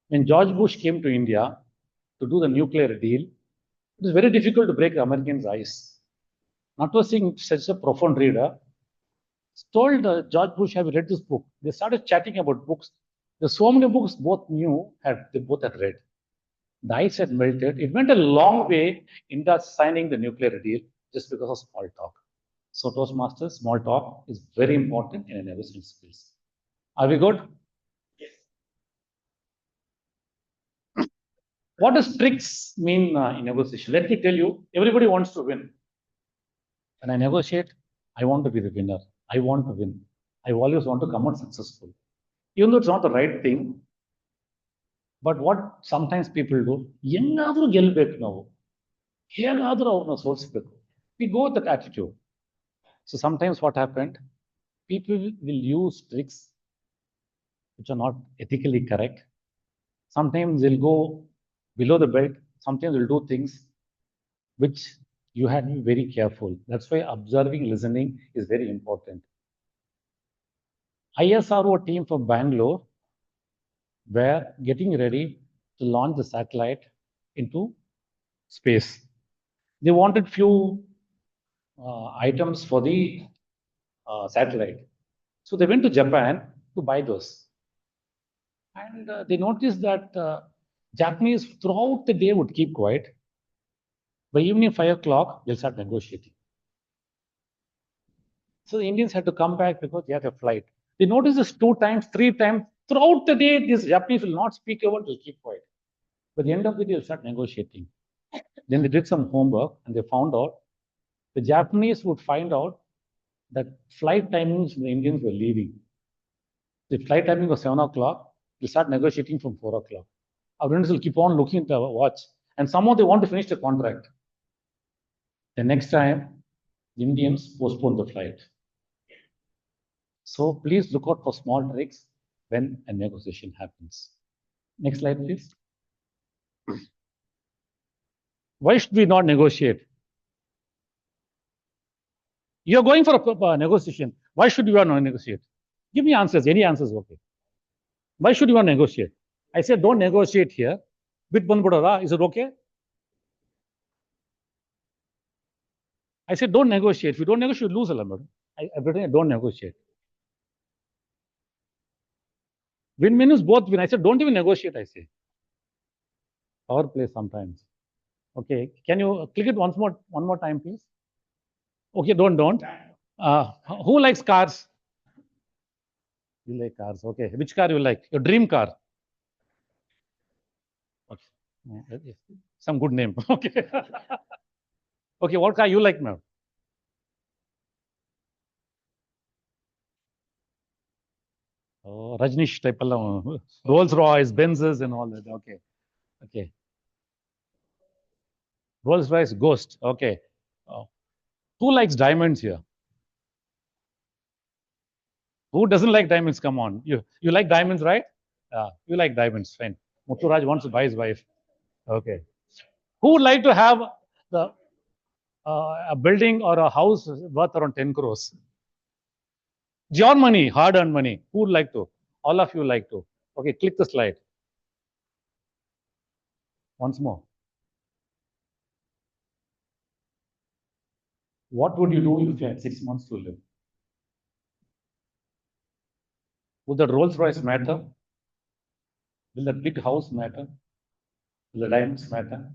H: When George Bush came to India to do the nuclear deal, it was very difficult to break the Americans' ice. Natwar Singh, such a profound reader, told George Bush, have you read this book? They started chatting about books. There's so many books both they both had read. The ice had melted. It went a long way in that signing the nuclear deal just because of small talk. So Toastmasters, small talk is very important in negotiation skills. Are we good? Yes. What does tricks mean in negotiation? Let me tell you, everybody wants to win. When I negotiate, I want to be the winner. I want to win. I always want to come out successful. Even though it's not the right thing, but what sometimes people do, ಹೆಂಗಾದ್ರೂ ಗೆಲ್ಬೇಕು ನಾವು ಹೇಗಾದ್ರೂ ಅವ್ರನ್ನ ಸೋಲಿಸ್ಬೇಕು. We go with that attitude. So sometimes what happened, people will use tricks which are not ethically correct. Sometimes they'll go below the belt. Sometimes they'll do things which you have to be very careful. That's why observing, listening is very important. ISRO team from Bangalore were getting ready to launch the satellite into space. They wanted few items for the satellite. So they went to Japan to buy those. And they noticed that Japanese throughout the day would keep quiet. By evening 5 o'clock, they'll start negotiating. So the Indians had to come back because they had a flight. They noticed this 2 times, 3 times. Throughout the day, these Japanese will not speak a word, they'll keep quiet. By the end of the day, they'll start negotiating. Then they did some homework and they found out the Japanese would find out that flight timings the Indians were leaving. The flight timing was 7 o'clock, they'll start negotiating from 4 o'clock. Our Indians will keep on looking at the watch and somehow they want to finish the contract. The next time, the Indians postpone the flight. So please look out for small tricks when a negotiation happens. Next slide, please. Why should we not negotiate? You're going for a negotiation. Why should you not negotiate? Give me answers. Any answers, okay. Why should you not negotiate? I said, don't negotiate here. Bit banbudara, is it okay? I said, don't negotiate. If you don't negotiate, you lose a lot. I don't negotiate. Win-win is both win. I said, don't even negotiate, I say. Power play sometimes. Okay, can you click it one more time, please? Okay, don't. Who likes cars? You like cars, okay. Which car you like? Your dream car? Okay. Some good name, okay. Okay, what car you like, ma'am? Rajnish type, Rolls Royce, Benzes, and all that. Okay, okay. Rolls Royce Ghost. Okay. Who likes diamonds here? Who doesn't like diamonds? Come on, you like diamonds, right? You like diamonds, fine. Mutturaj wants to buy his wife. Okay. Who would like to have the a building or a house worth around 10 crores? Your money, hard-earned money. Who would like to? All of you like to. Okay, click the slide. Once more. What would you do if you had 6 months to live? Would the Rolls Royce matter? Will the big house matter? Will the diamonds matter?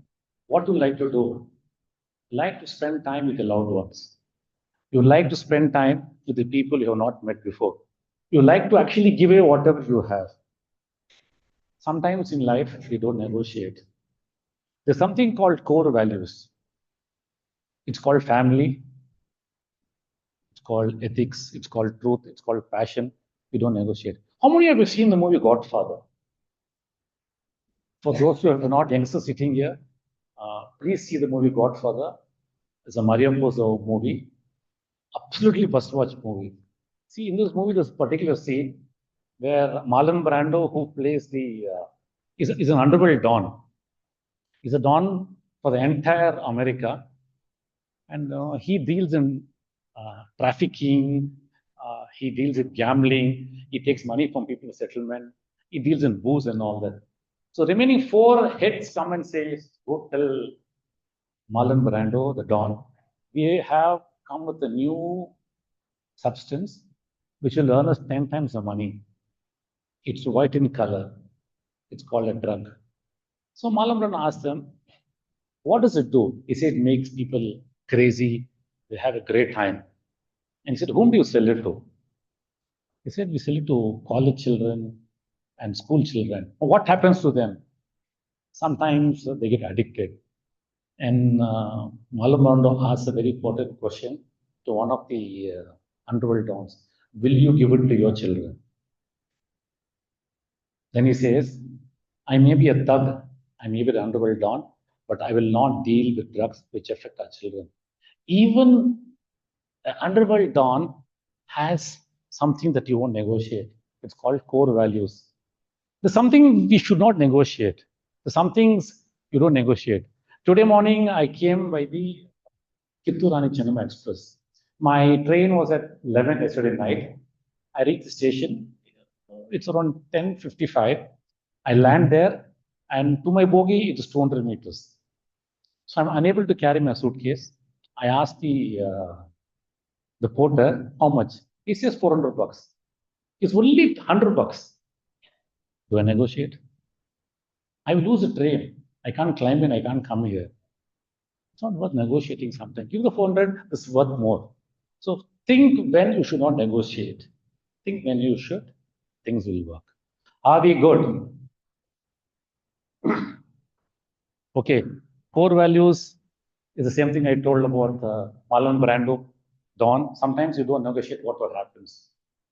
H: What do you like to do? Like to spend time with your loved ones. You like to spend time with the people you have not met before. You like to actually give away whatever you have. Sometimes in life, we don't negotiate. There's something called core values. It's called family. It's called ethics. It's called truth. It's called passion. We don't negotiate. How many of you have seen the movie Godfather? For those who are not youngsters sitting here, please see the movie Godfather. It's a Mario Puzo movie. Absolutely must-watch movie. See, in this movie, there's a particular scene where Marlon Brando, who plays the, is an underworld don. He's a don for the entire America, and he deals in trafficking. He deals with gambling. He takes money from people in settlement. He deals in booze and all that. So remaining 4 heads come and say, go tell Marlon Brando, the don, we have come with a new substance which will earn us 10 times the money. It's white in color. It's called a drug. So Marlon Brando asked them, what does it do? He said, it makes people crazy. They have a great time. And he said, whom do you sell it to? He said, we sell it to college children and school children. What happens to them? Sometimes they get addicted. And Marlon Brando asked a very important question to one of the underworld dons. Will you give it to your children? Then he says, I may be a thug, I may be the underworld don, but I will not deal with drugs which affect our children. Even the underworld don has something that you won't negotiate. It's called core values. There's something we should not negotiate. There's some things you don't negotiate. Today morning, I came by the Kittur Rani Chennamma Express. My train was at 11 yesterday night. I reached the station. It's around 10:55. I land there, and to my bogie, it is 200 meters. So I'm unable to carry my suitcase. I asked the porter how much. He says $400. It's only $100. Do I negotiate? I will lose the train. I can't climb in. I can't come here. It's not worth negotiating sometimes. Give the 400, it's worth more. So think when you should not negotiate. Think when you should, things will work. Are we good? Okay, core values is the same thing I told about Marlon Brando, Don. Sometimes you don't negotiate what happens.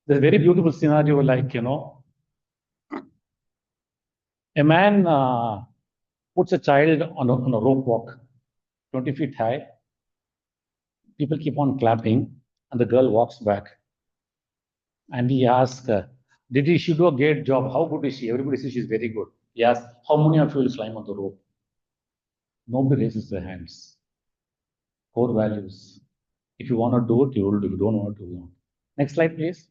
H: There's a very beautiful scenario like, a man puts a child on a rope walk, 20 feet high. People keep on clapping, and the girl walks back. And he asks, did she do a great job? How good is she? Everybody says she's very good. He asks, how many of you will climb on the rope? Nobody raises their hands. Core values. If you want to do it, you will do. If you don't want to, you won't. Next slide, please.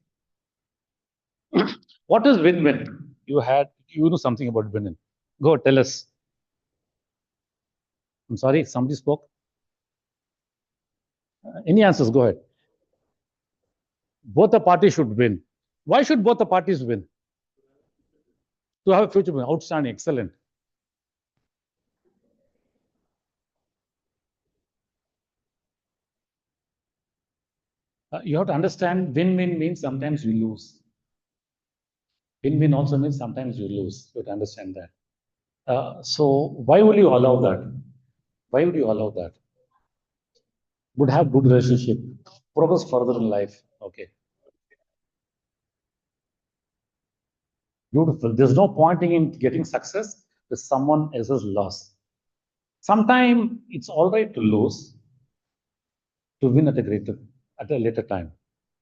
H: What is win-win? You know something about win-win. Go, tell us. I'm sorry, somebody spoke. Any answers? Go ahead. Both the parties should win. Why should both the parties win? To have a future win. Outstanding, excellent. You have to understand win-win means sometimes we lose. Win-win also means sometimes you lose. You have to understand that. So why would you allow that? Why would you allow that? Would have good relationship, progress further in life. Okay. Beautiful. There's no pointing in getting success with someone else's loss. Sometimes it's all right to lose, to win at a later time.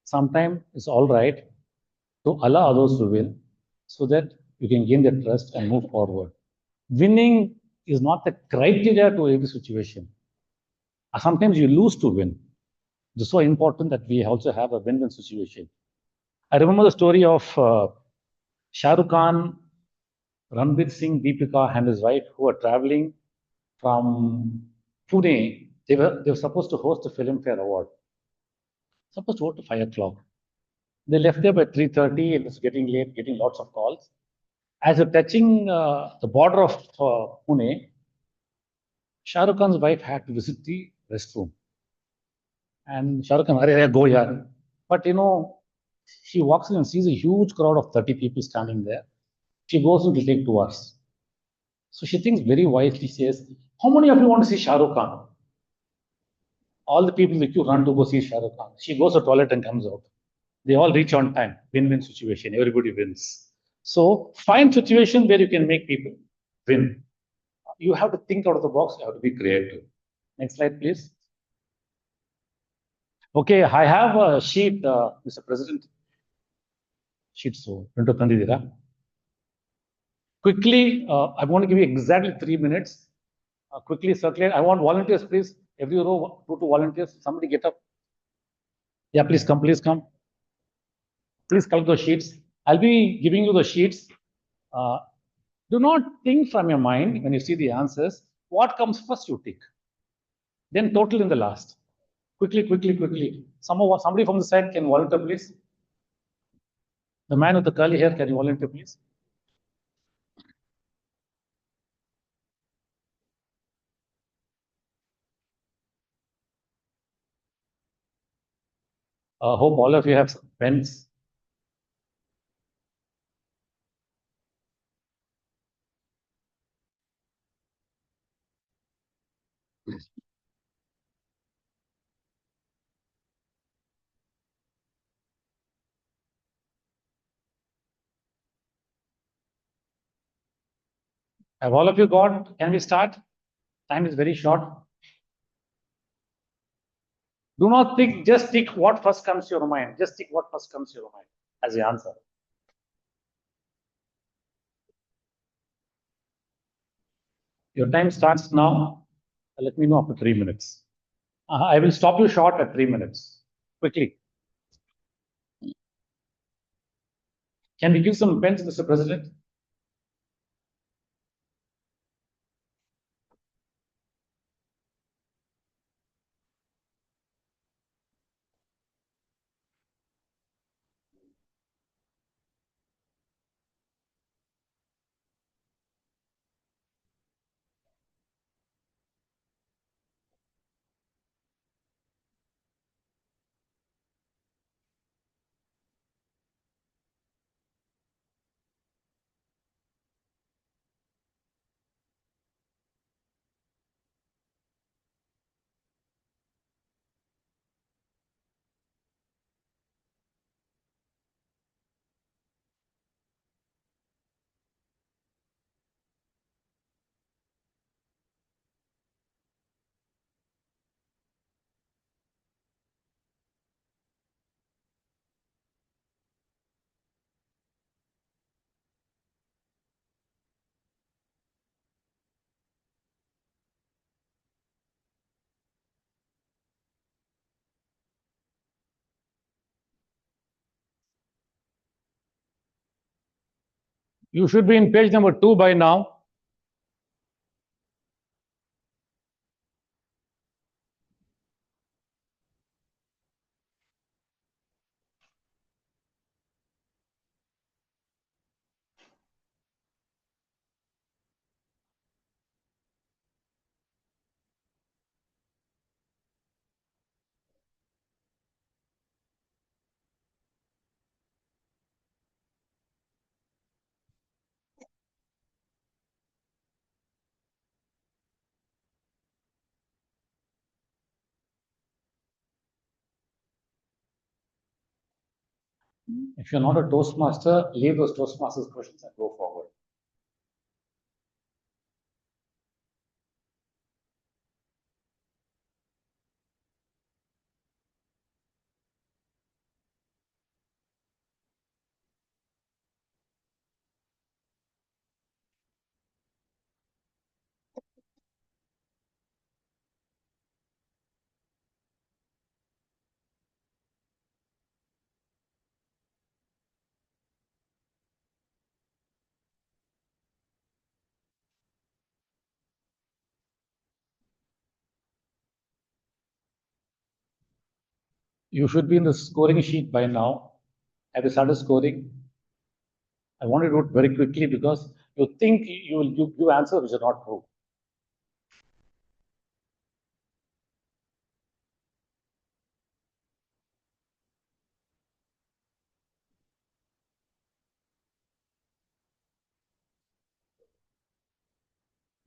H: Sometimes it's all right to allow others to win so that you can gain their trust and move forward. Winning is not the criteria to every situation. Sometimes you lose to win. It's so important that we also have a win-win situation. I remember the story of Shah Rukh Khan, Ranveer Singh, Deepika, and his wife who were traveling from Pune. They were supposed to host the Filmfare Award. Supposed to vote at 5 o'clock. They left there by 3:30. It was getting late, getting lots of calls. As they're touching the border of Pune, Shah Rukh Khan's wife had to visit the restroom. And Shah Rukh Khan, go yaar. But she walks in and sees a huge crowd of 30 people standing there. She goes and will take 2 hours. So she thinks very wisely, says, how many of you want to see Shah Rukh Khan? All the people in the queue run to go see Shah Rukh Khan. She goes to the toilet and comes out. They all reach on time. Win-win situation. Everybody wins. So find situation where you can make people win. You have to think out of the box. You have to be creative. Next slide, please. Okay, I have a sheet, Mr. President. Sheet so print out. Quickly, I want to give you exactly 3 minutes. Quickly circulate. I want volunteers, please. Every row, 2 volunteers. Somebody get up. Yeah, please come. Please come. Please collect those sheets. I'll be giving you the sheets. Do not think from your mind when you see the answers. What comes first, you tick. Then total in the last. Quickly, quickly, quickly. Somebody from the side can volunteer, please. The man with the curly hair, can you volunteer, please? Hope all of you have some pens. Have all of you got? Can we start? Time is very short. Do not think, just think what first comes to your mind. Just think what first comes to your mind as the answer. Your time starts now. Let me know after 3 minutes. I will stop you short at 3 minutes. Quickly. Can we give some pens, Mr. President? You should be in page number 2 by now. If you're not a Toastmaster, leave those Toastmasters questions and go forward. You should be in the scoring sheet by now. Have you started scoring? I want to do it very quickly because you think you will give answers which are not true.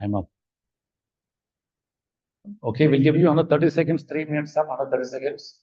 H: I'm up. Okay, we'll give you another 30 seconds, 3 minutes up, another 30 seconds.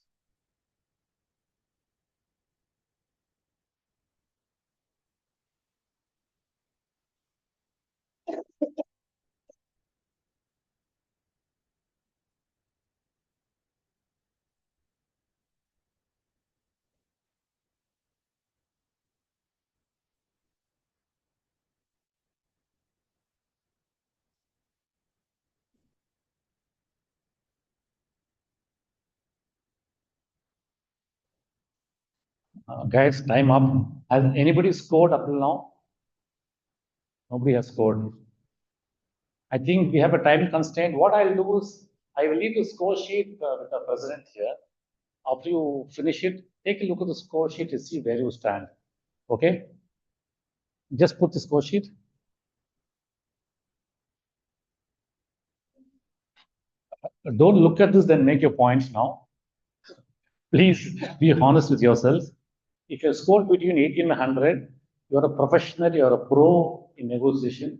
H: Guys, time up. Has anybody scored up till now? Nobody has scored. I think we have a time constraint. What I'll do is I will leave the score sheet with the president here. After you finish it, take a look at the score sheet to see where you stand. Okay? Just put the score sheet. Don't look at this, then make your points now. Please be honest with yourself. If you score between 80 and 100, you're a professional, you're a pro in negotiation.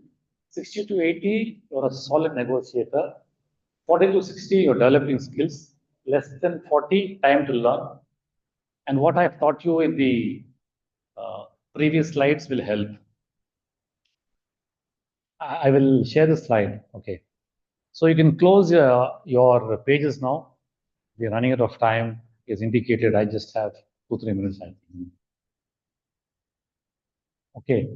H: 60 to 80, you're a solid negotiator. 40 to 60, you're developing skills. Less than 40, time to learn. And what I've taught you in the previous slides will help. I will share the slide. Okay. So you can close your pages now. We're running out of time. As indicated, I just have 2-3 minutes. Okay.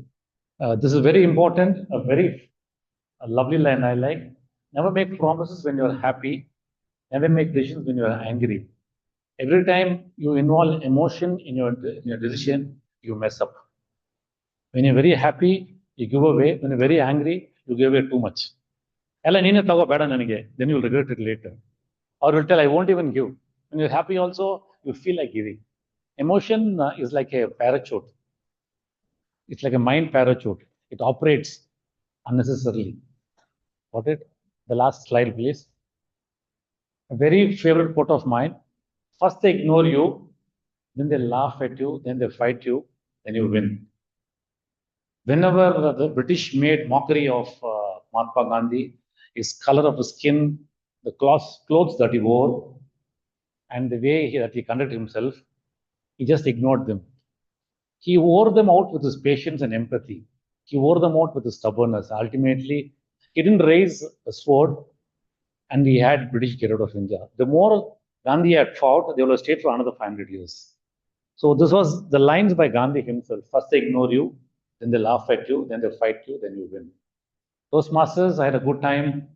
H: This is very important, a lovely line I like. Never make promises when you're happy. Never make decisions when you're angry. Every time you involve emotion in your decision, you mess up. When you're very happy, you give away. When you're very angry, you give away too much. Then you'll regret it later. Or you'll tell, I won't even give. When you're happy also, you feel like giving. Emotion is like a parachute. It's like a mind parachute. It operates unnecessarily. Got it? The last slide, please. A very favorite quote of mine. First they ignore you, then they laugh at you, then they fight you, then you win. Whenever the British made mockery of Mahatma Gandhi, his color of his skin, the clothes that he wore, and the way that he conducted himself, he just ignored them. He wore them out with his patience and empathy. He wore them out with his stubbornness. Ultimately, he didn't raise a sword, and he had British get out of India. The more Gandhi had fought, they would have stayed for another 500 years. So this was the lines by Gandhi himself. First they ignore you, then they laugh at you, then they fight you, then you win. Toastmasters, I had a good time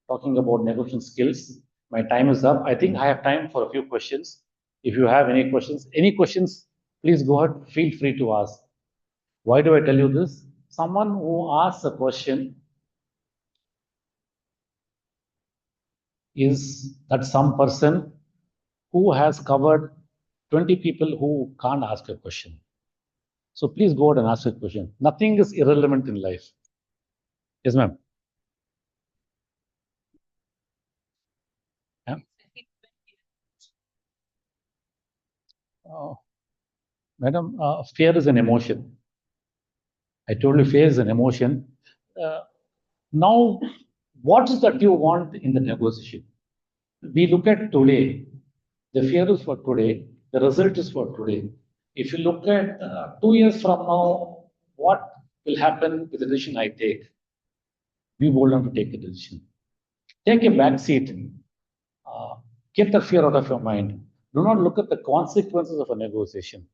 H: talking about negotiation skills. My time is up. I think I have time for a few questions. If you have any questions, please go ahead, feel free to ask. Why do I tell you this? Someone who asks a question is that some person who has covered 20 people who can't ask a question. So please go ahead and ask a question. Nothing is irrelevant in life. Yes, ma'am. Yeah. Madam, fear is an emotion. I told you fear is an emotion. Now, what is that you want in the negotiation? We look at today. The fear is for today. The result is for today. If you look at 2 years from now, what will happen with the decision I take? Be bold enough to take the decision. Take a back seat. Get the fear out of your mind. Do not look at the consequences of a negotiation.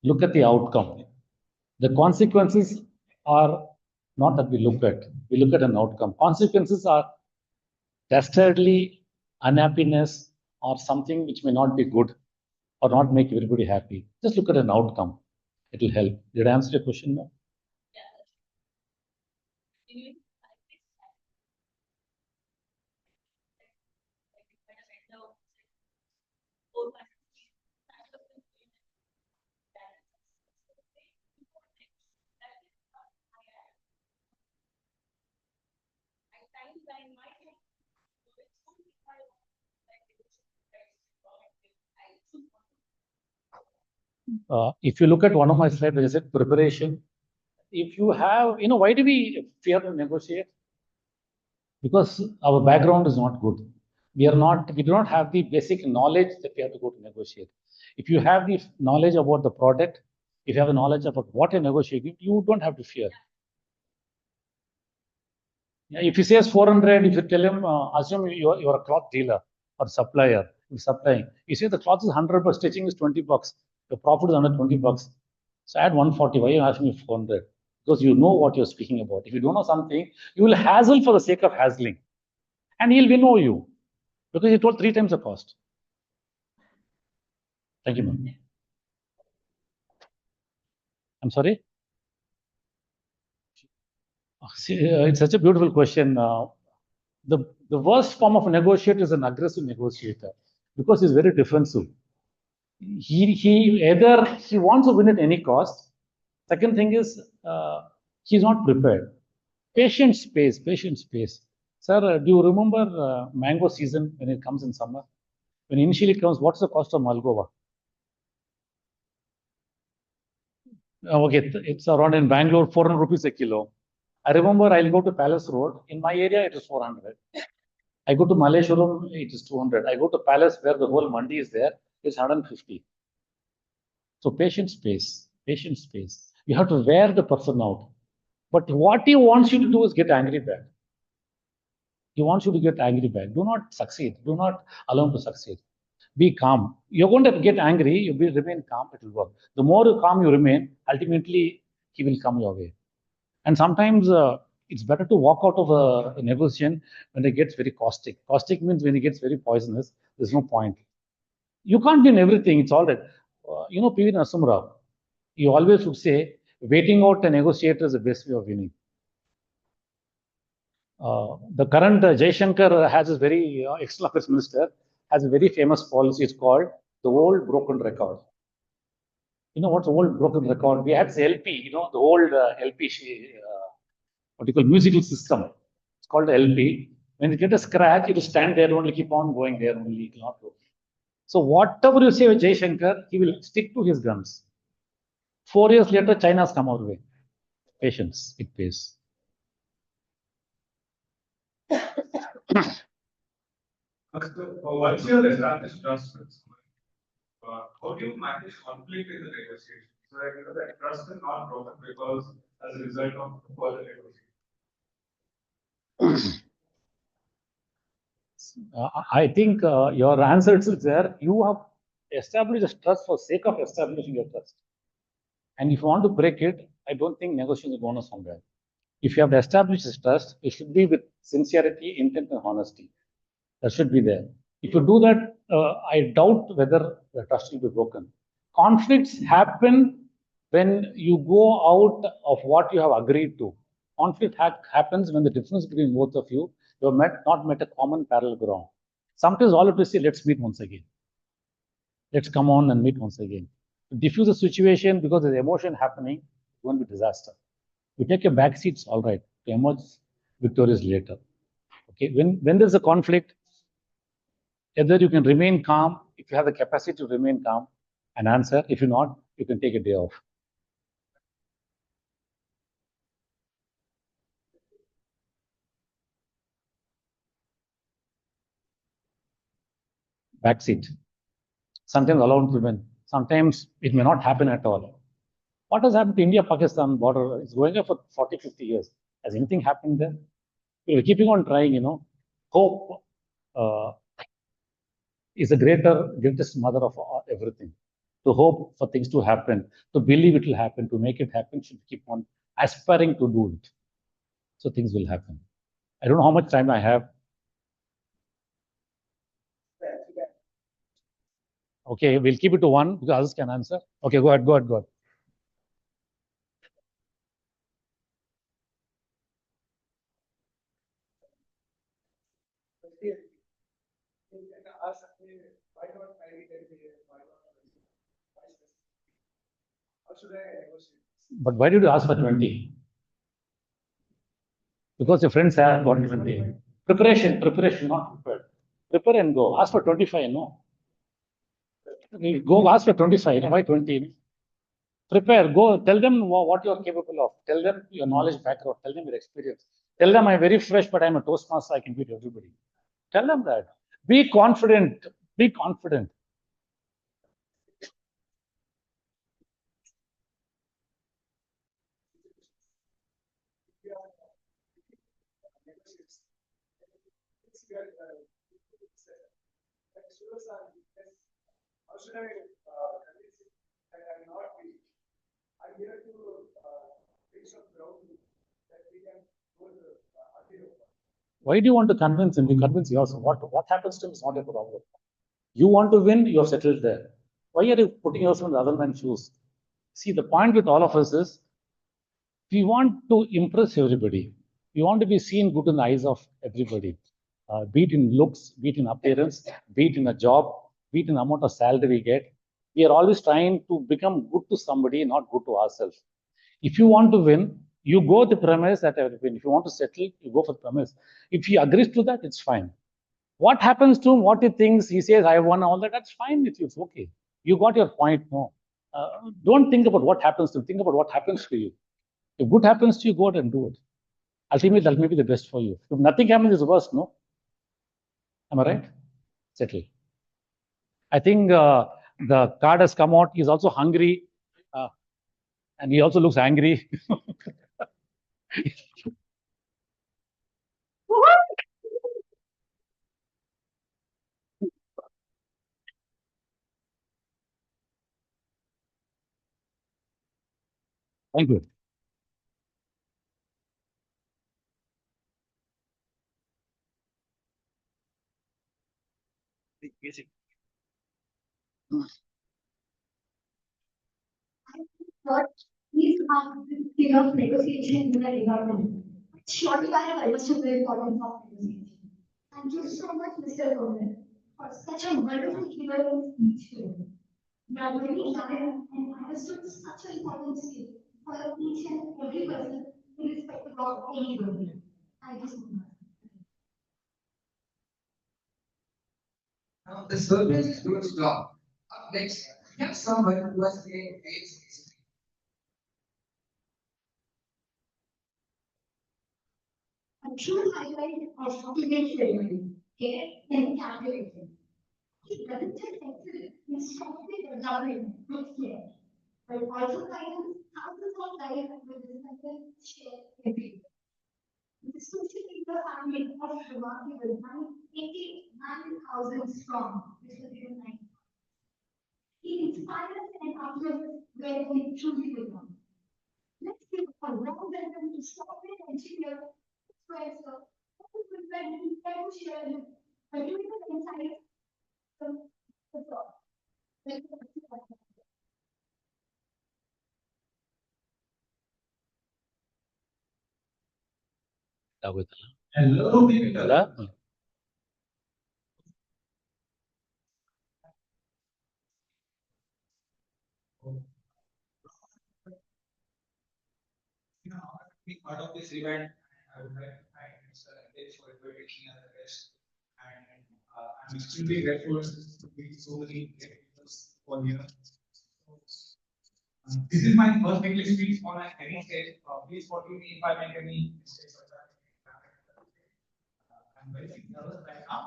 H: Look at the outcome. The consequences are not that we look at. We look at an outcome. Consequences are dastardly unhappiness or something which may not be good or not make everybody happy. Just look at an outcome. It will help. Did I answer your question now? If you look at one of my slides, which is preparation, if you have, why do we fear to negotiate? Because our background is not good. We do not have the basic knowledge that we have to go to negotiate. If you have the knowledge about the product, if you have the knowledge about what you're negotiating, you don't have to fear. Yeah, if he says 400, if you tell him, assume you're a cloth dealer or supplier, you're supplying. You say the cloth is 100, but stitching is 20 bucks. The profit is under 20 bucks. So add 140. Why are you asking me 400? Because you know what you're speaking about. If you don't know something, you will hassle for the sake of hassling. And he'll know you because he told 3 times the cost. Thank you, ma'am. I'm sorry? See, it's such a beautiful question. The worst form of a negotiator is an aggressive negotiator because he's very defensive. He either he wants to win at any cost. Second thing is he's not prepared. Patient space. Sir, do you remember mango season when it comes in summer? When initially it comes, what's the cost of Malgova? Okay, it's around in Bangalore, 400 rupees a kilo. I remember I'll go to Palace Road. In my area, it is 400. I go to Malleshwaram, it is 200. I go to Palace where the whole mandi is there, it's 150. So patient space. You have to wear the person out. But what he wants you to do is get angry back. He wants you to get angry back. Do not succeed. Do not allow him to succeed. Be calm. You're going to get angry. You will remain calm. It will work. The more calm you remain, ultimately he will come your way. And sometimes it's better to walk out of a negotiation when it gets very caustic. Caustic means when it gets very poisonous, there's no point. You can't win everything. It's all right. P.V. Narasimha Rao, he always would say, waiting out a negotiator is the best way of winning. The current Jaishankar has a very external affairs minister has a very famous policy. It's called the old broken record. You know what's the old broken record? We had the LP. The old LP. What you call musical system. It's called the LP. When you get a scratch, it will stand there only, keep on going there only, it will not go. So whatever you say with Jaishankar, he will stick to his guns. 4 years later, China's come our way. Patience, it pays.
F: Once you establish trust with someone, how do you manage conflict in the negotiation? So that trust is not broken because as a result of further negotiation.
H: I think your answer is there. You have established a trust for sake of establishing your trust. And if you want to break it, I don't think negotiation is going somewhere. If you have established this trust, it should be with sincerity, intent, and honesty. That should be there. If you do that, I doubt whether the trust will be broken. Conflicts happen when you go out of what you have agreed to. Conflict happens when the difference between both of you have not met a common parallel ground. Sometimes all of you say, let's meet once again. Let's come on and meet once again. To diffuse the situation because there's emotion happening, it's going to be disaster. You take a back seat, it's all right. To emerge victorious later. Okay, when there's a conflict, either you can remain calm, if you have the capacity to remain calm and answer. If you're not, you can take a day off. Backseat. Sometimes allow him to win. Sometimes it may not happen at all. What has happened to India-Pakistan border? It's going on for 40, 50 years. Has anything happened there? We're keeping on trying, Hope is the greatest mother of everything. To hope for things to happen, to believe it will happen, to make it happen, should keep on aspiring to do it. So things will happen. I don't know how much time I have. Okay, we'll keep it to one because others can answer. Okay, go ahead. But why did you ask for 20? Because your friends have got 20. Preparation, not prepared. Prepare and go. Ask for 25, no? Go ask for 25. Why 20? Prepare, go. Tell them what you are capable of. Tell them your knowledge background. Tell them your experience. Tell them I'm very fresh, but I'm a Toastmaster. I can beat everybody. Tell them that. Be confident. Be confident. Why do you want to convince him? You convince yourself. What happens to him is not a problem. You want to win, you're settled there. Why are you putting yourself in the other man's shoes? See, the point with all of us is we want to impress everybody. We want to be seen good in the eyes of everybody, be it in looks, be it in appearance, be it in a job, be it in the amount of salary we get. We are always trying to become good to somebody, not good to ourselves. If you want to win, you go the premise that I will win. If you want to settle, you go for the premise. If he agrees to that, it's fine. What happens to him, what he thinks, he says, I won all that, that's fine with you, it's okay. You got your point, no. Don't think about what happens to him, think about what happens to you. If good happens to you, go out and do it. Ultimately, that may be the best for you. If nothing happens, it's worse, no? Am I right? Settle. I think the card has come out. He's also hungry. And he also looks angry. Thank you.
C: What is the skill of negotiation in the environment? Surely I have understood the importance of negotiation. Thank you so much, Mr. Govind, for such a wonderful clear speech today. You are very clear and understood such an important skill for each and every person, irrespective of any domain. Thank you so much.
B: Now, the surface is doing its job. Up next, we have someone who has gained great history.
C: A true highlight of application ceremony, care and calculation. He doesn't just excel in software development with care, but also guidance thousands of lives with discipline, share, and peace. The social media family of remarkable 89,000 strong, which is even 9. He inspires and uplifts where we truly belong. Let's give a warm welcome to software engineer, professor, who will be able to share his valuable insights from the talk.
H: Hello, people.
F: Be part of this event. I would like to thank Mr. Nitish for inviting me as a guest. And I'm extremely grateful to meet so many great people over here. This is my first English speech on any stage. Please forgive me if I make any mistakes. I'm very nervous right now.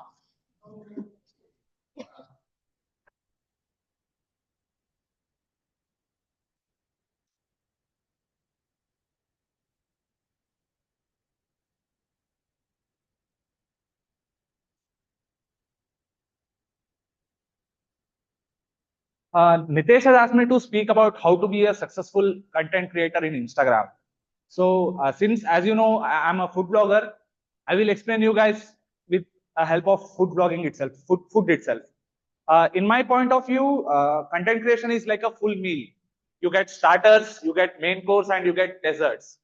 F: Nitesh has asked me to speak about how to be a successful content creator in Instagram. So, since as you know, I'm a food blogger, I will explain you guys with a help of food blogging itself, food itself. In my point of view, content creation is like a full meal. You get starters, you get main course, and you get desserts.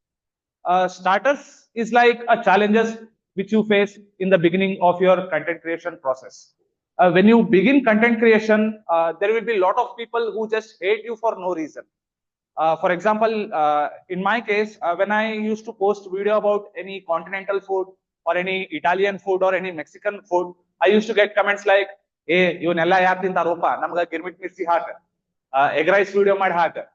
F: Starters is like a challenges which you face in the beginning of your content creation process. When you begin content creation, there will be a lot of people who just hate you for no reason. For example, in my case, when I used to post video about any continental food or any Italian food or any Mexican food, I used to get comments like, "Hey, you nella yatin taropa, namga girmit mirchi haak, egg rice video mad haak."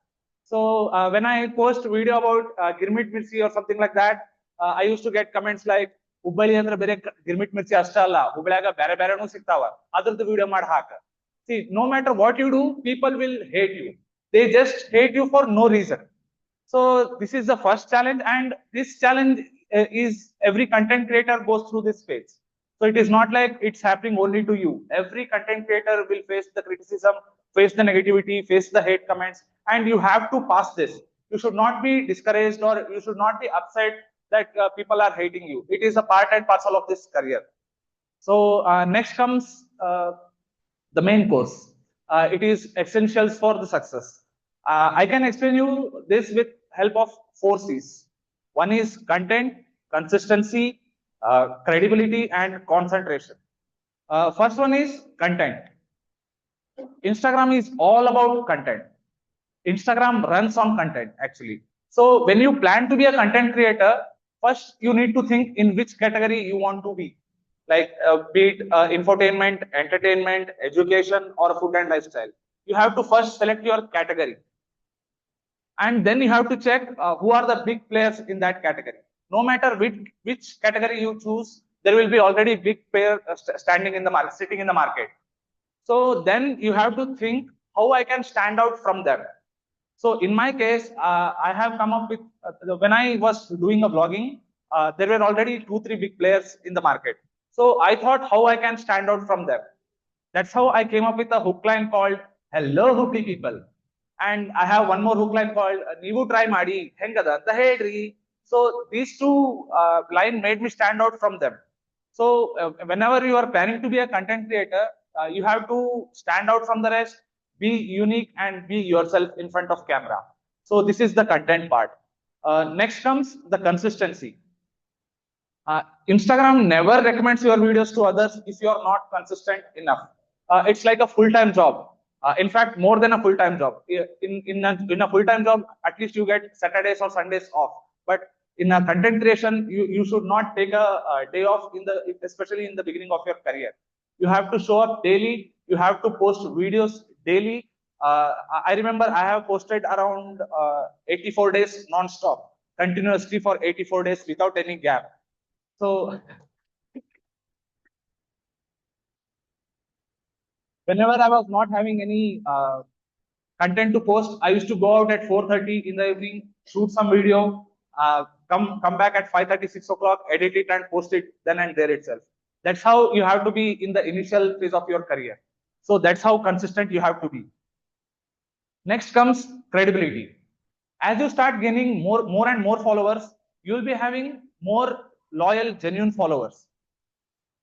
F: So when I post video about girmit mirchi or something like that, I used to get comments like, "Hubbali andre bere girmit mirchi ashta alla, Hubbaliyaga bere bere nu siktava, adradu video mad haak." See, no matter what you do, people will hate you. They just hate you for no reason. So this is the first challenge, and this challenge is every content creator goes through this phase. So it is not like it's happening only to you. Every content creator will face the criticism, face the negativity, face the hate comments, and you have to pass this. You should not be discouraged, or you should not be upset that people are hating you. It is a part and parcel of this career. So next comes the main course. It is essentials for the success. I can explain you this with help of 4 C's. One is content, consistency, credibility, and concentration. First one is content. Instagram is all about content. Instagram runs on content actually. So when you plan to be a content creator, first you need to think in which category you want to be, like be it infotainment, entertainment, education, or food and lifestyle. You have to first select your category, and then you have to check who are the big players in that category. No matter which category you choose, there will be already big player standing in the market, sitting in the market. So then you have to think how I can stand out from them. So in my case, I have come up with, when I was doing a vlogging, there were already 2, 3 big players in the market. So I thought how I can stand out from them. That's how I came up with a hook line called "Hello Hooky People." And I have one more hook line called "Neevu try Madi, Hengada the Hedri." So these two line made me stand out from them. So whenever you are planning to be a content creator, you have to stand out from the rest, be unique, and be yourself in front of camera. So this is the content part. Next comes the consistency. Instagram never recommends your videos to others if you are not consistent enough. It's like a full-time job. In fact, more than a full-time job. In a full-time job, at least you get Saturdays or Sundays off. But in a content creation, you should not take a day off especially in the beginning of your career. You have to show up daily. You have to post videos daily. I remember I have posted around 84 days non-stop, continuously for 84 days without any gap. So whenever I was not having any content to post, I used to go out at 4:30 in the evening, shoot some video, come back at 5:30, 6 o'clock, edit it and post it then and there itself. That's how you have to be in the initial phase of your career. So that's how consistent you have to be. Next comes credibility. As you start gaining more and more followers, you will be having more loyal, genuine followers.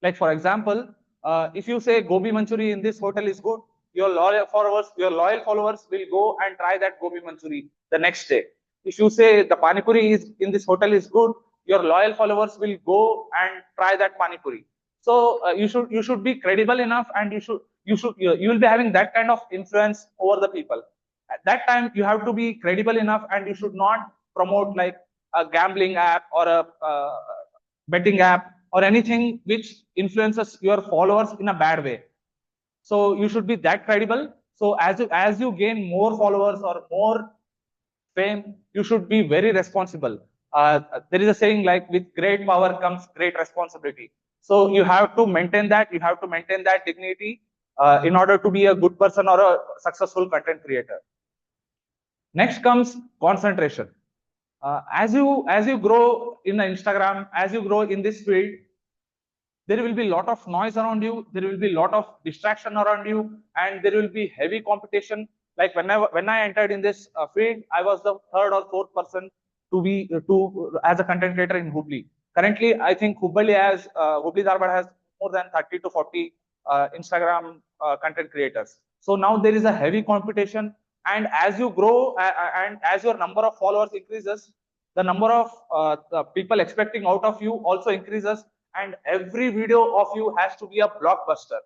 F: Like for example, if you say gobi manchuri in this hotel is good, your loyal followers will go and try that gobi manchuri the next day. If you say the pani puri is in this hotel is good, your loyal followers will go and try that pani puri. So you should be credible enough, and you will be having that kind of influence over the people. At that time, you have to be credible enough, and you should not promote like a gambling app or a betting app or anything which influences your followers in a bad way. So you should be that credible. So as you gain more followers or more fame, you should be very responsible. There is a saying like, with great power comes great responsibility. So you have to maintain that. You have to maintain that dignity in order to be a good person or a successful content creator. Next comes concentration. As you grow in the Instagram, as you grow in this field, there will be a lot of noise around you, there will be a lot of distraction around you, and there will be heavy competition. Like when I entered in this field, I was the third or fourth person to be to as a content creator in Hubli. Currently, I think Hubli Dharwad has more than 30 to 40 Instagram content creators. So now there is a heavy competition, and as you grow and as your number of followers increases, the number of the people expecting out of you also increases, and every video of you has to be a blockbuster.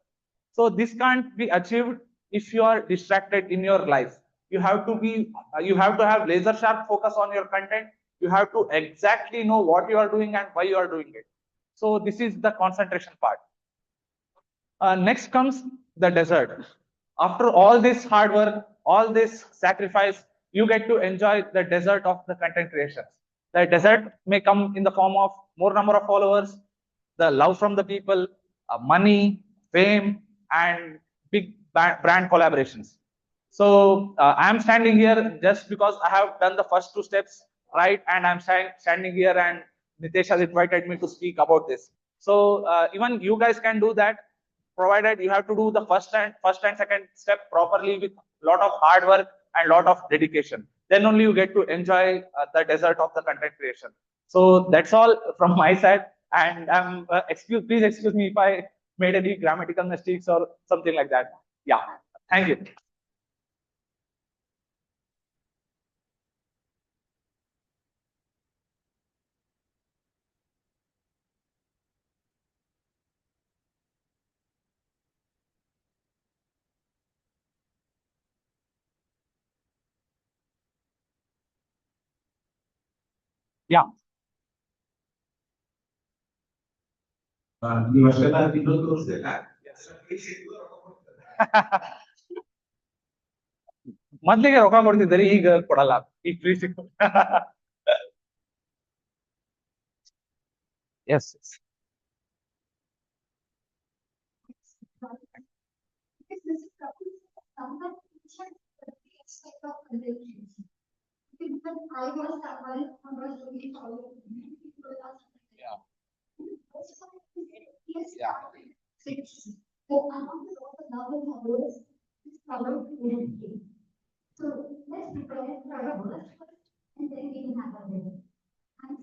F: So this can't be achieved if you are distracted in your life. You have to have laser sharp focus on your content. You have to exactly know what you are doing and why you are doing it. So this is the concentration part. Next comes the desert. After all this hard work, all this sacrifice, you get to enjoy the desert of the content creations. The desert may come in the form of more number of followers, the love from the people, money, fame, and big brand collaborations. So I'm standing here just because I have done the first two steps right, and I'm standing here, and Nitish has invited me to speak about this. So even you guys can do that, provided you have to do the first and second step properly with lot of hard work and lot of dedication. Then only you get to enjoy the desert of the content creation. So that's all from my side, and please excuse me if I made any grammatical mistakes or something like that. Yeah, thank you. Yeah. ಮೊದ್ಲಿಗೆ ರೊಕ್ಕ ಕೊಡ್ತಿದ್ದಾರೆ, ಈಗ ಕೊಡಲ್ಲ, ಈಗ free ಸಿಕ್ತು. Yes.
C: Because this is someone the aspect of relationships. Because I was someone who was looking forward to meet people or something.
F: Yeah.
C: Yes.
F: Yeah.
C: So among the lot of love and followers, this followed energy. So let's prepare for our worst first, and then we can have our dinner. I'm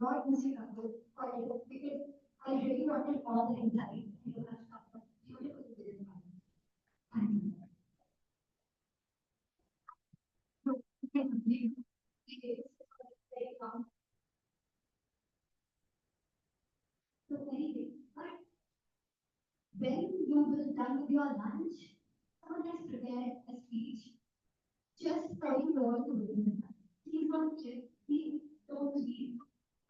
C: not missing out for it because I really wanted all the insight into that stuff, but beautiful within my so anyway, but when you will done with your lunch, someone has prepared a speech just for you all to listen. Please don't chip, please don't leave,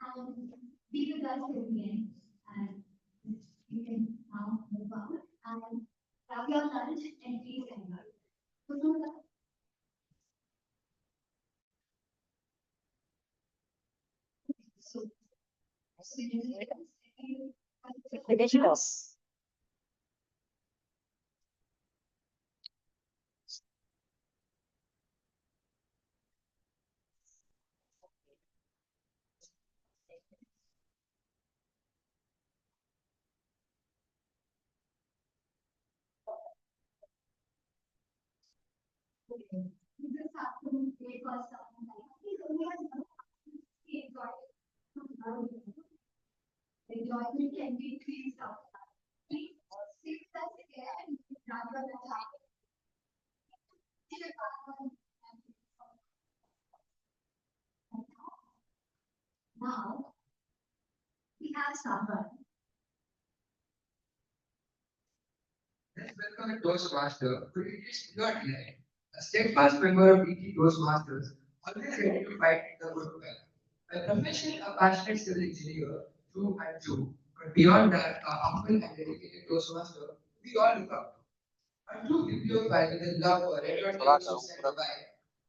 C: and be with us till the end. And you can now move on and have your lunch and please enjoy. So,
D: Ridiculous.
C: you just have to wait for some time. Please only have one enjoy it. Enjoyment can be increased outside. Please sit us here and rather than now we have someone.
B: Let's welcome a Toastmaster who is not here. A steadfast member of DET Toastmasters, always ready to fight the good fight. A professional, a passionate civil engineer, true and true. But beyond that, a humble and dedicated Toastmaster we all look up to. A true bibliophile with a love for entertainment and vibe,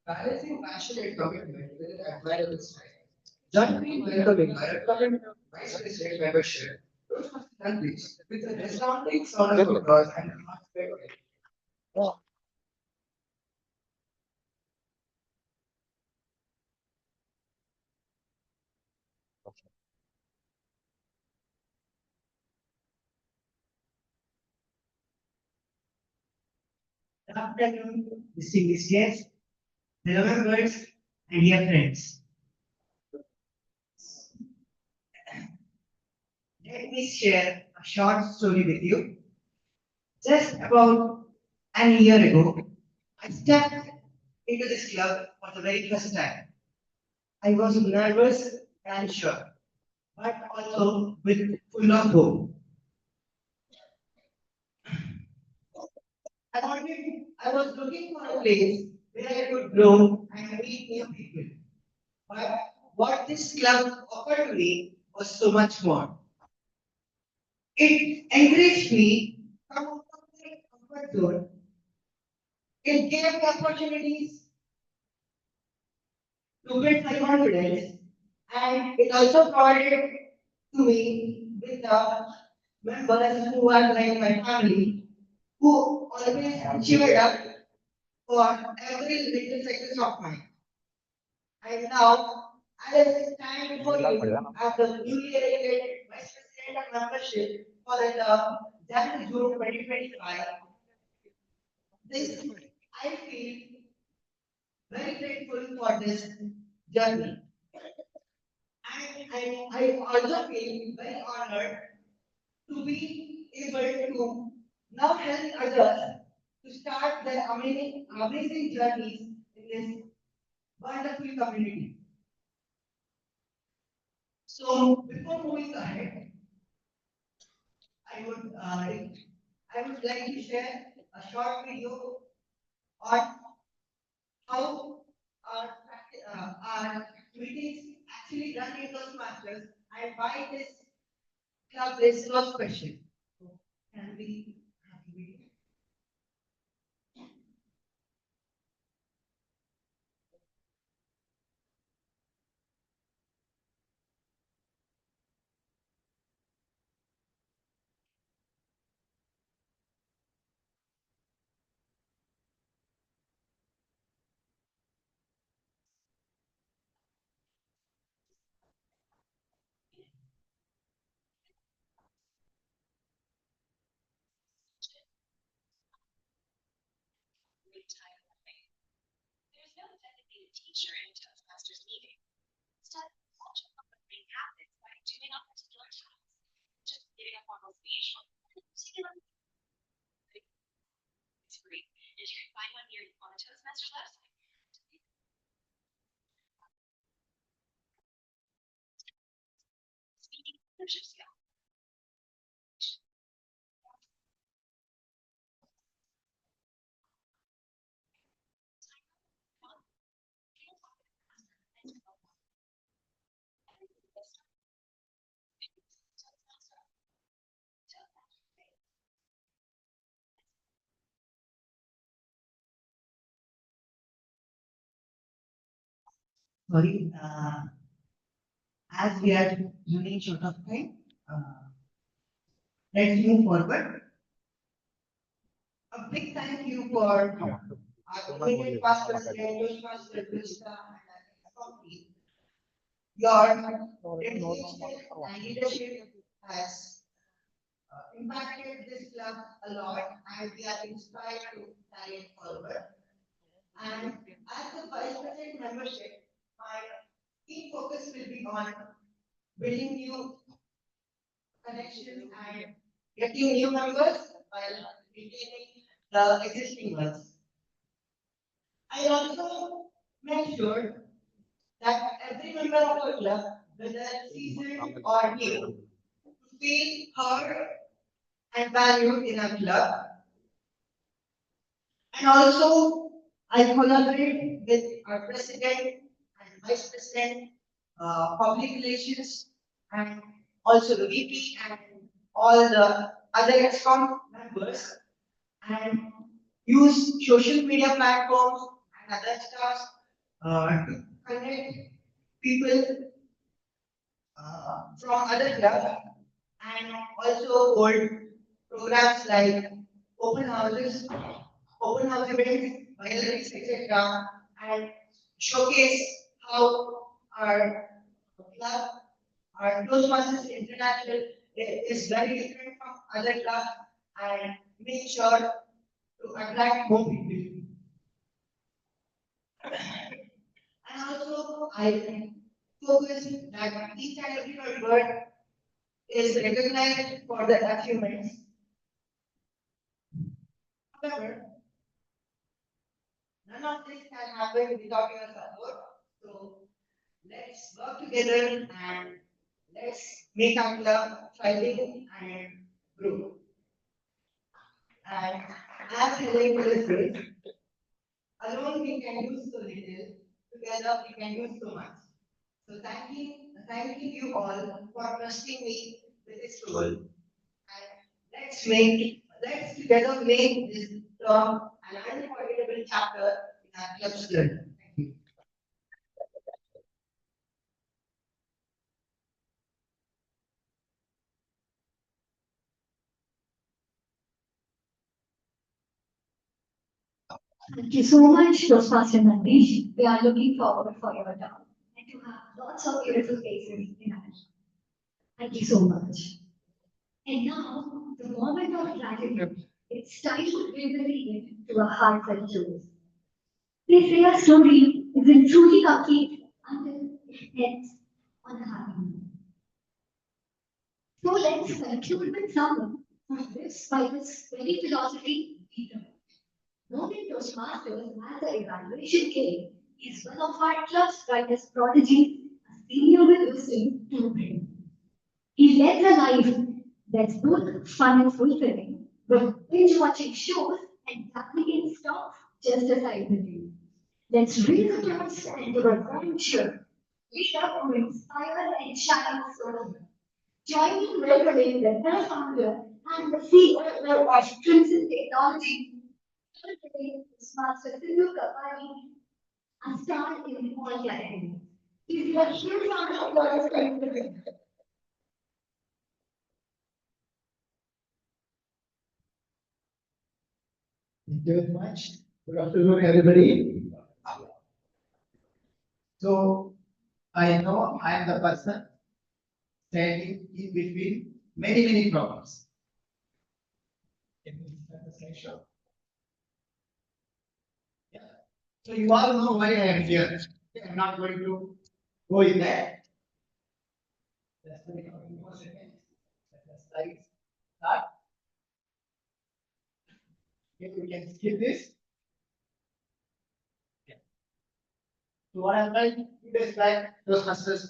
B: balancing passion and commitment with an admirable style. Join me in welcoming my current Vice President membership, Toastmaster Nitish, with a resounding sound of applause and a heartfelt welcome.
A: Good afternoon, distinguished guests, fellow members, and dear friends. Let me share a short story with you. Just about an year ago, I stepped into this club for the very first time. I was nervous and sure, but also with full of hope. I was looking for a place where I could grow and meet new people. But what this club offered to me was so much more. It encouraged me to come out of my comfort zone. It gave me opportunities to build my confidence, and it also provided to me with the members who are like my family, who always cheered up for every little success of mine. And now, as I stand before you as the newly elected Vice President of Membership for the Jan-June 2025, this I feel very grateful for this journey. And I also feel very honored to be able to now help others to start their amazing journeys in this wonderful community. So before moving ahead, I would I would like to share a short video on how our meetings actually run in those masters and why this club is so special. Can we have the video?
M: There's no designated teacher in Toastmasters meeting. Instead, all children being habits by doing a particular task, just giving a formal speech or a particular. It's free, and you can find one here on the Toastmasters website. Speaking leadership skills.
A: Sorry, as we are running short of time, let's move forward. A big thank you for our immediate past president, Toastmaster Krishna, and our company. Your dedication and leadership has impacted this club a lot, and we are inspired to carry it forward. And as the vice president membership, my key focus will be on building new connections and getting new members while retaining the existing ones. I also make sure that every member of our club, whether seasoned or new, feel heard and valued in our club. And also, I collaborate with our president and vice president, public relations, and also the VP and all the other EXCOM members, and use social media platforms and other stuff to connect people from other clubs, and also hold programs like open houses, open house events, galleries, etc., and showcase how our club, our Toastmasters International is very different from other clubs, and make sure to attract more people. And also, I focus that each and every bird is recognized for their achievements. However, none of this can happen without your support. So let's work together and let's make our club thriving and grow. And as telling to this phrase, alone we can use so little, together we can use so much. So thanking you all for trusting me with this tool. And let's together make this term an unforgettable chapter in our club's journey. Thank you.
C: Thank you so much, Toastmaster Nitish. We are looking forward for your talk and to have lots of beautiful faces in our. Thank you so much. And now, the moment of gratitude. It's time to bring the evening to a heartfelt close. They say a story isn't truly complete until it ends on a happy note. So let's conclude with someone who lives by this very philosophy we know. Known in Toastmasters as the Evaluation King, is one of our club's brightest prodigies, a senior with wisdom to bring. He lives a life that's both fun and fulfilling, with binge watching shows and dabbling in stocks just aside the view. Let's raise a glass and give a grand cheer. We love to inspire and shine so. Join me in welcoming the co-founder and the CEO of Crimson Technology, Master Sidhu Kapari, and star in all categories. Please give a huge round of applause for him.
A: Thank you very much. Good afternoon, everybody. So, I know I am the person standing in between many problems. Can you start the slideshow? Yeah. So, you all know why I am here. I'm not going to go in there. Just wait for 1 more second. Let the slides start. Okay, we can skip this. So what happened 2 days back, Toastmasters,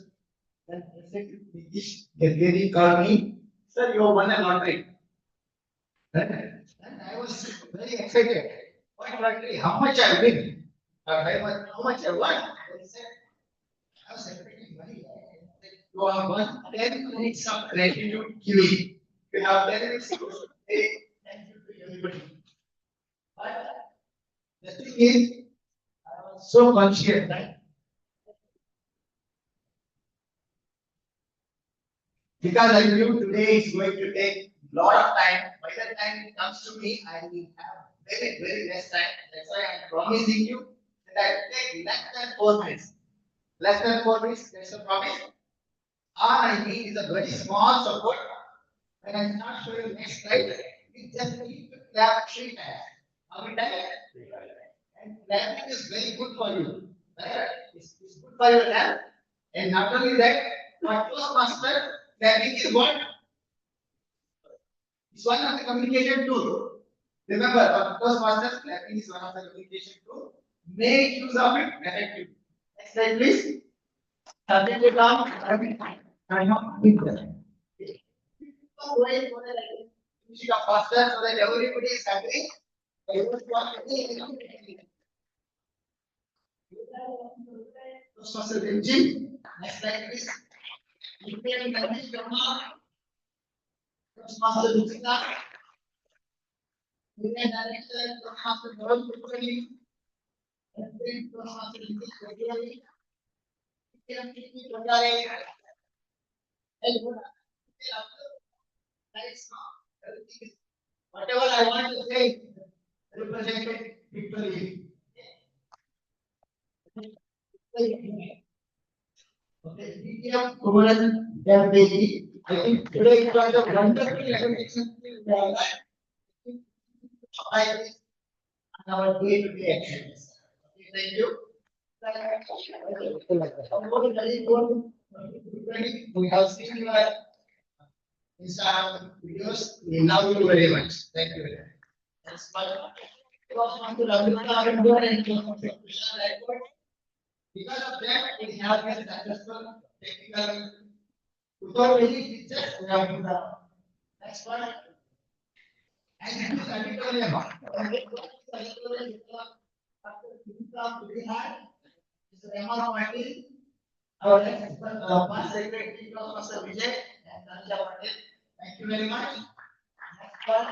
A: then Nitish G called me, sir, you won a lottery. And I was very excited. What lottery? How much I win? How much I won? I said, I was expecting money. You have won 10 minutes of gratitude giving. You have 10 minutes to say thank you to everybody. But the thing is, I was so conscious that because I knew today is going to take a lot of time. By the time it comes to me, I will have very less time. That's why I'm promising you that I will take less than 4 minutes. Less than 4 minutes, that's a promise. All I need is a very small support. When I start showing next slide, you just need to clap 3 times. Are we done? And clapping is very good for you. Right? It's good for your health. And not only that, for Toastmaster, clapping is what? It's one of the communication tool. Remember, for Toastmasters, clapping is one of the communication tool. Make use of it effectively. Next slide, please. Turn it on every time. Time up with them. Music of faster so that everybody is happy. Toastmaster engine. Next slide, please. Toastmaster looking up. Direction, Toastmaster going quickly. Toastmaster looking quickly. Whatever I want to say, represented victory. Okay, DTM Kumaran Devdevi. I think today it was a wonderful presentation. our day-to-day activities. Okay, thank you. We have seen your Instagram videos. We love you very much. Thank you very much. That's my because of that, we have a successful technical. Without any teachers, we have to the next one. And it is editorial. We had Mr. Emma Patil, our past secretary, Mr. Vijay, and Kanchan. Thank you very much. Next one.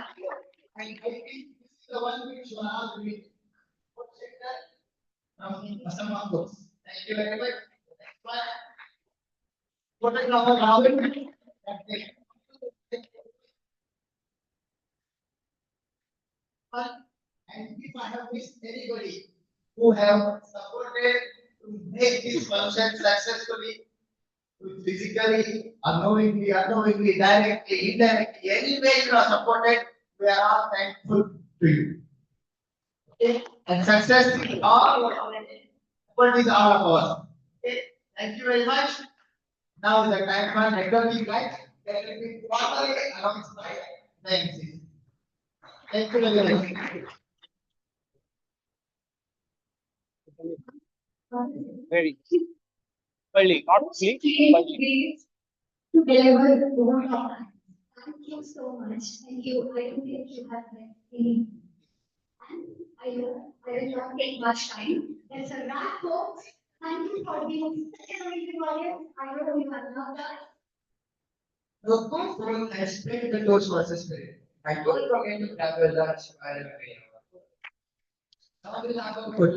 A: And I think this is the one which you have to be from customer books. Thank you very much. Next one. Photographer Rahul. And if I have missed anybody who have supported to make this function successfully, physically, unknowingly, directly, indirectly, any way you are supported, we are all thankful to you. Okay? And success is all effort is all of us. Okay? Thank you very much. Now is the time for networking, guys. That will be formally announced by the MC. Thank you very much.
E: Very early, not late, but
C: Please to deliver the program. Thank you so much. Thank you. I don't think you have any. And I know I will not take much time. It's a wrap, folks. Thank you for being such an amazing audience. I know you have loved us.
B: No, don't explain the Toastmasters spirit. And don't forget to grab your lunch while you're away. Now we'll have a good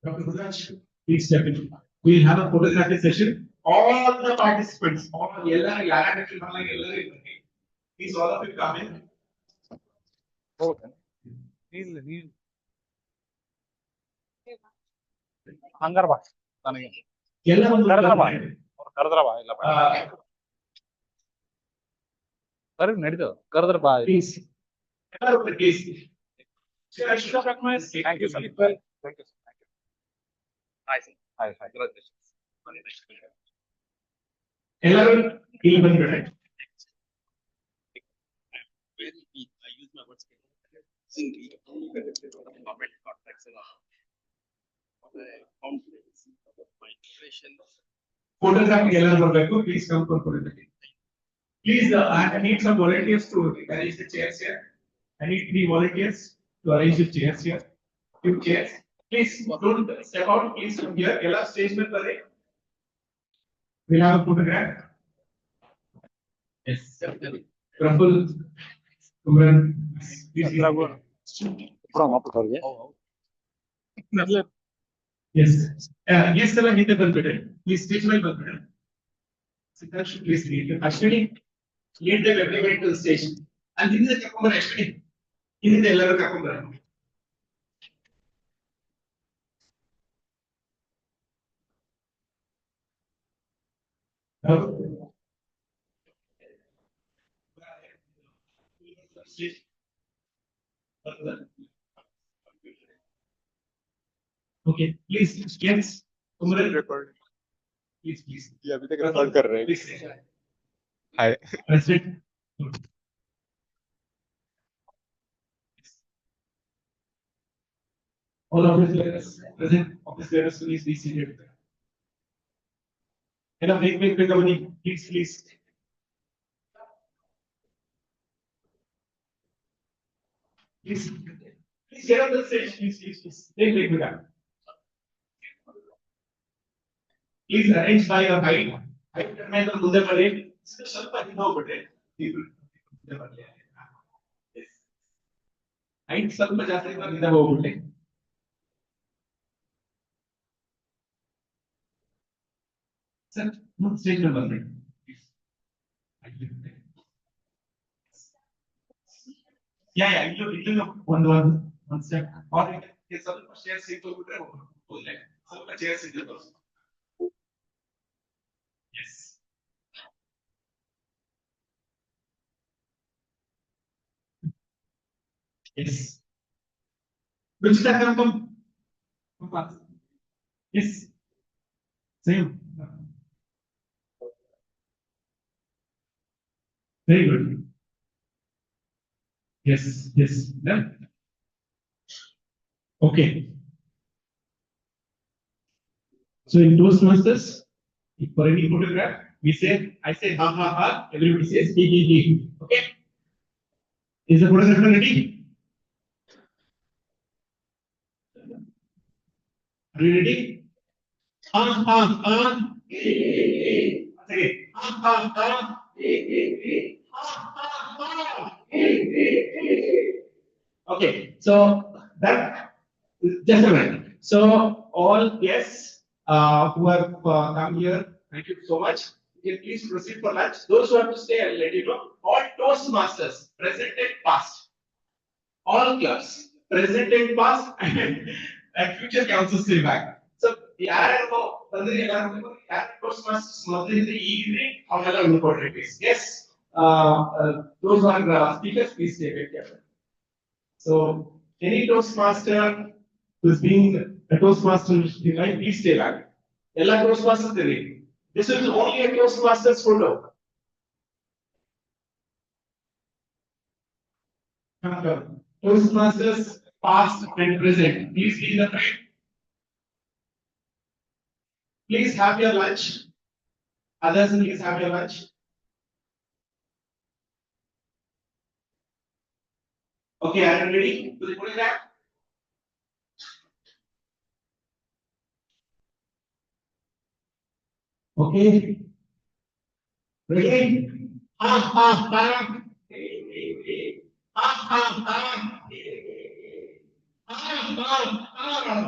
H: Dr. Rudraksh, please step in. We'll have a photography session. All the participants, please all of you come in.
F: ಹಂಗಾರ ಬಾ ನನಗೆ
H: ಎಲ್ಲ ಒಂದು
F: ಕರೆದ್ರ ಬಾ ಅವ್ರು ಕರೆದ್ರ ಬಾ ಇಲ್ಲ ಸರಿ ನಡೀತದ ಕರೆದ್ರ ಬಾ
H: please. Please.
F: Thank you, sir. Thank you. Thank you. Hi, sir. Hi. Congratulations.
H: ಎಲ್ಲರೂ ಇಲ್ಲಿ ಬಂದ್ಬಿಡ್ರಿ.
N: I use my words simply government context and confidence about my innovation.
H: Photography ಎಲ್ಲರೂ ಬರಬೇಕು. Please come for photography. Please, I need some volunteers to arrange the chairs here. I need 3 volunteers to arrange the chairs here. 2 chairs. Please don't step out. Please come here. Ella stage में पड़े. We'll have a photograph. Yes. Praful, Kumran, please. Yes. Yes, sir. Hit the button. Please stage my button. Siddharth, please lead. Ashwini, lead them everybody to the station. And this is the Kakumar Ashwini. This is the Ella Kakumar. Okay, please, yes, Kumran, record. Please.
N: Yeah, अभी तक record कर रहे हैं.
H: Please.
N: Hi.
H: President. All office leaders present, office leaders, please be seated. And make company, please. Please get on the stage, please. Take me down. Please arrange by your height. Height में तो मुझे पड़े, special पर ही हो पड़े. Yes. Height सब में जाते हैं इधर हो पड़े. Sir, no stage number, please. Yeah, you know, one step. Or ये सब share से तो उधर हो जाए. सब share से जो Yes. Which Aakanksha? Yes. Same. Very good. Yes. Yes. Done. Okay. So in Toastmasters, for any photograph, we say, I say ha ha ha, everybody says he he. Okay. Is the photograph ready? Are you ready? Ha ha ha. Once again. Ha ha ha. Ha ha ha. Okay, so that just a minute. So all guests who have come here, thank you so much. You can please proceed for lunch. Those who have to stay, I'll let you know. All Toastmasters, present and past. All clubs, present and past, and future can also stay back. So ಯಾರ್ಯಾರು ಬಂದ್ರೆ ಯಾರು Toastmasters ಮೊದಲಿದ್ರೆ ಈಗಿದ್ರೆ ಅವನ್ನೆಲ್ಲ ಉಳ್ಕೊಡ್ರಿ please. Yes, those are speakers, please stay back here. So any Toastmaster who's being a Toastmaster, right, please stay back. Ella Toastmasters there. This is only a Toastmasters photo. Toastmasters past and present. Please be in the frame. Please have your lunch. Others, please have your lunch. Okay, are you ready to the photograph? Okay. Ready? Ha ha ha. Ha ha ha. Ha ha ha.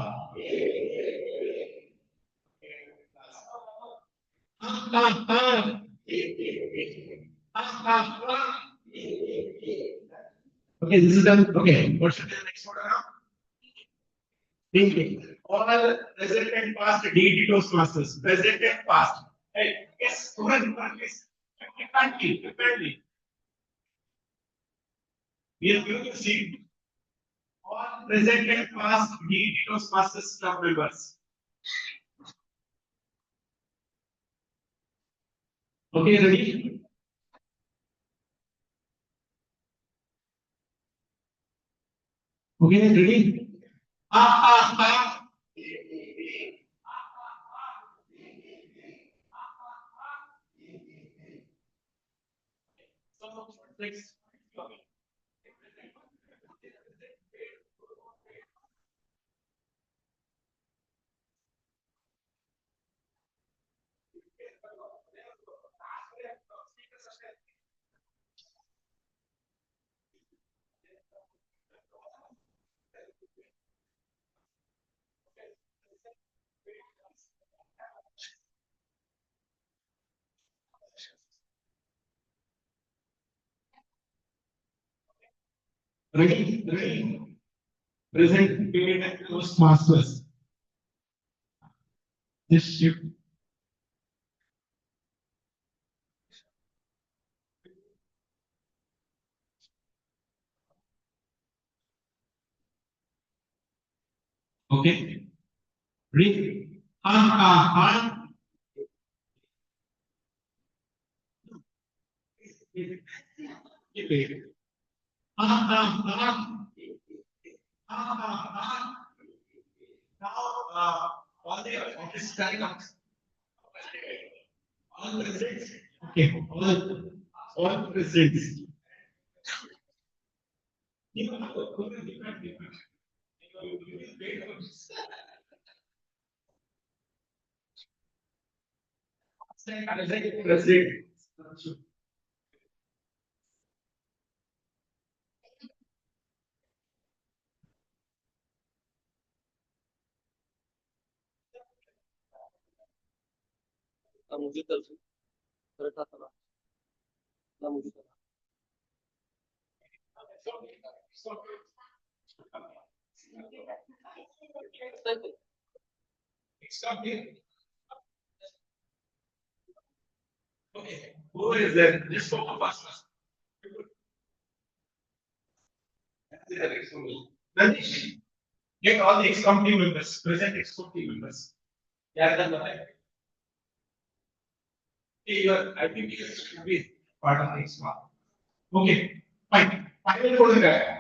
H: Ha ha ha. Ha ha ha. Okay, this is done. Okay, what should be the next photo now? Thinking. All present and past DET Toastmasters. Present and past. Hey, yes, please. Apparently. We are going to see all present and past DET Toastmasters club members. Okay, ready? Okay, ready? Ah, ah, ah. Next. Ready? Ready? Present paid Toastmasters. This shift. Okay. Ready? Ah, ah, ah. Keep it. Ah, ah, ah. Ah, ah, ah. Now, all the office stand up. All presidents. Okay, all presidents. President. Stop here. Okay, who is there? Just focus fast. Nitish, get all the ex-com team members, present ex-com team members. Yeah, that's what I think you should be part of the ex-com. Okay, fine. Final for the guy.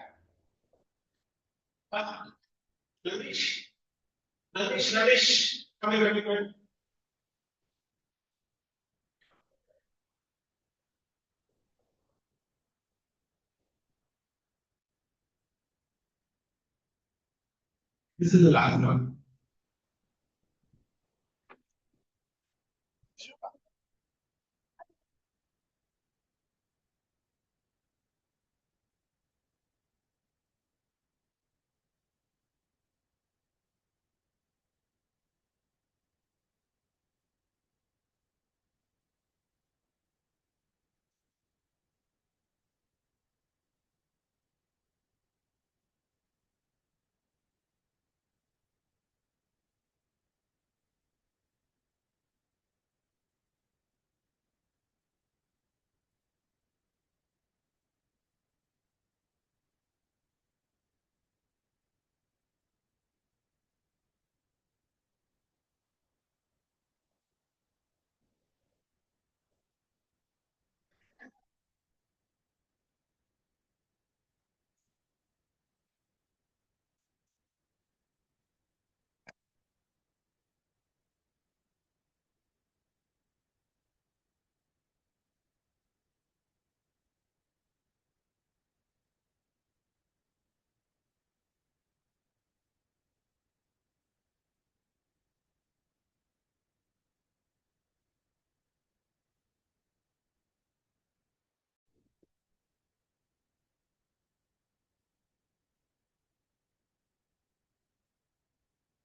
H: Nitish, Nitish, come here, come here. This is the last one.